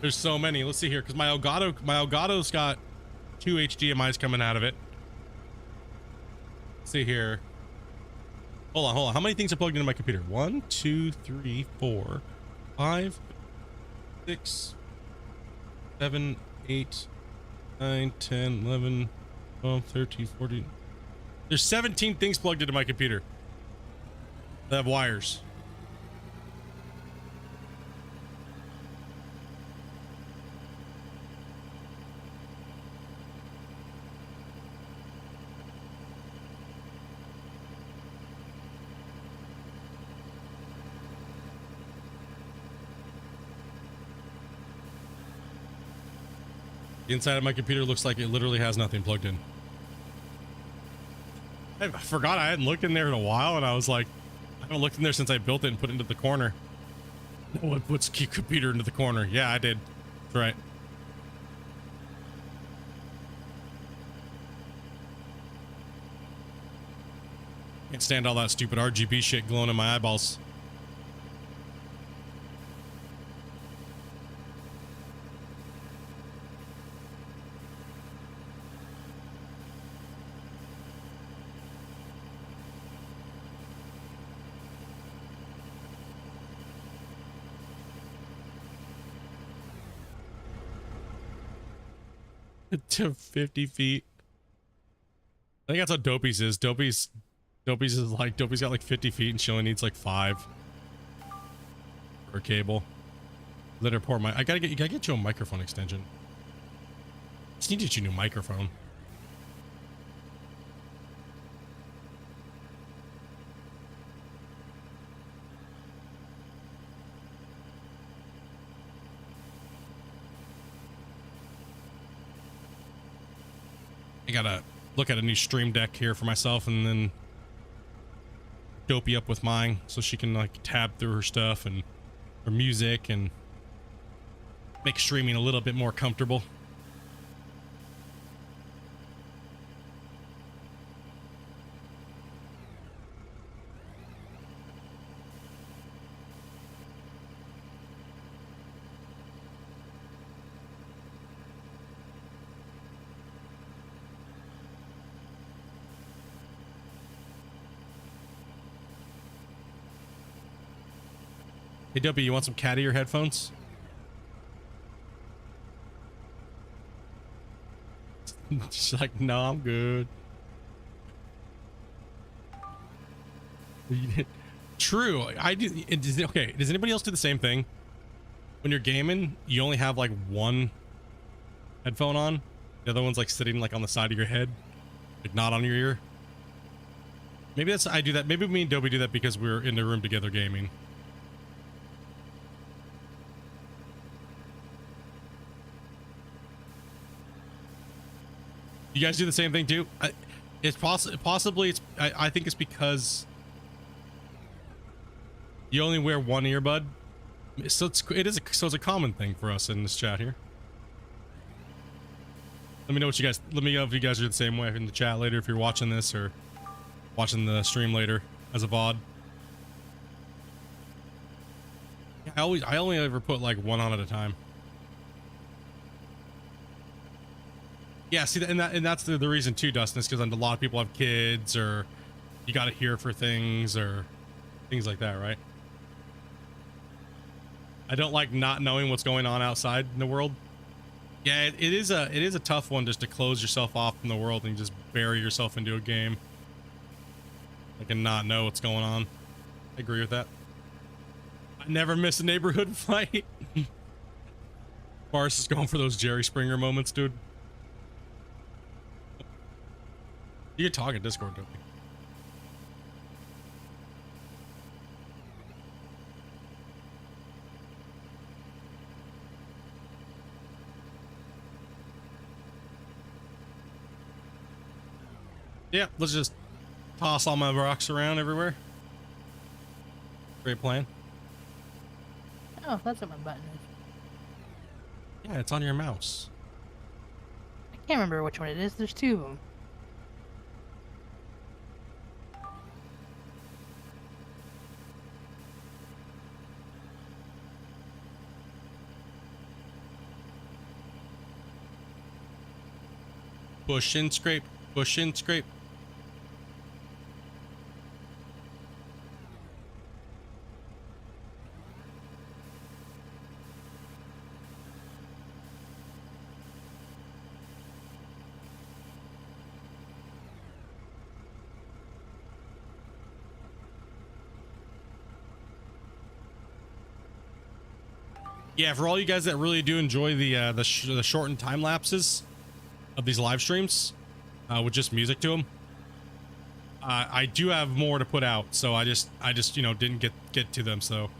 There's so many. Let's see here, because my Elgato's got 2 HDMIs coming out of it. Let's see here. Hold on. How many things are plugged into my computer? 1, 2, 3, 4, 5, 6, 7, 8, 9, 10, 11, 12, 13, 14. There's 17 things plugged into my computer that have wires. The inside of my computer looks like it literally has nothing plugged in. I forgot I hadn't looked in there in a while, and I was like, I haven't looked in there since I built it and put it into the corner. No one puts computer into the corner. Yeah, I did. That's right. Can't stand all that stupid RGB shit glowing in my eyeballs. To 50 feet. I think that's how Dopey's is. Dopey's is like, Dopey's got like 50 feet and she only needs like 5 for a cable. Let her pour my, I gotta get you a microphone extension. Just need to get you a new microphone. I gotta look at a new stream deck here for myself and then Dopey up with mine so she can like tab through her stuff and her music and make streaming a little bit more comfortable. Hey, Dopey, you want some cat ear headphones? She's like, no, I'm good. True. I do. Okay, does anybody else do the same thing? When you're gaming, you only have like one headphone on. The other one's like sitting like on the side of your head, like not on your ear. Maybe that's, I do that. Maybe me and Dopey do that because we're in the room together gaming. You guys do the same thing too? It's possibly it's I think it's because you only wear one earbud. So it's a common thing for us in this chat here. Let me know what you guys, let me know if you guys are the same way in the chat later, if you're watching this or watching the stream later as a VOD. I only ever put like one on at a time. Yeah, see, and that's the reason too, Dustin, is because a lot of people have kids, or you got to hear for things, or things like that, right? I don't like not knowing what's going on outside in the world. Yeah, it is a tough one just to close yourself off from the world and just bury yourself into a game, like, and not know what's going on. I agree with that. I never miss a neighborhood fight. Bars is going for those Jerry Springer moments, dude. You can talk in Discord, don't you? Yeah, let's just toss all my rocks around everywhere. Great plan. Oh, that's what my button is. Yeah, it's on your mouse. I can't remember which one it is. There's two of them. Push and scrape, push and scrape. Yeah, for all you guys that really do enjoy the shortened time lapses of these live streams with just music to them, I do have more to put out, so I just you know didn't get to them, so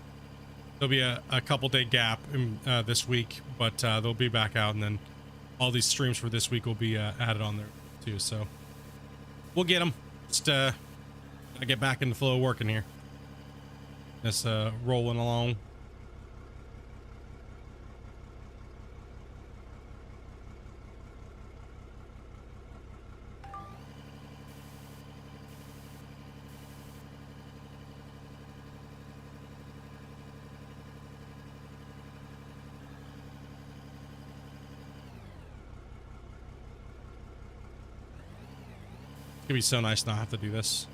there'll be a couple day gap in, this week, but they'll be back out, and then all these streams for this week will be added on there too, so we'll get them. Just I get back in the flow of working here, just rolling along. It's gonna be so nice not have to do this.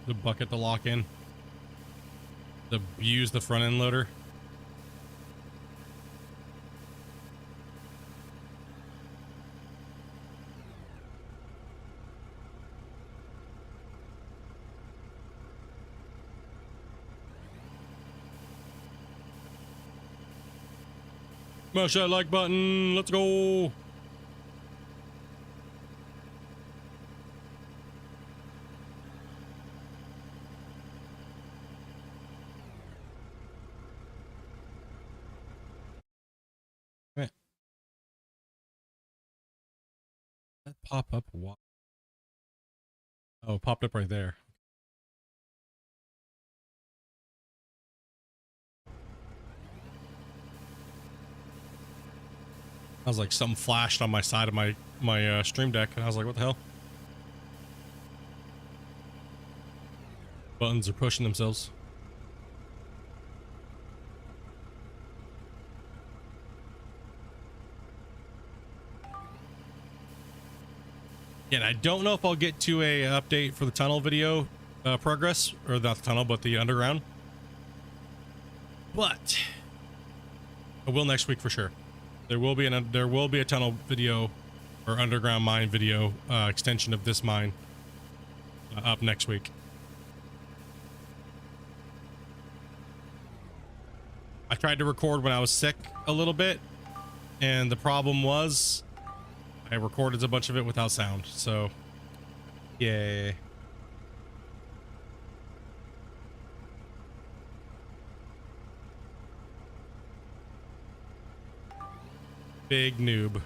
The bucket to lock in. To use the front end loader. Smash that like button. Let's go. That pop up what? Oh, it popped up right there. I was like, something flashed on my side of my stream deck, and I was like, what the hell? Buttons are pushing themselves. And I don't know if I'll get to a update for the tunnel video progress, or not the tunnel, but the underground. But I will next week for sure. There will be a tunnel video or underground mine video extension of this mine up next week. I tried to record when I was sick a little bit, and the problem was I recorded a bunch of it without sound, so yay. Big noob.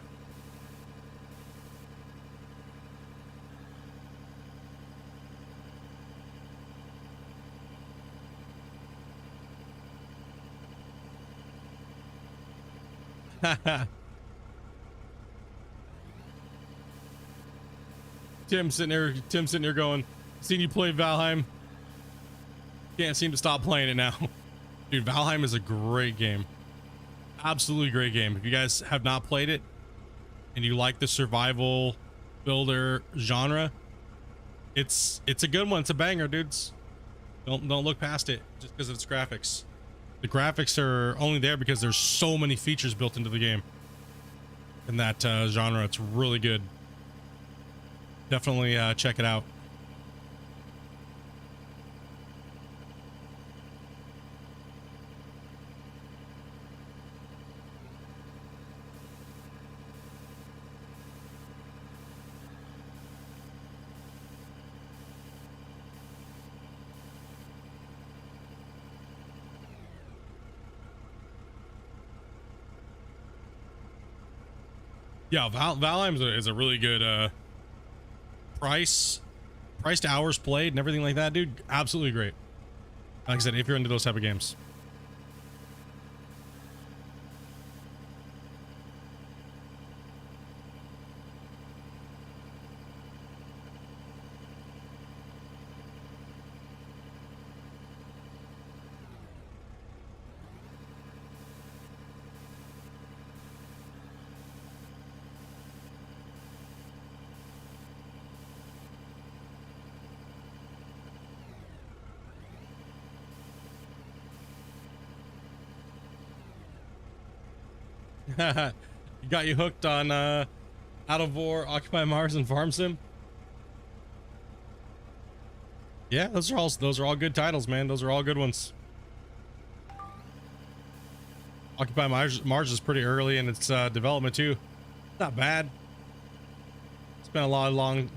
Tim's sitting there going, seen you play Valheim. Can't seem to stop playing it now. Dude, Valheim is a great game. Absolutely great game. If you guys have not played it and you like the survival builder genre, it's a good one. It's a banger, dudes. Don't look past it just because of its graphics. The graphics are only there because there's so many features built into the game. in that genre. It's really good. Definitely check it out. Yeah, Valheim is a really good price to hours played and everything like that, dude. Absolutely great. Like I said, if you're into those type of games. Got you hooked on Out of War, Occupy Mars, and Farm Sim. Yeah, those are all good titles, man. Those are all good ones. Occupy Mars is pretty early in its development too. Not bad. It's been a long.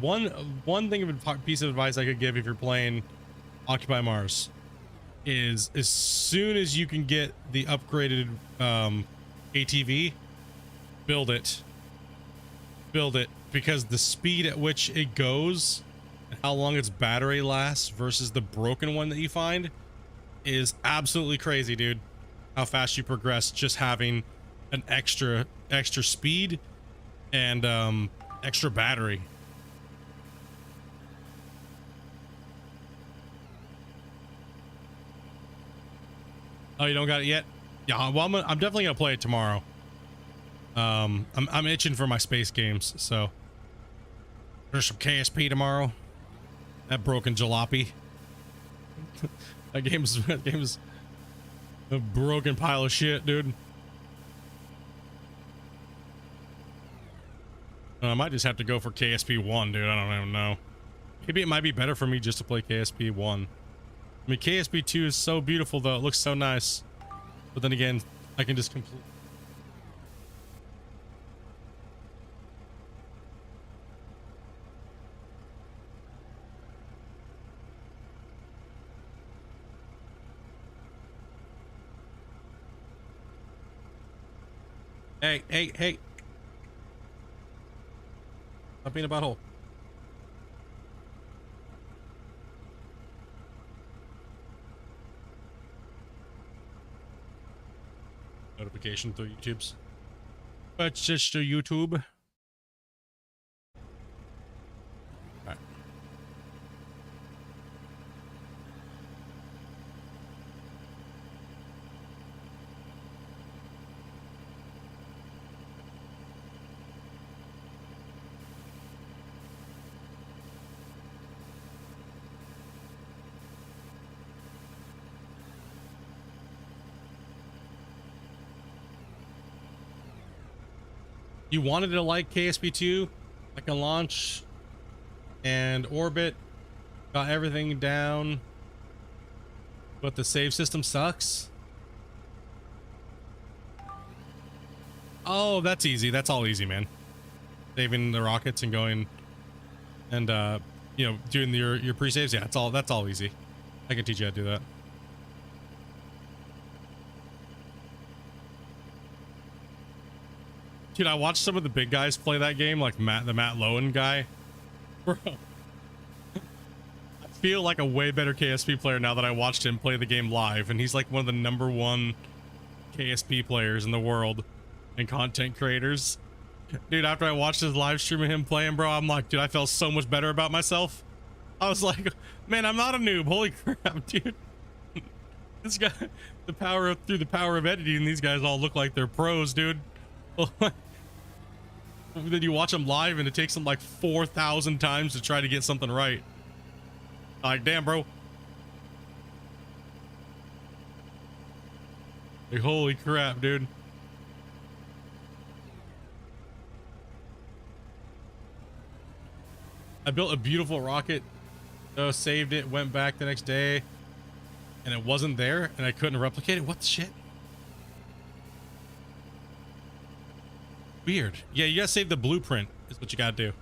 One thing of piece of advice I could give if you're playing Occupy Mars is as soon as you can get the upgraded ATV, build it, because the speed at which it goes and how long its battery lasts versus the broken one that you find is absolutely crazy, dude. How fast you progress just having an extra speed and extra battery. Oh, you don't got it yet? Yeah, well, I'm definitely gonna play it tomorrow. I'm itching for my space games, so there's some KSP tomorrow. That broken jalopy. that game's a broken pile of shit, dude. I might just have to go for KSP 1, dude. I don't even know. Maybe it might be better for me just to play KSP 1. I mean, KSP 2 is so beautiful, though. It looks so nice. But then again, I can just complete. Hey. Stop being a butthole. Notification through YouTube's. But just to YouTube. Alright. You wanted to like KSP2, I can launch and orbit, got everything down, but the save system sucks. Oh, that's easy. That's all easy, man. Saving the rockets and going and you know, doing your pre-saves. Yeah, that's all easy. I can teach you how to do that. Dude, I watched some of the big guys play that game, like the Matt Lowen guy. Bro, I feel like a way better KSP player now that I watched him play the game live, and he's like one of the #1 KSP players in the world and content creators. Dude, after I watched his live stream of him playing, bro, I'm like, dude, I felt so much better about myself. I was like, man, I'm not a noob. Holy crap, dude. This guy, through the power of editing, these guys all look like they're pros, dude. Then you watch them live and it takes them like 4,000 times to try to get something right. Like, damn, bro. Like, holy crap, dude. I built a beautiful rocket, saved it, went back the next day, and it wasn't there, and I couldn't replicate it. What the shit? Weird. Yeah, you gotta save the blueprint is what you gotta do.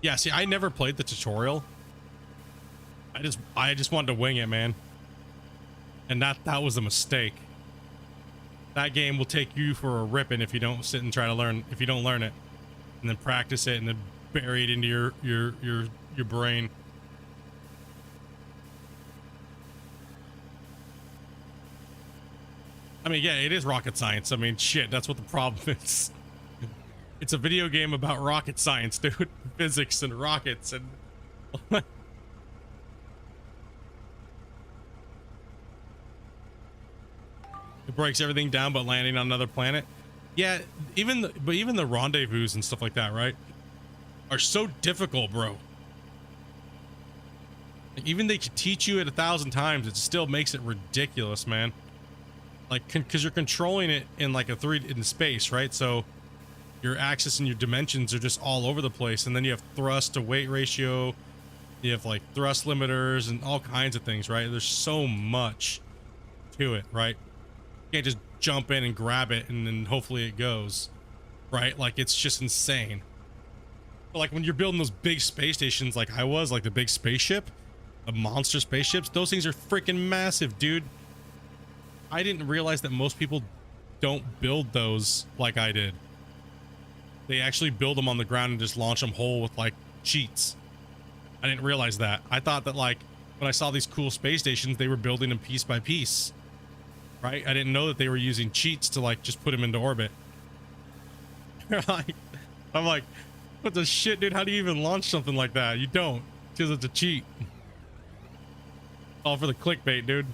Yeah, see, I never played the tutorial. I just wanted to wing it, man. And that was a mistake. That game will take you for a ripping if you don't sit and try to learn, if you don't learn it. And then practice it and then bury it into your brain. I mean, yeah, it is rocket science. I mean, shit, that's what the problem is. It's a video game about rocket science, dude. Physics and rockets and... It breaks everything down but landing on another planet. Yeah, even the rendezvous and stuff like that, right? Are so difficult, bro. Like, even they could teach you it 1,000 times, it still makes it ridiculous, man. Like, because you're controlling it in like in space, right? So your axis and your dimensions are just all over the place, and then you have thrust to weight ratio, you have like thrust limiters and all kinds of things, right? There's so much to it, right? You can't just jump in and grab it and then hopefully it goes, right? Like, it's just insane. But like when you're building those big space stations like I was, like the big spaceship, the monster spaceships, those things are freaking massive, dude. I didn't realize that most people don't build those like I did. They actually build them on the ground and just launch them whole with like cheats. I didn't realize that. I thought that like when I saw these cool space stations, they were building them piece by piece, right? I didn't know that they were using cheats to like just put them into orbit. I'm like, what the shit, dude? How do you even launch something like that? You don't, because it's a cheat. All for the clickbait, dude.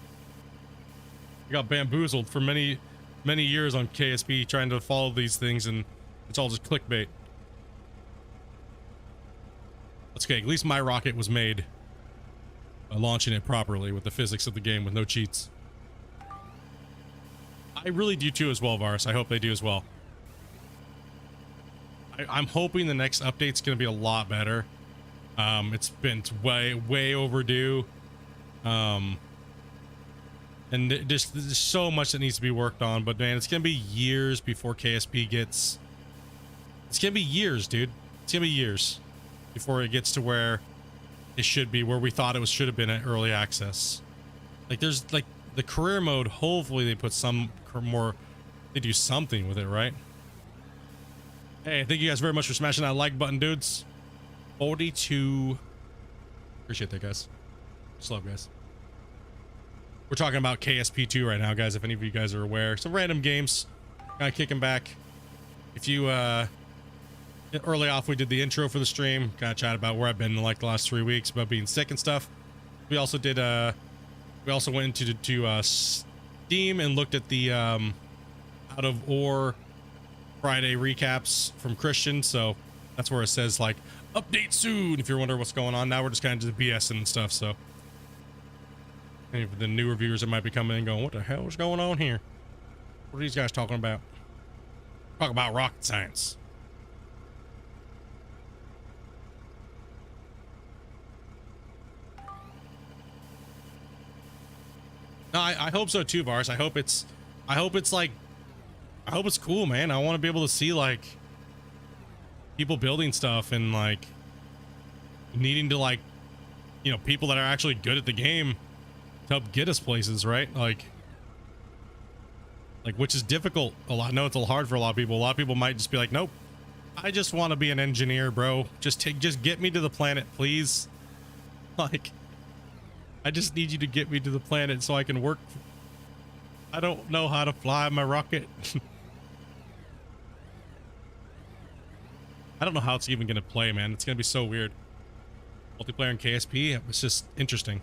I got bamboozled for many years on KSP trying to follow these things, and it's all just clickbait. That's okay. At least my rocket was made by launching it properly with the physics of the game with no cheats. I really do too as well, Varus. I hope they do as well. I'm hoping the next update's going to be a lot better. It's been way overdue. And there's so much that needs to be worked on, but man, it's going to be years before KSP gets... It's going to be years, dude. It's going to be years before it gets to where it should be, where we thought it should have been at early access. Like, there's like the career mode, hopefully they put some more, they do something with it, right? Hey, thank you guys very much for smashing that like button, dudes. 42. Appreciate that, guys. Just love, guys. We're talking about KSP2 right now, guys, if any of you guys are aware. Some random games. Kind of kicking back. If you, early off, we did the intro for the stream. Kind of chat about where I've been in like the last 3 weeks, about being sick and stuff. We also did, we also went into Steam and looked at the Out of Ore Friday recaps from Christian. So that's where it says like update soon if you're wondering what's going on. Now we're just kind of just BSing and stuff. So any of the new reviewers that might be coming in going, what the hell is going on here? What are these guys talking about? Talk about rocket science. No, I hope so too, Vars. I hope it's cool, man. I want to be able to see like people building stuff and like needing to like, you know, people that are actually good at the game to help get us places, right? Like which is difficult a lot. I know it's a little hard for a lot of people. A lot of people might just be like, nope, I just want to be an engineer, bro. Just get me to the planet, please. Like, I just need you to get me to the planet so I can work. I don't know how to fly my rocket. I don't know how it's even going to play, man. It's going to be so weird. Multiplayer in KSP, it's just interesting.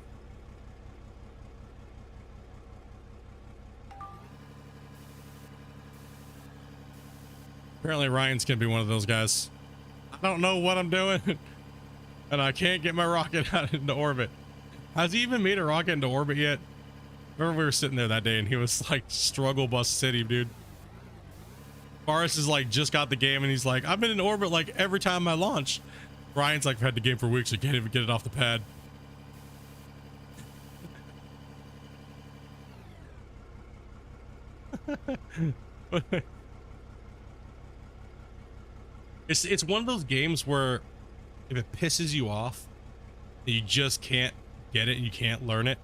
Apparently Ryan's going to be one of those guys. I don't know what I'm doing, and I can't get my rocket out into orbit. Has he even made a rocket into orbit yet? Remember we were sitting there that day and he was like struggle bus city, dude. Boris is like just got the game and he's like, I've been in orbit like every time I launch. Brian's like, I've had the game for weeks, I can't even get it off the pad. It's one of those games where if it pisses you off, you just can't get it and you can't learn it.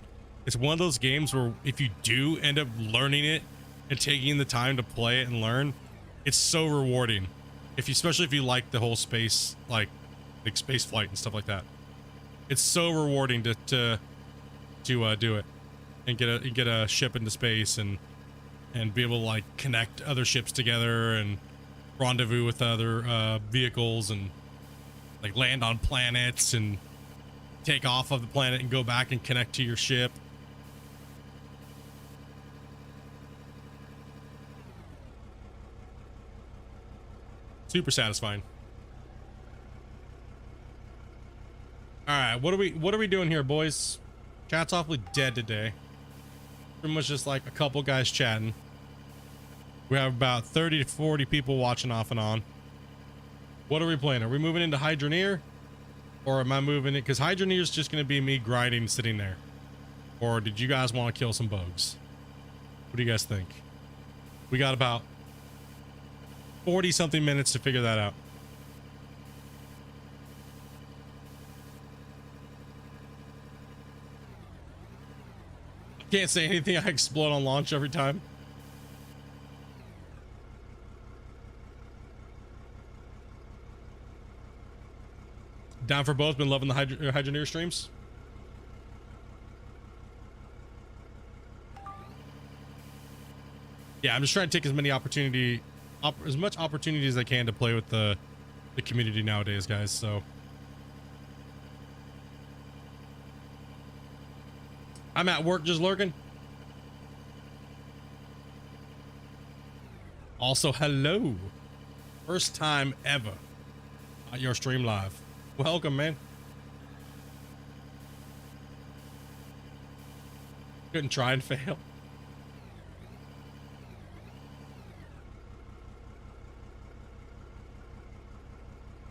It's one of those games where if you do end up learning it and taking the time to play it and learn, it's so rewarding. Especially if you like the whole space, like space flight and stuff like that. It's so rewarding to do it and get a ship into space and be able to like connect other ships together and rendezvous with other vehicles and like land on planets and take off of the planet and go back and connect to your ship. Super satisfying. All right, what are we doing here, boys? Chat's awfully dead today. Pretty much just like a couple guys chatting. We have about 30 to 40 people watching off and on. What are we playing? Are we moving into Hydroneer? Or am I moving it? Because Hydroneer is just going to be me grinding sitting there. Or did you guys want to kill some bugs? What do you guys think? We got about 40 something minutes to figure that out. Can't say anything. I explode on launch every time. Down for both. Been loving the Hydroneer streams. Yeah, I'm just trying to take as much opportunity as I can to play with the community nowadays, guys. So I'm at work just lurking. Also, hello. First time ever at your stream live. Welcome, man. Couldn't try and fail.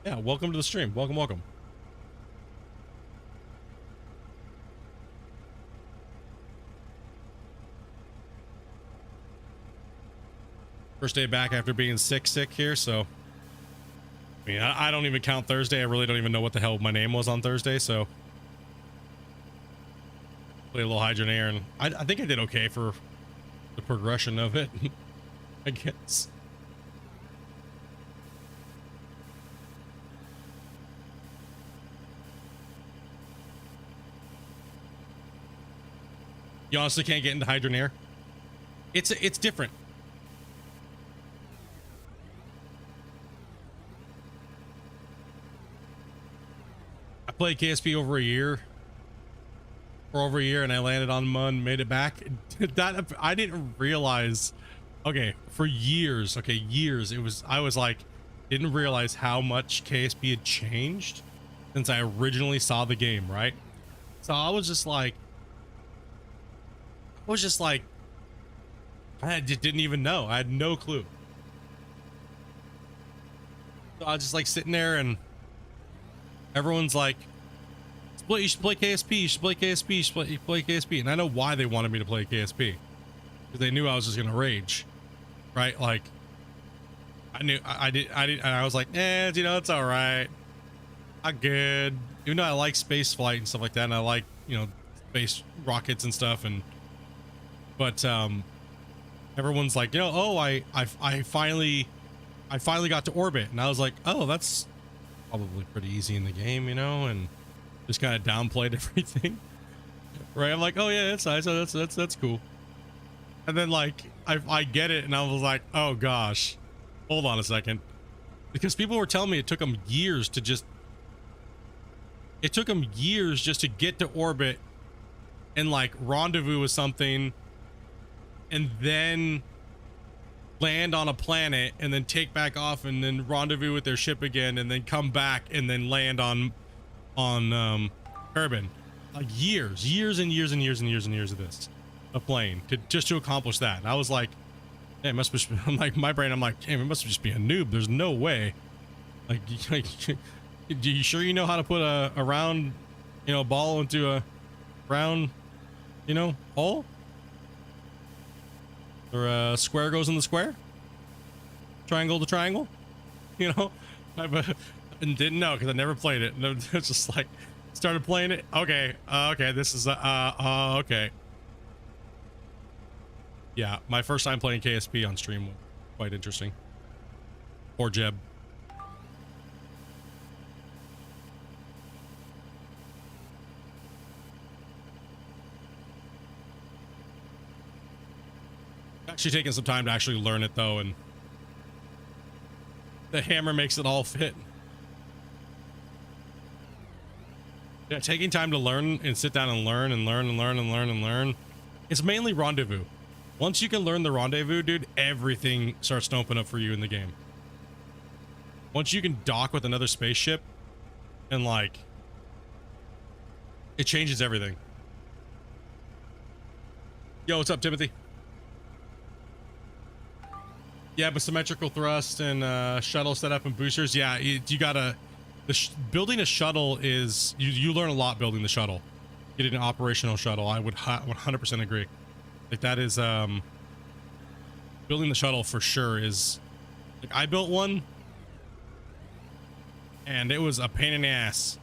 Yeah, welcome to the stream. Welcome, welcome. First day back after being sick here, so I mean, I don't even count Thursday. I really don't even know what the hell my name was on Thursday, so played a little Hydroneer, and I think I did okay for the progression of it, I guess. You honestly can't get into Hydroneer. It's different. I played KSP for over a year, and I landed on Mun, made it back. That I didn't realize. Okay, for years, I was like, didn't realize how much KSP had changed since I originally saw the game, right? So I was just like, I just didn't even know. I had no clue. So I was just like sitting there, and everyone's like, you should play KSP, you should play KSP, you should play KSP. And I know why they wanted me to play KSP. Because they knew I was just going to rage. Right? Like, I knew, I did, and I was like, you know, it's all right. I'm good. Even though I like space flight and stuff like that, and I like, you know, space rockets and stuff, but everyone's like, you know, oh, I finally got to orbit, and I was like, oh, that's probably pretty easy in the game, you know, and just kind of downplayed everything. Right? I'm like, oh yeah, that's nice, that's cool. And then like I get it, and I was like, oh gosh, hold on a second, because people were telling me it took them years just to get to orbit and like rendezvous with something and then land on a planet and then take back off and then rendezvous with their ship again and then come back and then land on Urban. Like years and years of this. a plane just to accomplish that. And I was like, hey, it must be, I'm like, my brain, I'm like, damn, it must just be a noob. There's no way. Like, do you sure you know how to put a round, you know, ball into a round, you know, hole? Or a square goes in the square? Triangle to triangle? You know? And didn't know because I never played it. No, it's just like, started playing it. Okay, okay, this is, okay. Yeah, my first time playing KSP on stream was quite interesting. Poor Jeb. Actually taking some time to actually learn it though, and the hammer makes it all fit. Yeah, taking time to learn and sit down and learn and learn and learn and learn and learn. It's mainly rendezvous. Once you can learn the rendezvous, dude, everything starts to open up for you in the game. Once you can dock with another spaceship and like, it changes everything. Yo, what's up, Timothy? Yeah, but symmetrical thrust and shuttle setup and boosters. Yeah, you gotta, building a shuttle is, you learn a lot building the shuttle. Getting an operational shuttle, I would 100% agree. Like that is, building the shuttle for sure is, like I built one and it was a pain in the ass.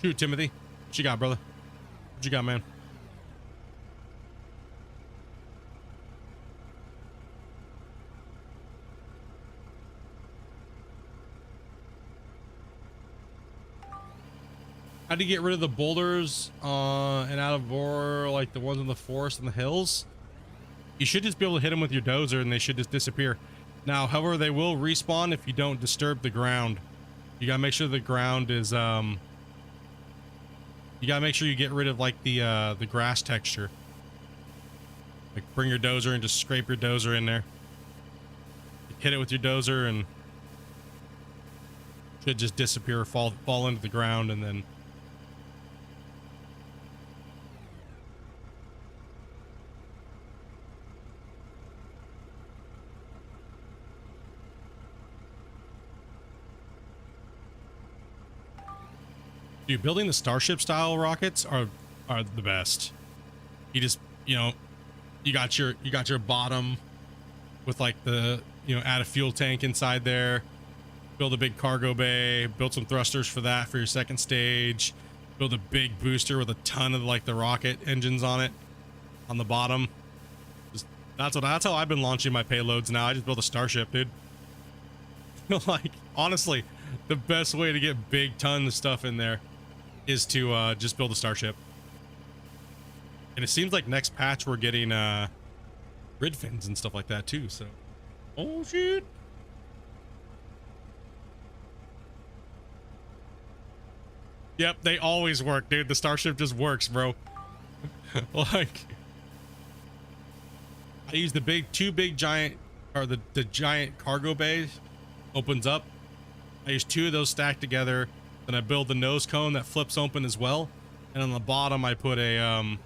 Shoot, Timothy. What you got, brother? What you got, man? How do you get rid of the boulders and out of ore, like the ones in the forest and the hills? You should just be able to hit them with your dozer and they should just disappear. Now, however, they will respawn if you don't disturb the ground. You gotta make sure the ground is, you gotta make sure you get rid of like the grass texture. Like bring your dozer and just scrape your dozer in there. Hit it with your dozer and should just disappear, fall into the ground, and then dude, building the Starship style rockets are the best. You just, you know, you got your bottom with like the, you know, add a fuel tank inside there, build a big cargo bay, build some thrusters for that for your second stage, build a big booster with a ton of like the rocket engines on it on the bottom. Just, that's how I've been launching my payloads now. I just build a Starship, dude. Like honestly, the best way to get big tons of stuff in there is to just build a Starship. And it seems like next patch we're getting grid fins and stuff like that too, so oh shit. Yep, they always work, dude. The Starship just works, bro. Like I use the two big giant, or the giant cargo bay opens up. I use two of those stacked together. Then I build the nose cone that flips open as well, and on the bottom I put a I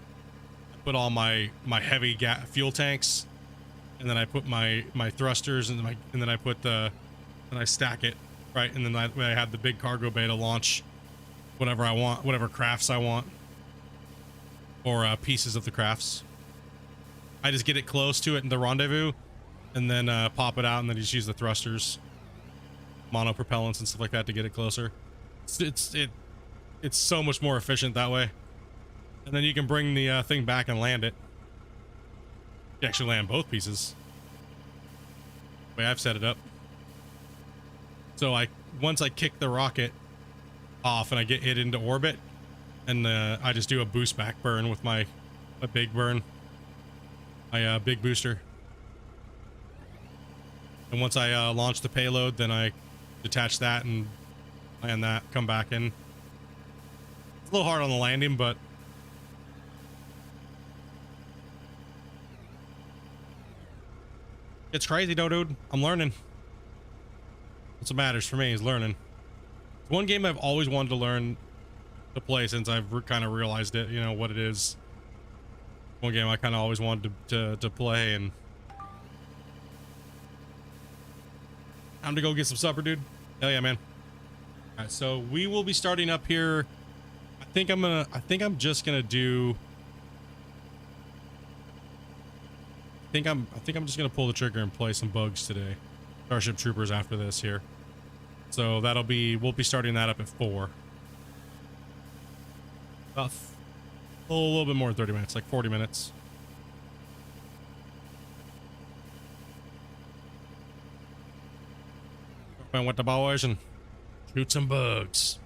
put all my heavy fuel tanks, and then I put my thrusters, and then I put and I stack it right, and then I have the big cargo bay to launch whatever I want, whatever crafts I want, or pieces of the crafts. I just get it close to it in the rendezvous, and then pop it out, and then just use the thrusters, mono propellants and stuff like that to get it closer. It's so much more efficient that way. And then you can bring the thing back and land it. You actually land both pieces. The way I've set it up. So once I kick the rocket off and I get it into orbit, and I just do a boost back burn with my big burn, my big booster. And once I launch the payload, then I detach that and land that, come back in. It's a little hard on the landing, but it's crazy though, dude. I'm learning. That's what matters for me, is learning. It's one game I've always wanted to learn to play since I've kind of realized it, you know, what it is. One game I kind of always wanted to play, and time to go get some supper, dude. Hell yeah, man. All right, so we will be starting up here. I think I'm just gonna do. I think I'm just gonna pull the trigger and play some bugs today. Starship Troopers after this here. So we'll be starting that up at 4. About a little bit more than 30 minutes, like 40 minutes. Went with the boys and shoot some bugs.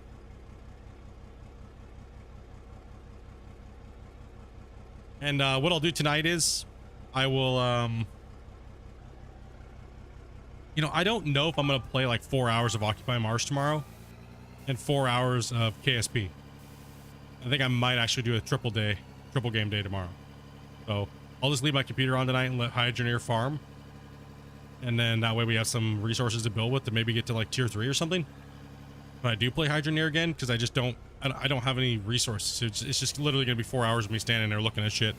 And what I'll do tonight is I will you know, I don't know if I'm gonna play like 4 hours of Occupy Mars tomorrow and 4 hours of KSP. I think I might actually do a triple game day tomorrow. So I'll just leave my computer on tonight and let Hydroneer farm, and then that way we have some resources to build with to maybe get to like tier 3 or something. But I do play Hydroneer again because I don't have any resources. It's just literally gonna be 4 hours of me standing there looking at shit.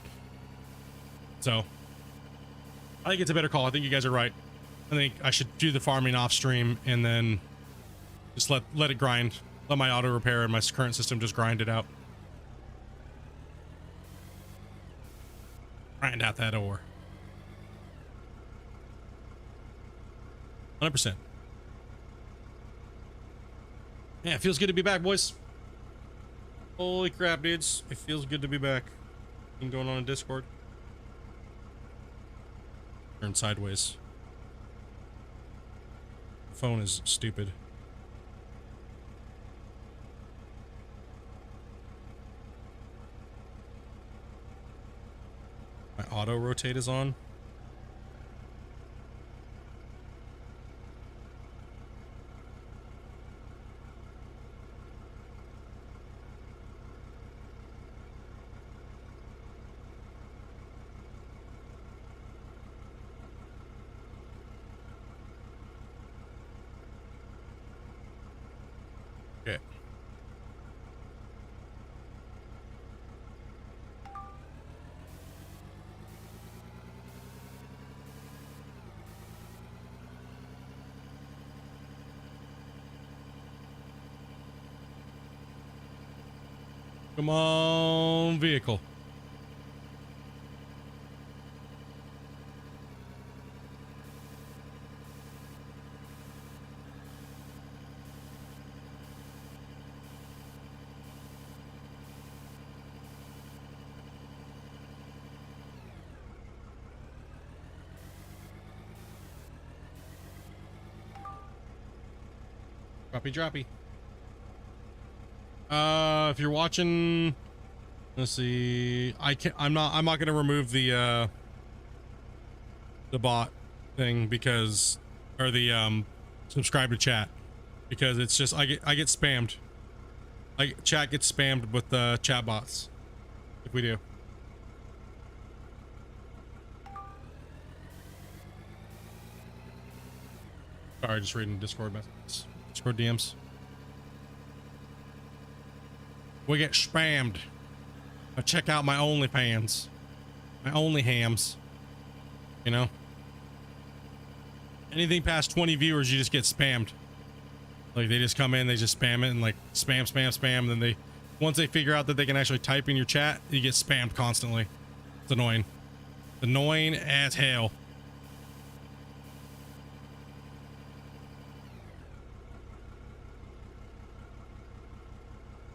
So I think it's a better call. I think you guys are right. I think I should do the farming off stream and then just let it grind. Let my auto repair and my current system just grind it out. Grind out that ore. 100%. Yeah, it feels good to be back, boys. Holy crap, dudes. It feels good to be back. Anything going on in Discord? Turn sideways. Phone is stupid. My auto rotate is on. Okay. Come on, vehicle. Droppy. If you're watching, let's see. I'm not gonna remove the bot thing because, or the subscribe to chat, because it's just I get spammed. Like chat gets spammed with the chat bots if we do. Sorry, just reading Discord messages. Discord DMs. We get spammed. I check out my OnlyFans. My only hams. You know? Anything past 20 viewers, you just get spammed. Like they just come in, they just spam it and like spam. And then once they figure out that they can actually type in your chat, you get spammed constantly. It's annoying. It's annoying as hell.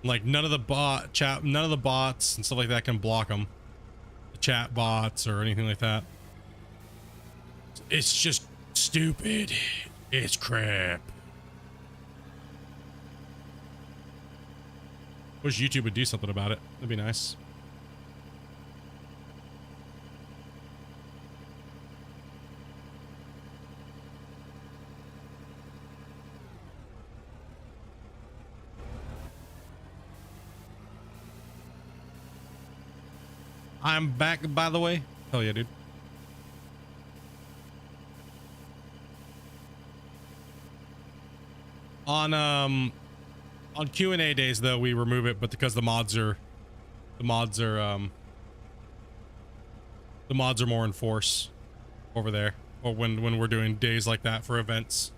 Like none of the bots and stuff like that can block them. The chat bots or anything like that. It's just stupid. It's crap. Wish YouTube would do something about it. That'd be nice. I'm back, by the way. Hell yeah, dude. On On Q&A days though, we remove it, but because the mods are more in force over there, or when we're doing days like that for events.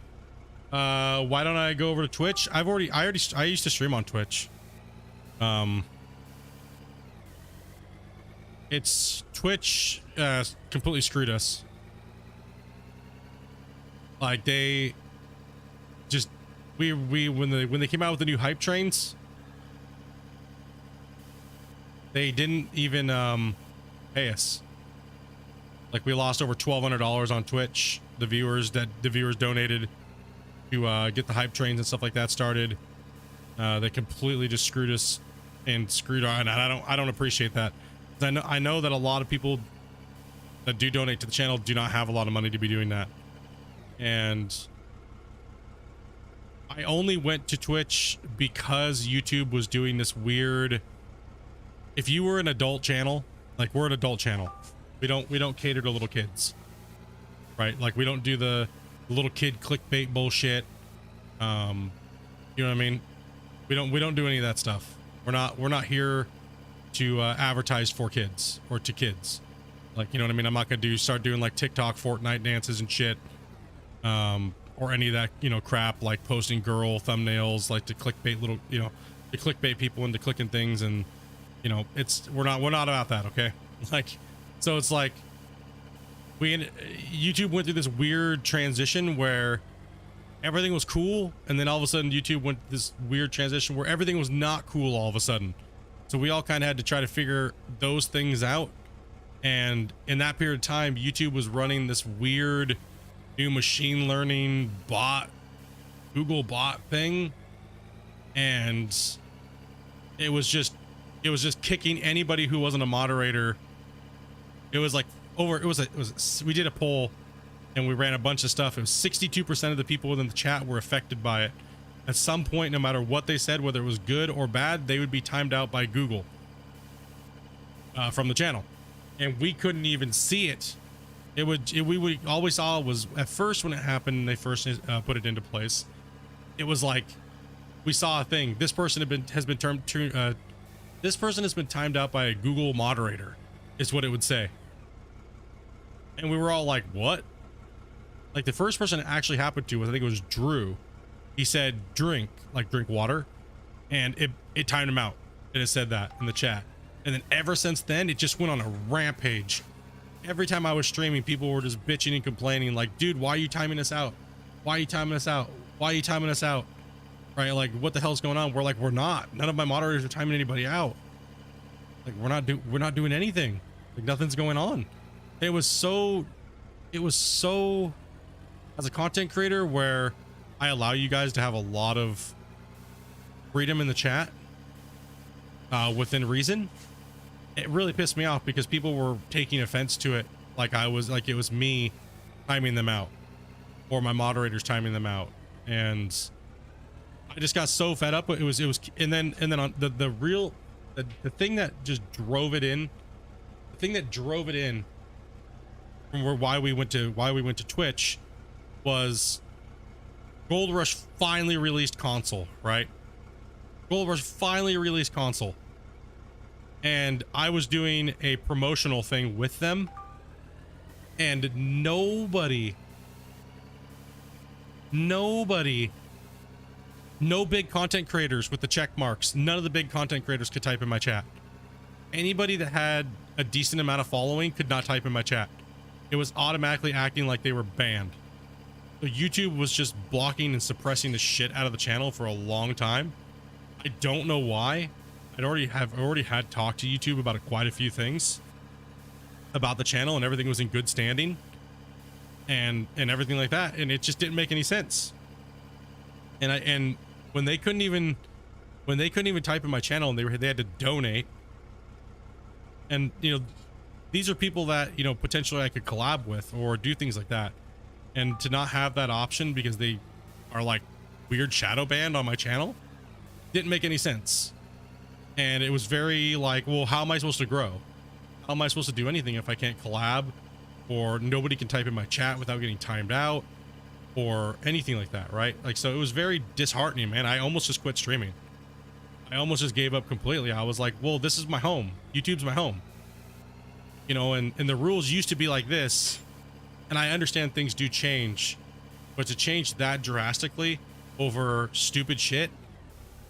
Why don't I go over to Twitch? I used to stream on Twitch. It's Twitch completely screwed us. Like they just when they came out with the new hype trains, they didn't even pay us. Like we lost over $1,200 on Twitch. The viewers donated to get the hype trains and stuff like that started. They completely just screwed us and screwed on. And I don't appreciate that. I know that a lot of people that do donate to the channel do not have a lot of money to be doing that. And I only went to Twitch because YouTube was doing this weird, if you were an adult channel, like we're an adult channel, we don't cater to little kids, right? Like we don't do the little kid clickbait bullshit. You know what I mean? We don't do any of that stuff. We're not here to advertise for kids or to kids. Like, you know what I mean? I'm not gonna start doing like TikTok Fortnite dances and shit, or any of that, you know, crap, like posting girl thumbnails, like to clickbait little, you know, to clickbait people into clicking things. And you know, we're not about that, okay? Like, so it's like YouTube went through this weird transition where everything was cool, and then all of a sudden YouTube went this weird transition where everything was not cool all of a sudden. So we all kind of had to try to figure those things out. And in that period of time, YouTube was running this weird new machine learning bot, Google bot thing. And it was just kicking anybody who wasn't a moderator. It was like we did a poll and we ran a bunch of stuff. It was 62% of the people within the chat were affected by it. At some point, no matter what they said, whether it was good or bad, they would be timed out by Google from the channel. And we couldn't even see it. All we saw was at first when it happened, they first put it into place. It was like we saw a thing. This person has been timed out by a Google moderator, is what it would say. And we were all like, what? Like the first person it actually happened to was, I think it was Drew. He said drink water, and it timed him out, and it said that in the chat. And then ever since then, it just went on a rampage. Every time I was streaming, people were just bitching and complaining, like, dude, why are you timing us out? Why are you timing us out? Why are you timing us out? Right? Like, what the hell's going on? We're like, we're not. None of my moderators are timing anybody out. Like, we're not doing anything. Like, nothing's going on. It was so as a content creator where I allow you guys to have a lot of freedom in the chat within reason. It really pissed me off because people were taking offense to it, like it was me timing them out or my moderators timing them out. And I just got so fed up. It was and then on the thing that just drove it in, from why we went to Twitch was Gold Rush finally released console, right? Gold Rush finally released console. And I was doing a promotional thing with them, and nobody, no big content creators with the check marks, none of the big content creators could type in my chat. Anybody that had a decent amount of following could not type in my chat. It was automatically acting like they were banned. So YouTube was just blocking and suppressing the shit out of the channel for a long time. I don't know why. I already had talked to YouTube about quite a few things about the channel, and everything was in good standing and everything like that, and it just didn't make any sense. And when they couldn't even type in my channel, and they had to donate, and you know, these are people that, you know, potentially I could collab with or do things like that, and to not have that option because they are like weird shadow banned on my channel didn't make any sense. And it was very like, well, how am I supposed to grow? How am I supposed to do anything if I can't collab, or nobody can type in my chat without getting timed out or anything like that, right? Like, so it was very disheartening, man. I almost just quit streaming. I almost just gave up completely. I was like, well, this is my home. YouTube's my home. You know, and the rules used to be like this, and I understand things do change, but to change that drastically over stupid shit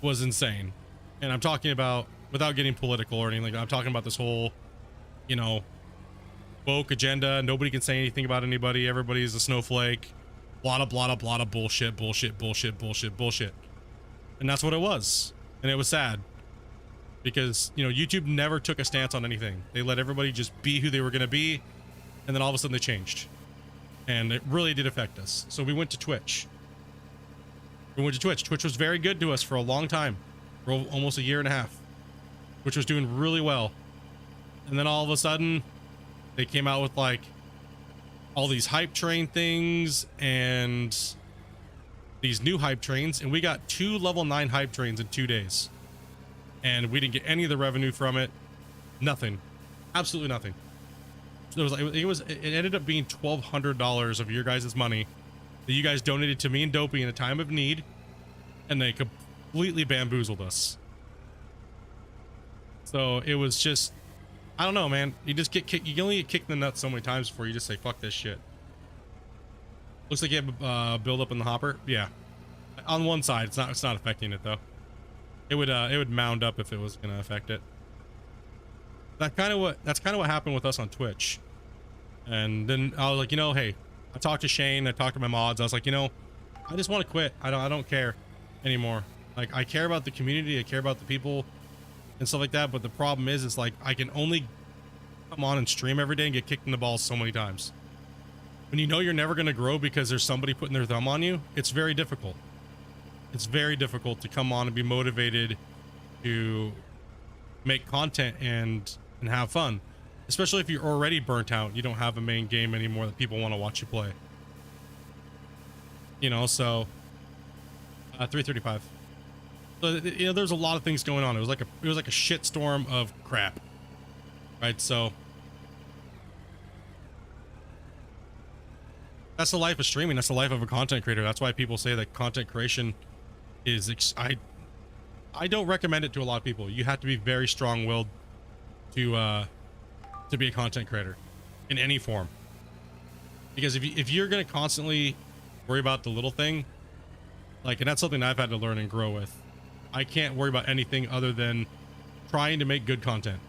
was insane. And I'm talking about, without getting political or anything like that, I'm talking about this whole, you know, woke agenda. Nobody can say anything about anybody. Everybody's a snowflake. Blah, blah, blah, blah, bullshit, bullshit, bullshit, bullshit, bullshit. And that's what it was. And it was sad. Because, you know, YouTube never took a stance on anything. They let everybody just be who they were going to be. And then all of a sudden they changed. And it really did affect us. So we went to Twitch. Twitch was very good to us for a long time. For almost a year and a half. Twitch was doing really well. And then all of a sudden, they came out with like all these hype train things and these new hype trains. And we got 2 level 9 hype trains in 2 days. And we didn't get any of the revenue from it. Nothing. Absolutely nothing. So it ended up being $1,200 of your guys' money that you guys donated to me and Dopey in a time of need, and they completely bamboozled us. So it was just, I don't know, man. You just get kicked. You can only get kicked in the nuts so many times before you just say fuck this shit. Looks like you have build up in the hopper. Yeah, on one side, it's not affecting it though. It would mound up if it was gonna affect it. That's kind of what happened with us on Twitch. And then I was like, you know, hey, I talked to Shane, I talked to my mods. I was like, you know, I just want to quit. I don't care anymore. Like, I care about the community, I care about the people and stuff like that. But the problem is like I can only come on and stream every day and get kicked in the balls so many times. When you know you're never gonna grow because there's somebody putting their thumb on you, it's very difficult. It's very difficult to come on and be motivated to make content and have fun, especially if you're already burnt out. You don't have a main game anymore that people want to watch you play. You know, so 335. So you know, there's a lot of things going on. It was like a shitstorm of crap, right? So that's the life of streaming. That's the life of a content creator. That's why people say that content creation is I don't recommend it to a lot of people. You have to be very strong-willed to be a content creator in any form, because if you're going to constantly worry about the little thing, like, and that's something I've had to learn and grow with. I can't worry about anything other than trying to make good content,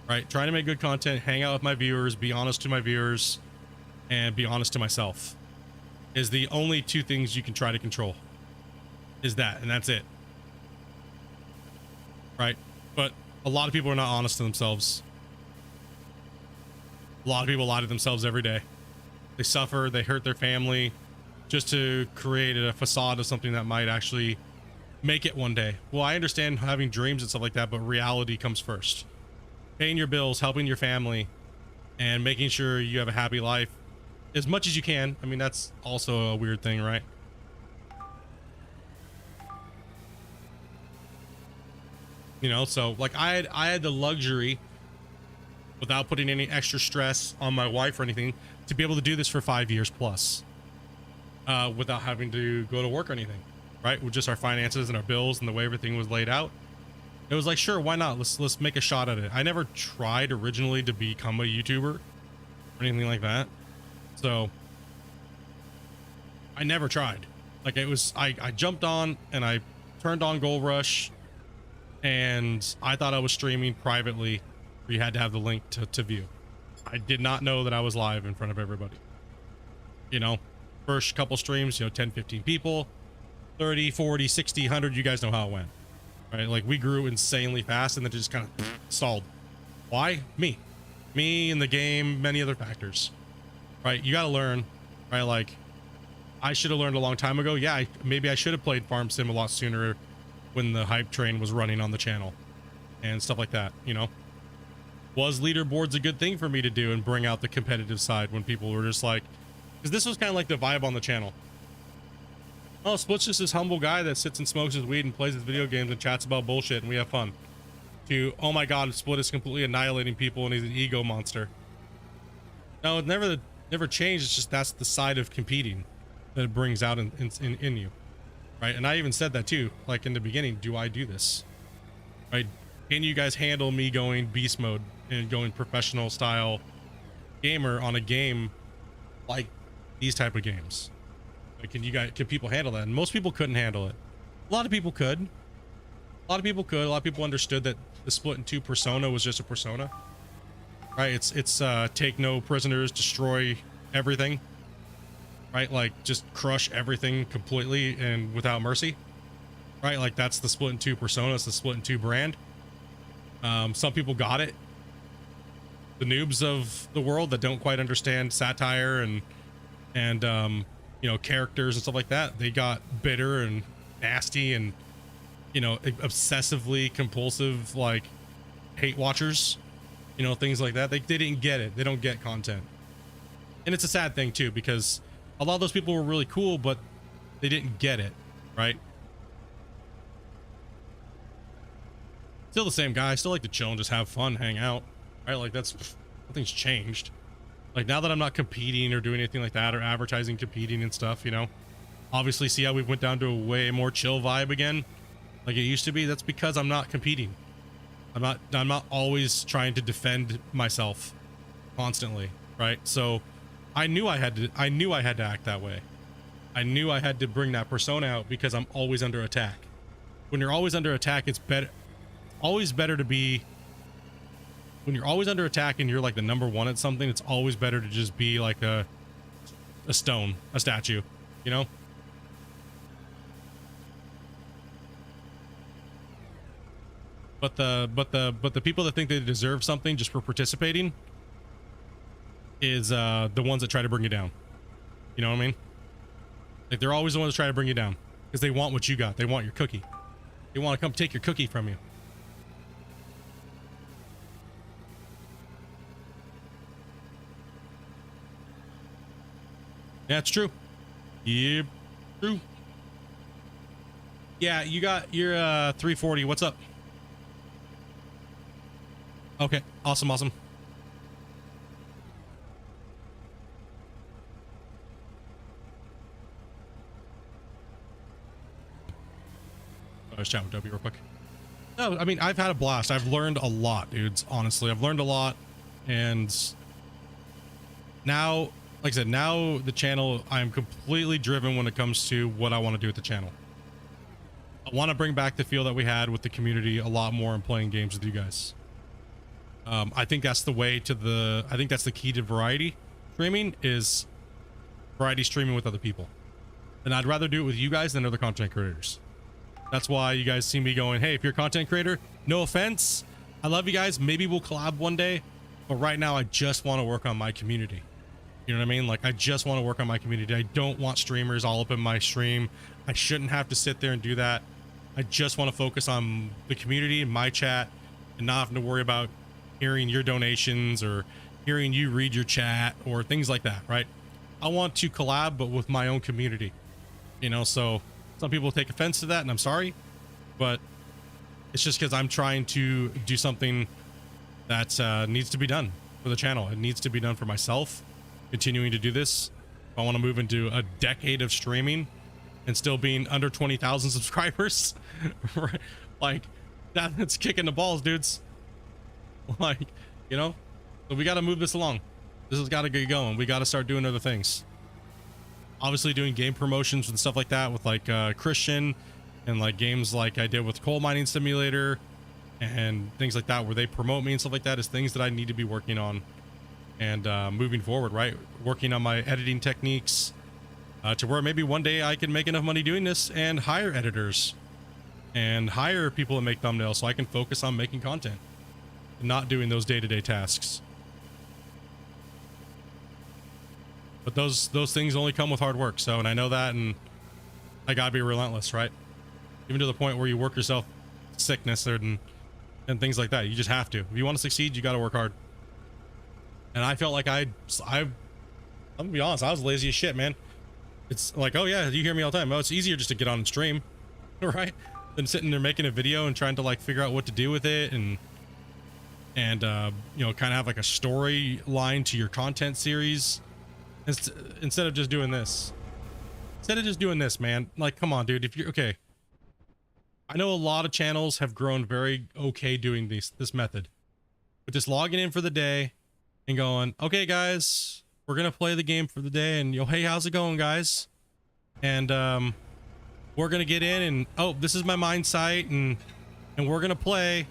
right? Trying to make good content, hang out with my viewers, be honest to my viewers, and be honest to myself is the only 2 things you can try to control. Is that, and that's it, right? But a lot of people are not honest to themselves. A lot of people lie to themselves every day. They suffer, they hurt their family just to create a facade of something that might actually make it one day. Well, I understand having dreams and stuff like that, but reality comes first. Paying your bills, helping your family, and making sure you have a happy life as much as you can. I mean, that's also a weird thing, right? You know, so like I had the luxury, without putting any extra stress on my wife or anything, to be able to do this for 5 years plus, without having to go to work or anything, right? With just our finances and our bills and the way everything was laid out. It was like, sure, why not? Let's make a shot at it. I never tried originally to become a YouTuber or anything like that. So I never tried. Like, it was, I jumped on and I turned on Gold Rush, and I thought I was streaming privately where you had to have the link to view. I did not know that I was live in front of everybody. You know, first couple streams, you know, 10, 15 people, 30, 40, 60, 100, you guys know how it went, right? Like, we grew insanely fast and then it just kind of stalled. Why? Me and the game, many other factors, right? You got to learn, right? Like, I should have learned a long time ago. Yeah, maybe I should have played Farm Sim a lot sooner when the hype train was running on the channel and stuff like that, you know? Was leaderboards a good thing for me to do and bring out the competitive side when people were just like, because this was kind of like the vibe on the channel. Oh, Split's just this humble guy that sits and smokes his weed and plays his video games and chats about bullshit and we have fun. To, oh my god, Split is completely annihilating people and he's an ego monster. No, it never changed. It's just that's the side of competing that it brings out in you. right? And I even said that too, like in the beginning, do I do this? Right? Can you guys handle me going beast mode and going professional style gamer on a game like these type of games? Like, can people handle that? And most people couldn't handle it. A lot of people could. A lot of people could. A lot of people understood that the Splitintwo persona was just a persona, right? It's take no prisoners, destroy everything, right? Like just crush everything completely and without mercy, right? Like that's the Splitintwo persona. It's the Splitintwo brand. Some people got it. The noobs of the world that don't quite understand satire and you know, characters and stuff like that, they got bitter and nasty and, you know, obsessively compulsive, like hate watchers, you know, things like that. They didn't get it. They don't get content. And it's a sad thing too, because a lot of those people were really cool, but they didn't get it, right? Still the same guy. I still like to chill and just have fun, hang out, right? Like nothing's changed. Like now that I'm not competing or doing anything like that or advertising, competing and stuff, you know, obviously see how we went down to a way more chill vibe again, like it used to be. That's because I'm not competing. I'm not always trying to defend myself constantly, right? So I knew I had to act that way. I knew I had to bring that persona out because I'm always under attack. When you're always under attack, it's always better to be, when you're always under attack and you're like the number one at something, it's always better to just be like a stone, a statue, you know? But the people that think they deserve something just for participating is the ones that try to bring you down. You know what I mean? Like they're always the ones that try to bring you down because they want what you got. They want your cookie. They want to come take your cookie from you. Yeah, it's true. Yep, true. Yeah, you got your 340. What's up? Okay, awesome. Oh, let's chat with Dopey real quick. No, I mean, I've had a blast. I've learned a lot, dudes. Honestly, I've learned a lot. And now, like I said, now the channel, I'm completely driven when it comes to what I want to do with the channel. I want to bring back the feel that we had with the community a lot more and playing games with you guys. I think that's the way to I think that's the key to variety streaming, is variety streaming with other people. And I'd rather do it with you guys than other content creators. That's why you guys see me going, hey, if you're a content creator, no offense, I love you guys, maybe we'll collab one day, but right now I just want to work on my community. You know what I mean? Like I just want to work on my community. I don't want streamers all up in my stream. I shouldn't have to sit there and do that. I just want to focus on the community and my chat and not having to worry about hearing your donations or hearing you read your chat or things like that, right? I want to collab, but with my own community, you know? So some people take offense to that, and I'm sorry, but it's just because I'm trying to do something that needs to be done for the channel. It needs to be done for myself, continuing to do this. I want to move into a decade of streaming and still being under 20,000 subscribers. Like that's kicking the balls, dudes. Like, you know, so we got to move this along. This has got to get going. We got to start doing other things. Obviously doing game promotions and stuff like that with like Christian and like games like I did with Coal Mining Simulator and things like that where they promote me and stuff like that is things that I need to be working on and moving forward, right? Working on my editing techniques to where maybe one day I can make enough money doing this and hire editors and hire people to make thumbnails so I can focus on making content and not doing those day-to-day tasks. But those things only come with hard work. So, and I know that, and I gotta be relentless, right? Even to the point where you work yourself sickness and things like that. You just have to. If you want to succeed, you got to work hard. And I felt like I'm gonna be honest, I was lazy as shit, man. It's like, oh yeah, you hear me all the time. Oh, it's easier just to get on and stream, right? Than sitting there making a video and trying to like figure out what to do with it and you know, kind of have like a storyline to your content series instead of just doing this. Instead of just doing this, man, like, come on, dude. If you're okay, I know a lot of channels have grown very okay doing this method, but just logging in for the day and going, okay, guys, we're gonna play the game for the day, and yo, hey, how's it going, guys? And we're gonna get in, and oh, this is my mine site, and we're gonna play,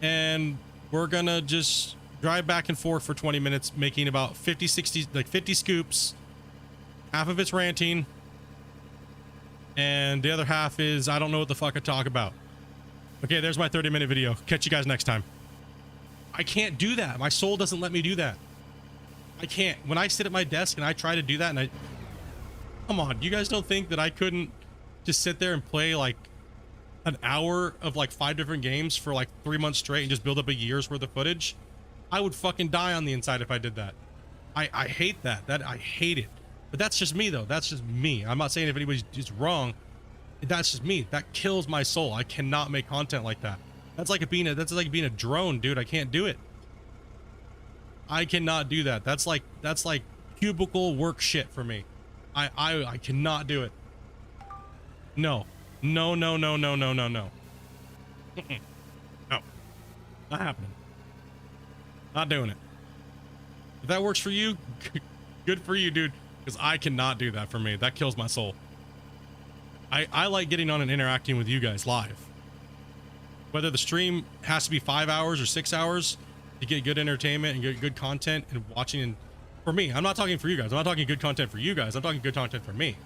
and we're gonna just drive back and forth for 20 minutes, making about 50, 60, like 50 scoops. Half of it's ranting, and the other half is I don't know what the fuck I talk about. Okay, there's my 30-minute video. Catch you guys next time. I can't do that. My soul doesn't let me do that. I can't. When I sit at my desk and I try to do that, and come on, you guys don't think that I couldn't just sit there and play like an hour of like 5 different games for like 3 months straight and just build up a year's worth of footage? I would fucking die on the inside if I did that. I hate that. I hate it. But that's just me, though. That's just me. I'm not saying if anybody's just wrong. That's just me. That kills my soul. I cannot make content like that. That's like being a drone, dude. I can't do it. I cannot do that. That's like cubicle work shit for me. I cannot do it. No. No, no, no, no, no, no, no. No. Not happening. Not doing it. If that works for you, good for you, dude. Because I cannot do that for me. That kills my soul. I like getting on and interacting with you guys live. Whether the stream has to be 5 hours or 6 hours to get good entertainment and get good content and watching. And for me, I'm not talking for you guys. I'm not talking good content for you guys. I'm talking good content for me.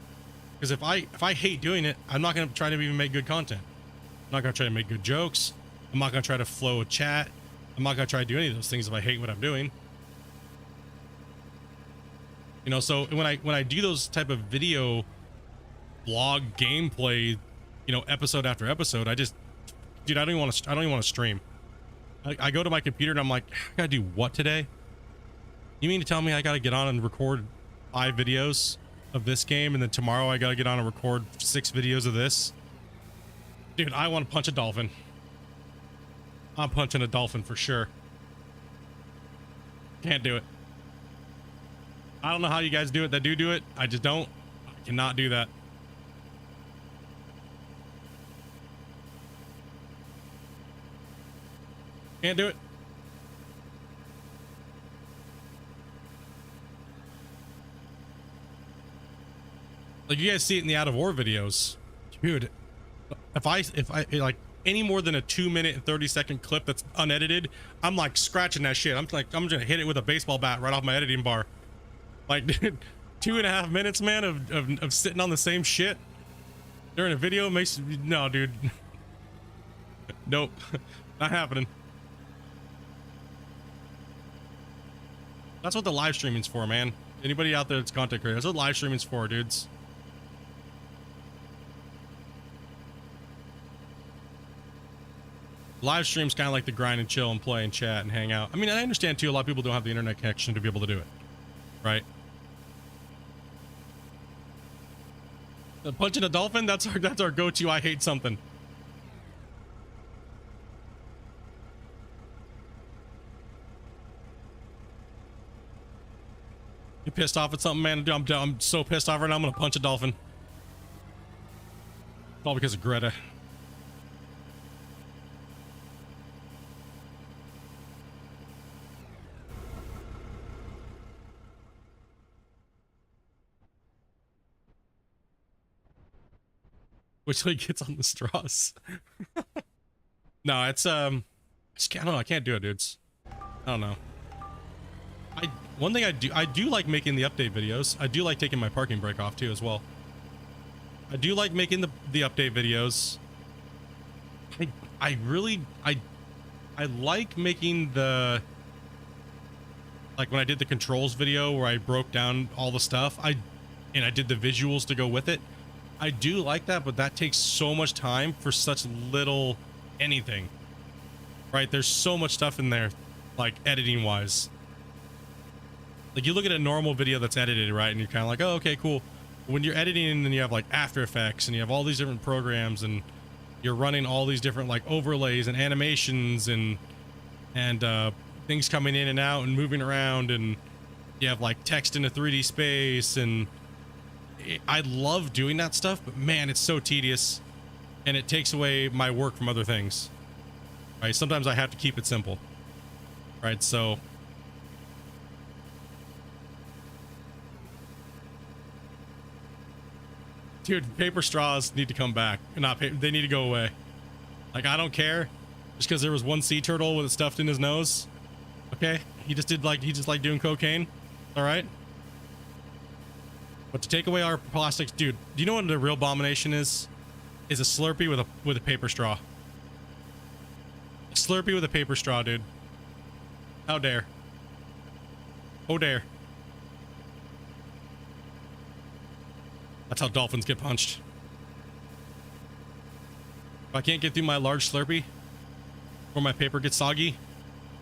Because if I hate doing it, I'm not going to try to even make good content. I'm not going to try to make good jokes. I'm not going to try to flow a chat. I'm not going to try to do any of those things if I hate what I'm doing. You know, so when I do those type of video blog gameplay, you know, episode after episode, dude, I don't even want to stream. I go to my computer and I'm like, I gotta do what today? You mean to tell me I gotta get on and record 5 videos of this game, and then tomorrow I gotta get on and record 6 videos of this? Dude, I want to punch a dolphin. I'm punching a dolphin for sure. Can't do it. I don't know how you guys do it that do it. I just don't. I cannot do that. Can't do it. Like, you guys see it in the Out of War videos. Dude, if I like any more than a 2-minute and 30-second clip that's unedited, I'm like scratching that shit. I'm gonna hit it with a baseball bat right off my editing bar. Like, dude, 2.5 minutes, man, of sitting on the same shit during a video makes no, dude. Nope. Not happening. That's what the live streaming's for, man. Anybody out there that's content creator, that's what live streaming's for, dudes. Live stream's kind of like the grind and chill and play and chat and hang out. I mean, I understand too, a lot of people don't have the internet connection to be able to do it, right? Punching a dolphin, that's our go-to. I hate something. You pissed off at something, man? I'm so pissed off right now. I'm gonna punch a dolphin. All because of Greta. Which like gets on the straws. No, it's I don't know. I can't do it, dudes. I don't know. One thing I do like making the update videos. I do like taking my parking brake off too as well. I do like making the update videos. I like making the, like when I did the controls video where I broke down all the stuff, and I did the visuals to go with it. I do like that, but that takes so much time for such little anything, right? There's so much stuff in there, like editing wise. Like you look at a normal video that's edited, right? And you're kind of like, oh, okay, cool. When you're editing and then you have like After Effects and you have all these different programs and you're running all these different like overlays and animations and things coming in and out and moving around, and you have like text in a 3D space and I love doing that stuff, but man, it's so tedious and it takes away my work from other things, right? Sometimes I have to keep it simple, right? So dude, paper straws need to come back. Not paper, they need to go away. Like, I don't care just because there was one sea turtle with it stuffed in his nose. Okay, he just liked doing cocaine. All right. But to take away our plastics, dude, do you know what the real abomination is? Is a Slurpee with a paper straw. A Slurpee with a paper straw, dude. How dare? Oh dare. That's how dolphins get punched. If I can't get through my large Slurpee, or my paper gets soggy,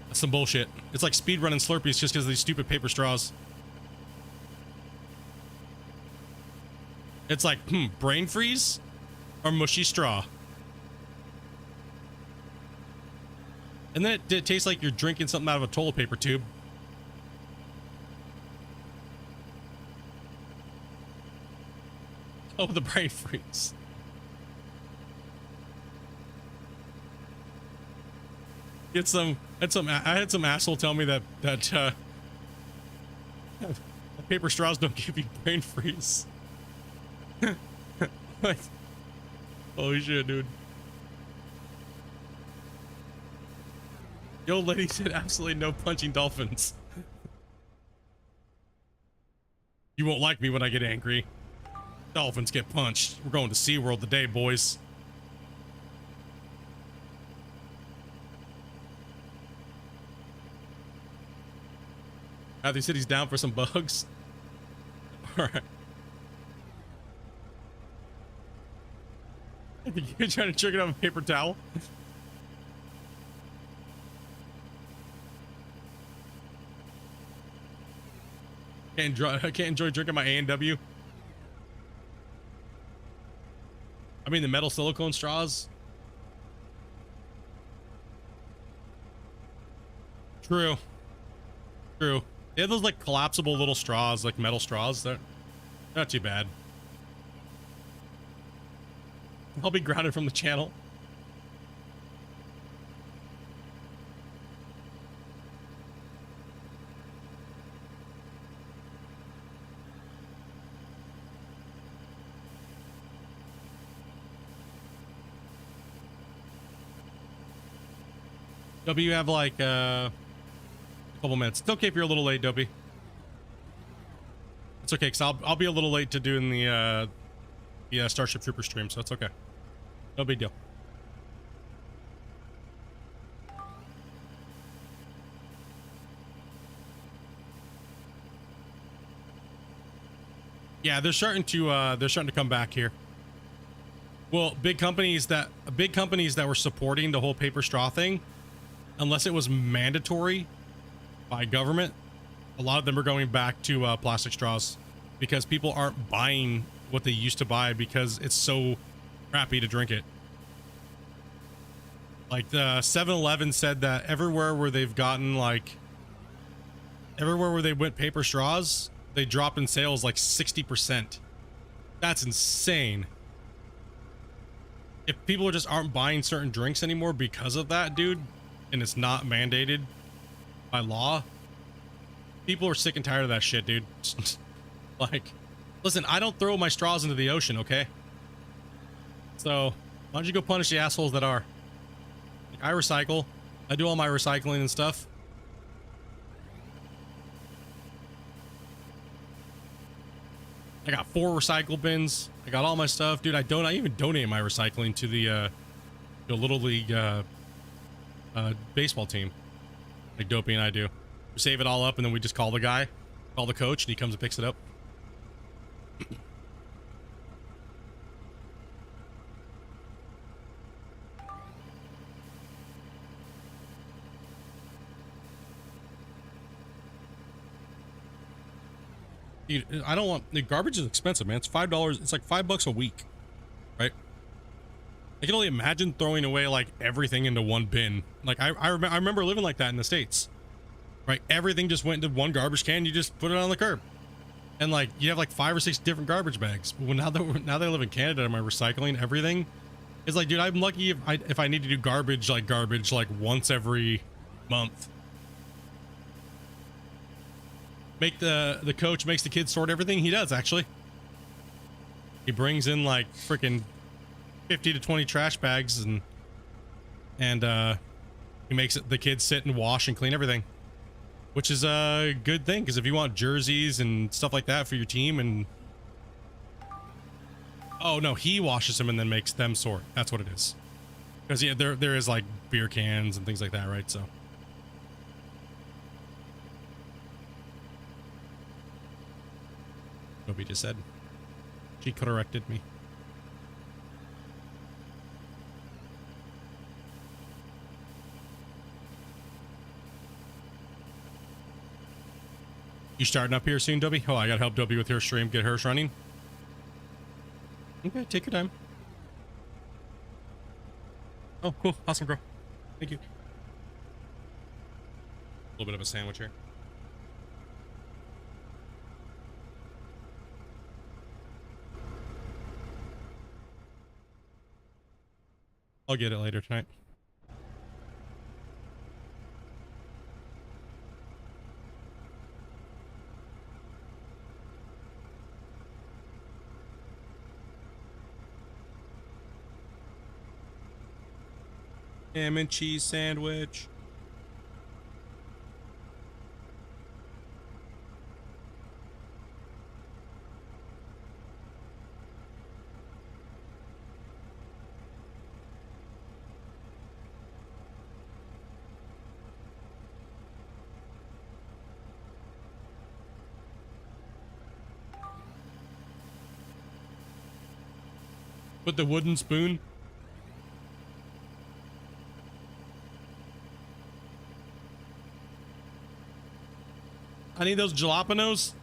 that's some bullshit. It's like speed running Slurpees just because of these stupid paper straws. It's like, brain freeze or mushy straw. And then it tastes like you're drinking something out of a toilet paper tube. Oh, the brain freeze. I had some asshole tell me that paper straws don't give you brain freeze. What? Holy shit, dude. The old lady said absolutely no punching dolphins. You won't like me when I get angry. Dolphins get punched. We're going to SeaWorld today, boys. Matthew said he's down for some bugs. All right. I think you're trying to trick it on a paper towel. I can't enjoy drinking my A&W. I mean the metal silicone straws. True. True. They have those like collapsible little straws, like metal straws. They're not too bad. I'll be grounded from the channel. W, you have like a couple minutes. It's okay if you're a little late, Dopey. It's okay, because I'll be a little late to doing the Starship Trooper stream, so it's okay. No big deal. Yeah, they're starting to come back here. Well, big companies that were supporting the whole paper straw thing, unless it was mandatory by government, a lot of them are going back to plastic straws because people aren't buying what they used to buy because it's so crappy to drink it. Like the 7-Eleven said that everywhere where they went paper straws, they dropped in sales like 60%. That's insane. If people just aren't buying certain drinks anymore because of that, dude, and it's not mandated by law, people are sick and tired of that shit, dude. Like, listen, I don't throw my straws into the ocean, okay? So why don't you go punish the assholes that are? Like, I recycle. I do all my recycling and stuff. I got 4 recycle bins. I got all my stuff, dude. I even donate my recycling to the Little League baseball team, like Dopey and I do. We save it all up and then we just call the coach, and he comes and picks it up. Dude, I don't want the garbage is expensive, man. It's $5. It's like $5 a week, right? I can only imagine throwing away like everything into one bin. Like I remember living like that in the States, right? Everything just went into one garbage can. You just put it on the curb. And like you have like 5 or 6 different garbage bags. But when now they live in Canada and I'm recycling everything, it's like, dude, I'm lucky if I need to do garbage like once every month. Make the coach makes the kids sort everything. He does actually. He brings in like freaking 50 to 20 trash bags and he makes the kids sit and wash and clean everything, which is a good thing because if you want jerseys and stuff like that for your team and oh no, he washes them and then makes them sort. That's what it is. Because yeah, there is like beer cans and things like that, right? So Toby just said she corrected me. You starting up here soon, Dobby? Oh, I gotta help Dobby with her stream, get hers running. Okay, take your time. Oh, cool. Awesome, girl. Thank you. A little bit of a sandwich here. I'll get it later tonight. Ham and cheese sandwich. With the wooden spoon. I need those jalapenos.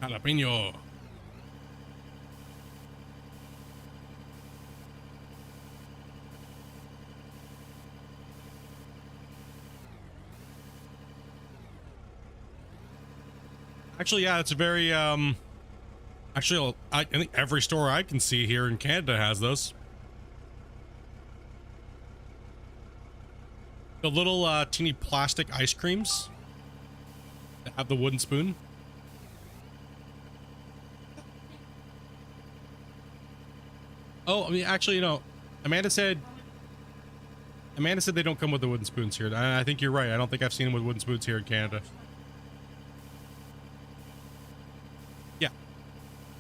Jalapeno. Actually, yeah, it's very, actually, I think every store I can see here in Canada has those. The little teeny plastic ice creams that have the wooden spoon. Oh, I mean, actually, you know, Amanda said they don't come with the wooden spoons here. I think you're right. I don't think I've seen them with wooden spoons here in Canada. Yeah.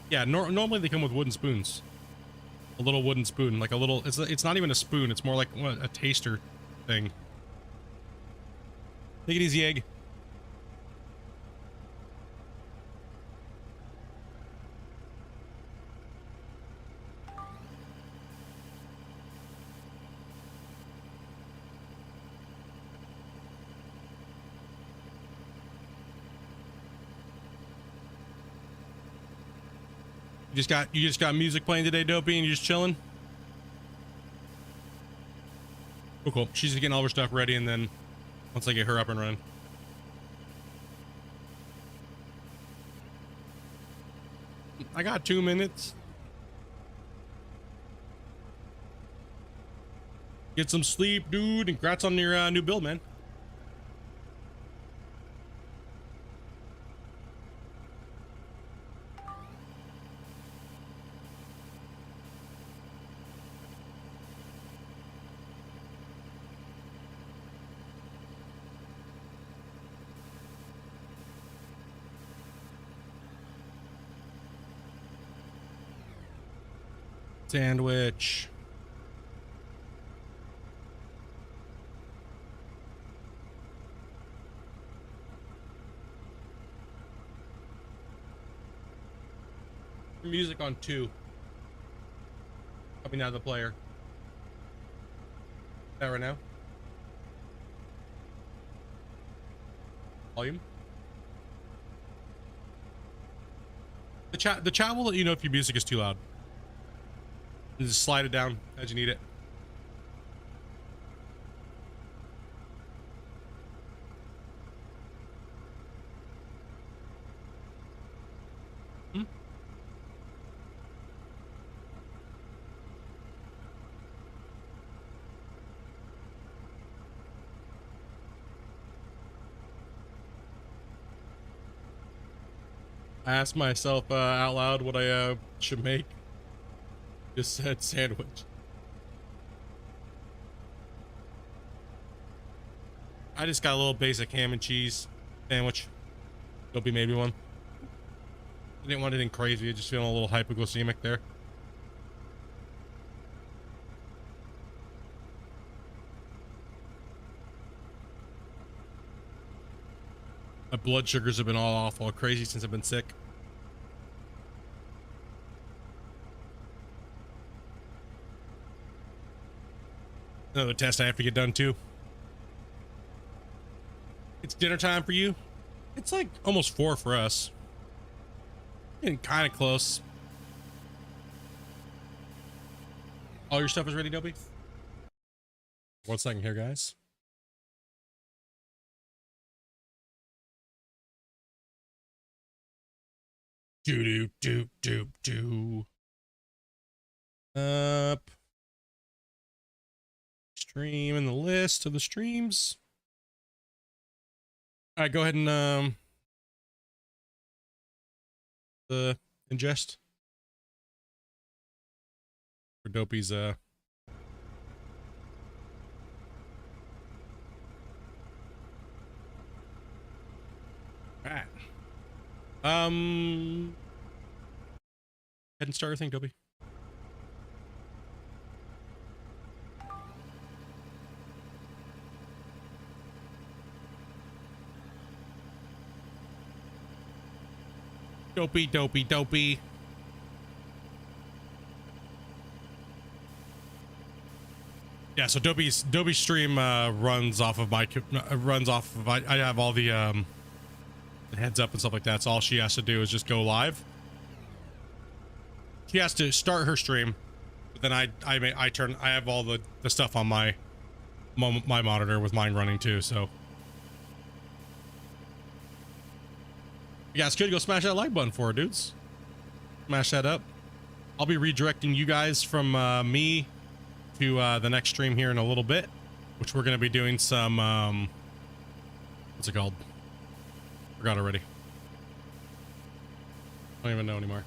Yeah, normally they come with wooden spoons. A little wooden spoon, like a little, it's not even a spoon. It's more like a taster thing. Take it easy, egg. You just got music playing today, Dopey, and you're just chilling? Cool, cool. She's getting all her stuff ready, and then once I get her up and running. I got 2 minutes. Get some sleep, dude, and congrats on your new build, man. Sandwich. Music on 2. Coming out of the player. That right now? Volume. The chat will let you know if your music is too loud. And just slide it down as you need it. I asked myself out loud what I should make. Just said sandwich. I just got a little basic ham and cheese sandwich. Dopey made me one. I didn't want anything crazy. Just feeling a little hypoglycemic there. My blood sugars have been all crazy since I've been sick. Another test I have to get done too. It's dinner time for you. It's like almost 4 for us. Getting kind of close. All your stuff is ready, Dopey? 1 second here, guys. Do. Up. Stream in the list of the streams. All right, go ahead and the ingest for Dopey's All right. Head and start your thing, Dopey. Dopey. Yeah, so Dopey's stream runs off of my I have all the heads up and stuff like that. So all she has to do is just go live. She has to start her stream, but then I have all the stuff on my monitor with mine running too. So you guys could go smash that like button for her, dudes. Smash that up. I'll be redirecting you guys from me to the next stream here in a little bit, which we're going to be doing some what's it called? Forgot already. I don't even know anymore.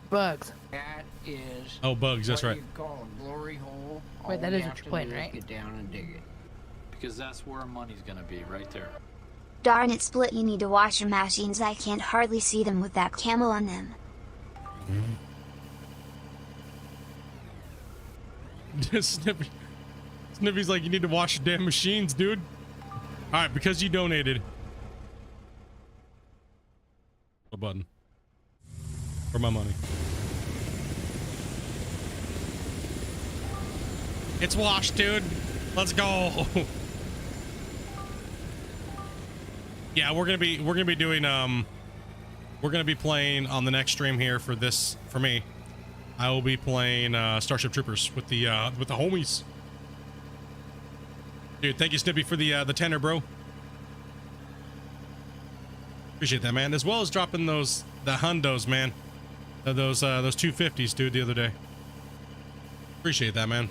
Bugs. That is. Oh, bugs. That's what right. You call a glory hole. Wait, that is what you're playing, right? Get down and dig it. Because that's where our money's gonna be, right there. Darn it, Split, you need to wash your machines. I can't hardly see them with that camo on them. Snippy's like, you need to wash your damn machines, dude. All right, because you donated. A button for my money. It's washed, dude. Let's go. Yeah, we're gonna be doing we're gonna be playing on the next stream here for me. I will be playing Starship Troopers with the homies. Dude, thank you, Snippy, for the tenor, bro. Appreciate that, man. As well as dropping the hundos, man. Those 250s, dude, the other day. Appreciate that, man.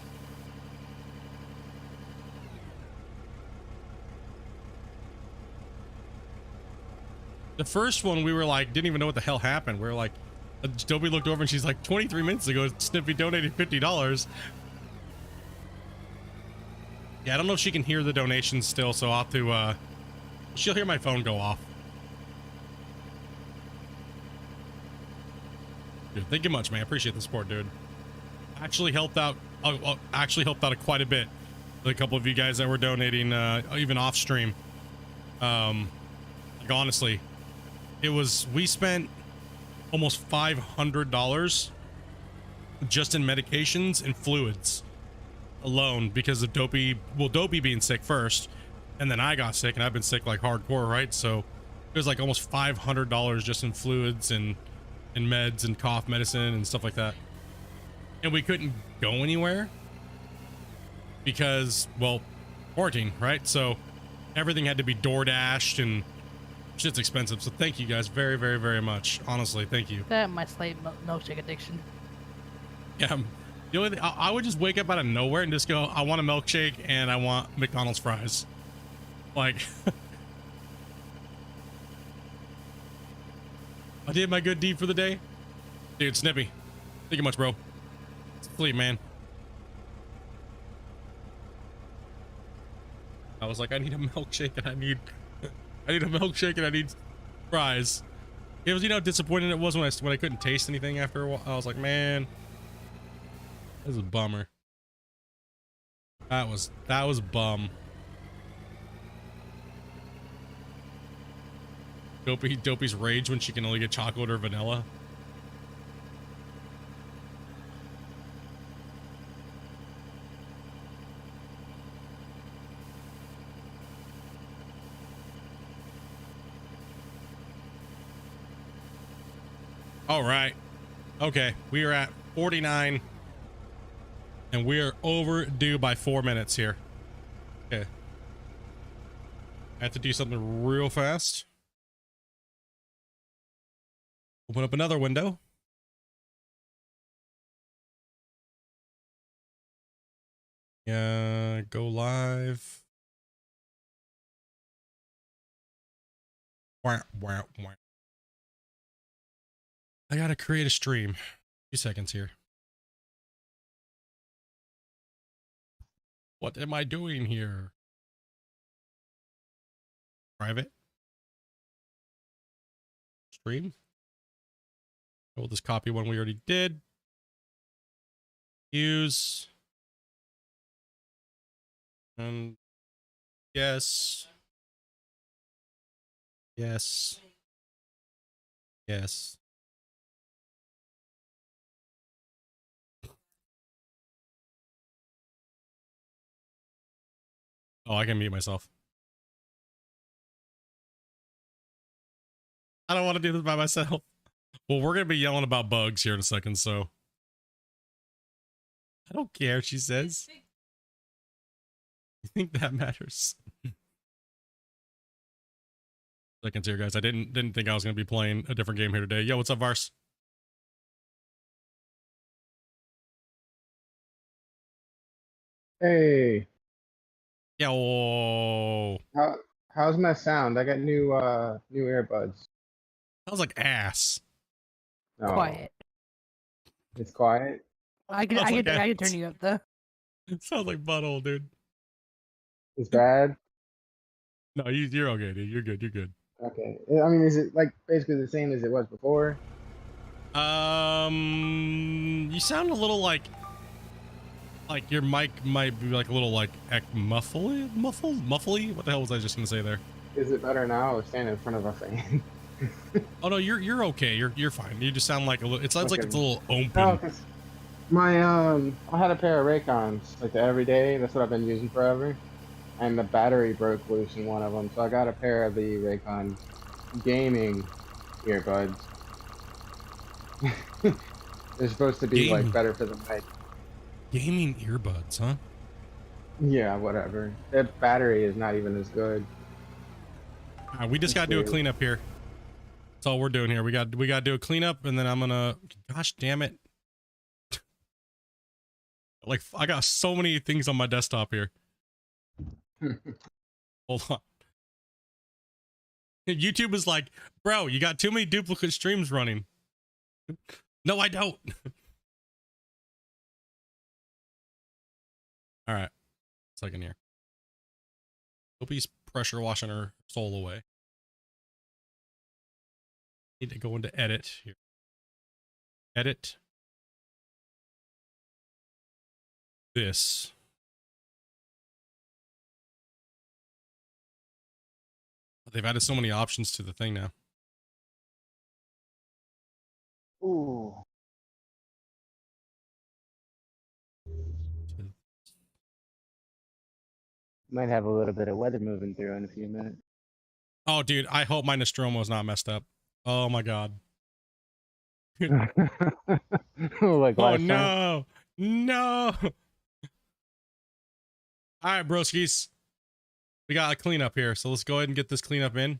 The first one, we were like, didn't even know what the hell happened. We were like, Dopey looked over and she's like, 23 minutes ago, Snippy donated $50. Yeah, I don't know if she can hear the donations still, so I'll have to, she'll hear my phone go off. Dude, thank you much, man. I appreciate the support, dude. Actually helped out quite a bit. A couple of you guys that were donating, even off stream. Like, honestly, we spent almost $500 just in medications and fluids alone because of Dopey being sick first, and then I got sick, and I've been sick like hardcore, right? So it was like almost $500 just in fluids and meds and cough medicine and stuff like that. And we couldn't go anywhere because, well, quarantine, right? So everything had to be door dashed and shit's expensive. So thank you guys very, very, very much. Honestly, thank you. That my slight milkshake addiction. Yeah. The only thing, I would just wake up out of nowhere and just go, I want a milkshake and I want McDonald's fries. Like, I did my good deed for the day. Dude, Snippy. Thank you much, bro. Sleep, man. I was like, I need a milkshake and I need a milkshake and I need fries. It was, you know, how disappointing it was when I couldn't taste anything after a while. I was like, man, this is a bummer. That was a bum. Dopey's rage when she can only get chocolate or vanilla. All right. Okay, we are at 49 and we are overdue by 4 minutes here. Okay. I have to do something real fast. Open up another window. Yeah, go live. Wah, wah, wah. I gotta create a stream. 2 seconds here. What am I doing here? Private. Stream. We'll just copy one we already did. Use. And yes. Yes. Yes. Oh, I can mute myself. I don't want to do this by myself. Well, we're going to be yelling about bugs here in a second, so. I don't care, she says. You think that matters? Seconds here, guys. I didn't think I was going to be playing a different game here today. Yo, what's up, Vars? Hey, Yeah, whoa. how's my sound? I got new earbuds. Sounds like ass. Oh, Quiet. it's quiet. I can Sounds I like can I can ass. turn you up though. It sounds like butthole, dude. It's bad. No, you're okay, dude. You're good. You're good. Okay. I mean, is it like basically the same as it was before? You sound a little like your mic might be like a little like muffly. What the hell was I just gonna say there? Is it better now? I was standing in front of a fan. Oh no, you're okay. You're fine. You just sound like a little. It sounds like Okay. it's a little open. No, 'cause my I had a pair of Raycons like the everyday. That's what I've been using forever, and the battery broke loose in one of them, so I got a pair of the Raycon gaming earbuds. They're supposed to be Gaming. like better for the mic. Gaming earbuds, huh? Yeah, whatever. Their battery is not even as good. All right, we just gotta do a Weird. cleanup here. That's all we're doing here. We gotta do a cleanup, and then I'm gonna. Gosh damn it! Like I got so many things on my desktop here. Hold on. YouTube is like, bro, you got too many duplicate streams running. No, I don't. All right, second here. Hope he's pressure washing her soul away. Need to go into edit here. Edit. This. They've added so many options to the thing now. Ooh. Might have a little bit of weather moving through in a few minutes. Oh, dude, I hope my Nostromo is not messed up. Oh my god. Like Oh last time. no. No. All right, broskies. We got a cleanup here. So let's go ahead and get this cleanup in.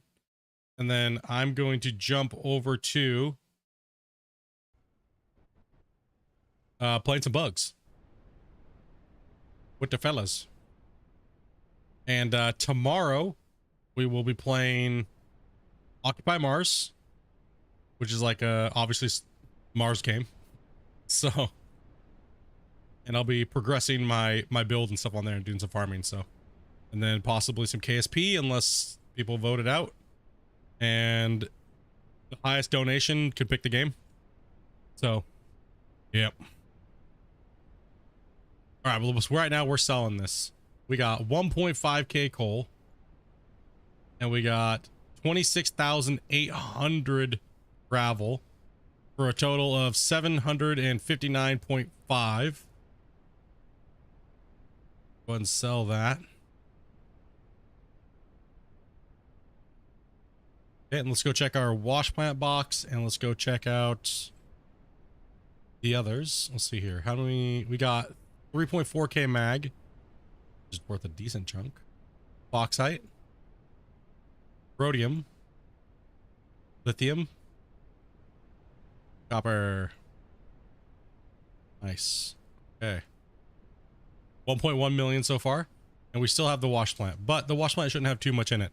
And then I'm going to jump over to playing some bugs with the fellas. And tomorrow we will be playing Occupy Mars which is like obviously Mars game. So, and I'll be progressing my build and stuff on there and doing some farming. So, and then possibly some KSP unless people vote it out, and the highest donation could pick the game. So, yep. All right, well, right now we're selling this. We got 1.5k coal, and we got 26,800 gravel for a total of 759.5. Go ahead and sell that. Okay, and let's go check our wash plant box, and let's go check out the others. Let's see here. How do we got 3.4k mag, which is worth a decent chunk. Bauxite, rhodium, lithium, copper. Nice. Okay. 1.1 million so far, and we still have the wash plant, but the wash plant shouldn't have too much in it.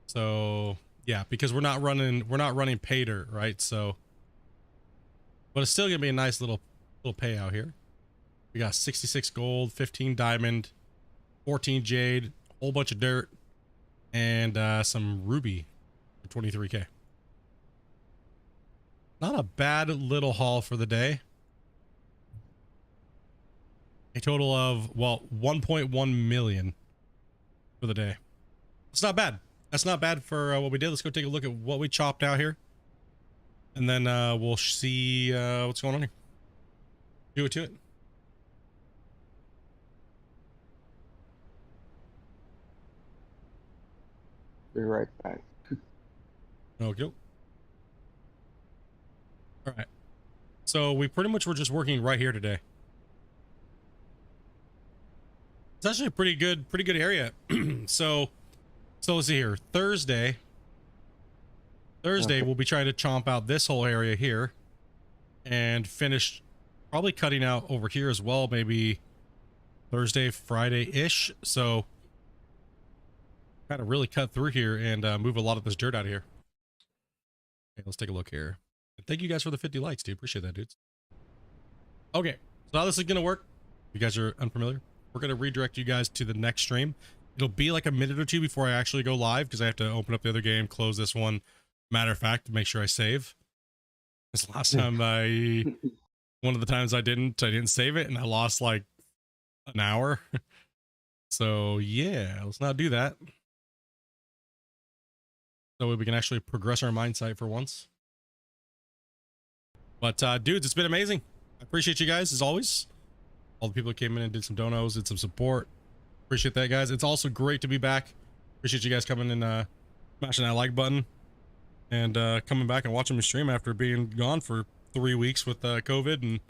So yeah, because we're not running pay dirt, right? So, but it's still gonna be a nice little payout here. We got 66 gold, 15 diamond, 14 jade, a whole bunch of dirt, and some ruby for 23k. Not a bad little haul for the day. A total of, well, 1.1 million for the day. It's not bad. That's not bad for what we did. Let's go take a look at what we chopped out here, and then we'll see what's going on here. Do it to it. Be right back. Okay. All right. So we pretty much were just working right here today. It's actually a pretty good area. So let's see here. Thursday, we'll be trying to chomp out this whole area here and finish probably cutting out over here as well, maybe Thursday, Friday-ish. So kind of really cut through here and move a lot of this dirt out of here. Okay, let's take a look here. Thank you guys for the 50 likes, dude. Appreciate that, dudes. Okay, so how this is gonna work, if you guys are unfamiliar, we're gonna redirect you guys to the next stream. It'll be like a minute or two before I actually go live, because I have to open up the other game, close this one. Matter of fact, make sure I save. This last time one of the times I didn't save it, and I lost like an hour. So yeah, let's not do that. So we can actually progress our mine site for once. But dudes, it's been amazing. I appreciate you guys as always. All the people that came in and did some donos, did some support. Appreciate that, guys. It's also great to be back. Appreciate you guys coming and smashing that like button and coming back and watching me stream after being gone for 3 weeks with COVID and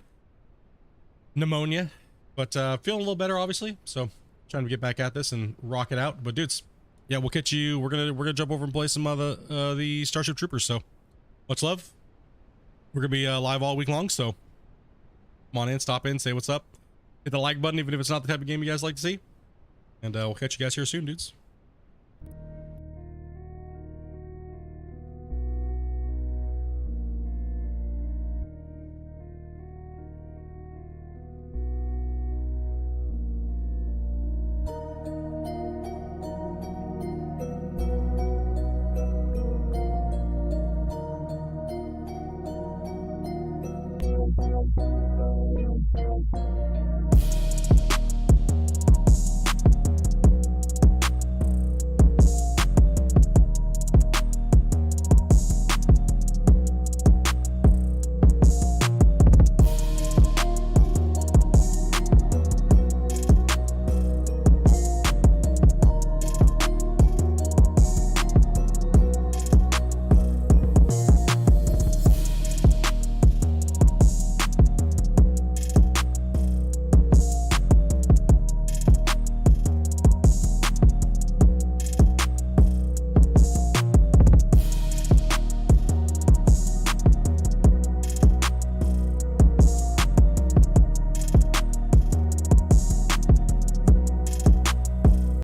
pneumonia. But feeling a little better, obviously. So trying to get back at this and rock it out. But dudes, yeah, we'll catch you. We're gonna jump over and play some of the Starship Troopers. So much love. We're gonna be live all week long. So come on in, stop in, say what's up. Hit the like button, even if it's not the type of game you guys like to see. And we'll catch you guys here soon, dudes.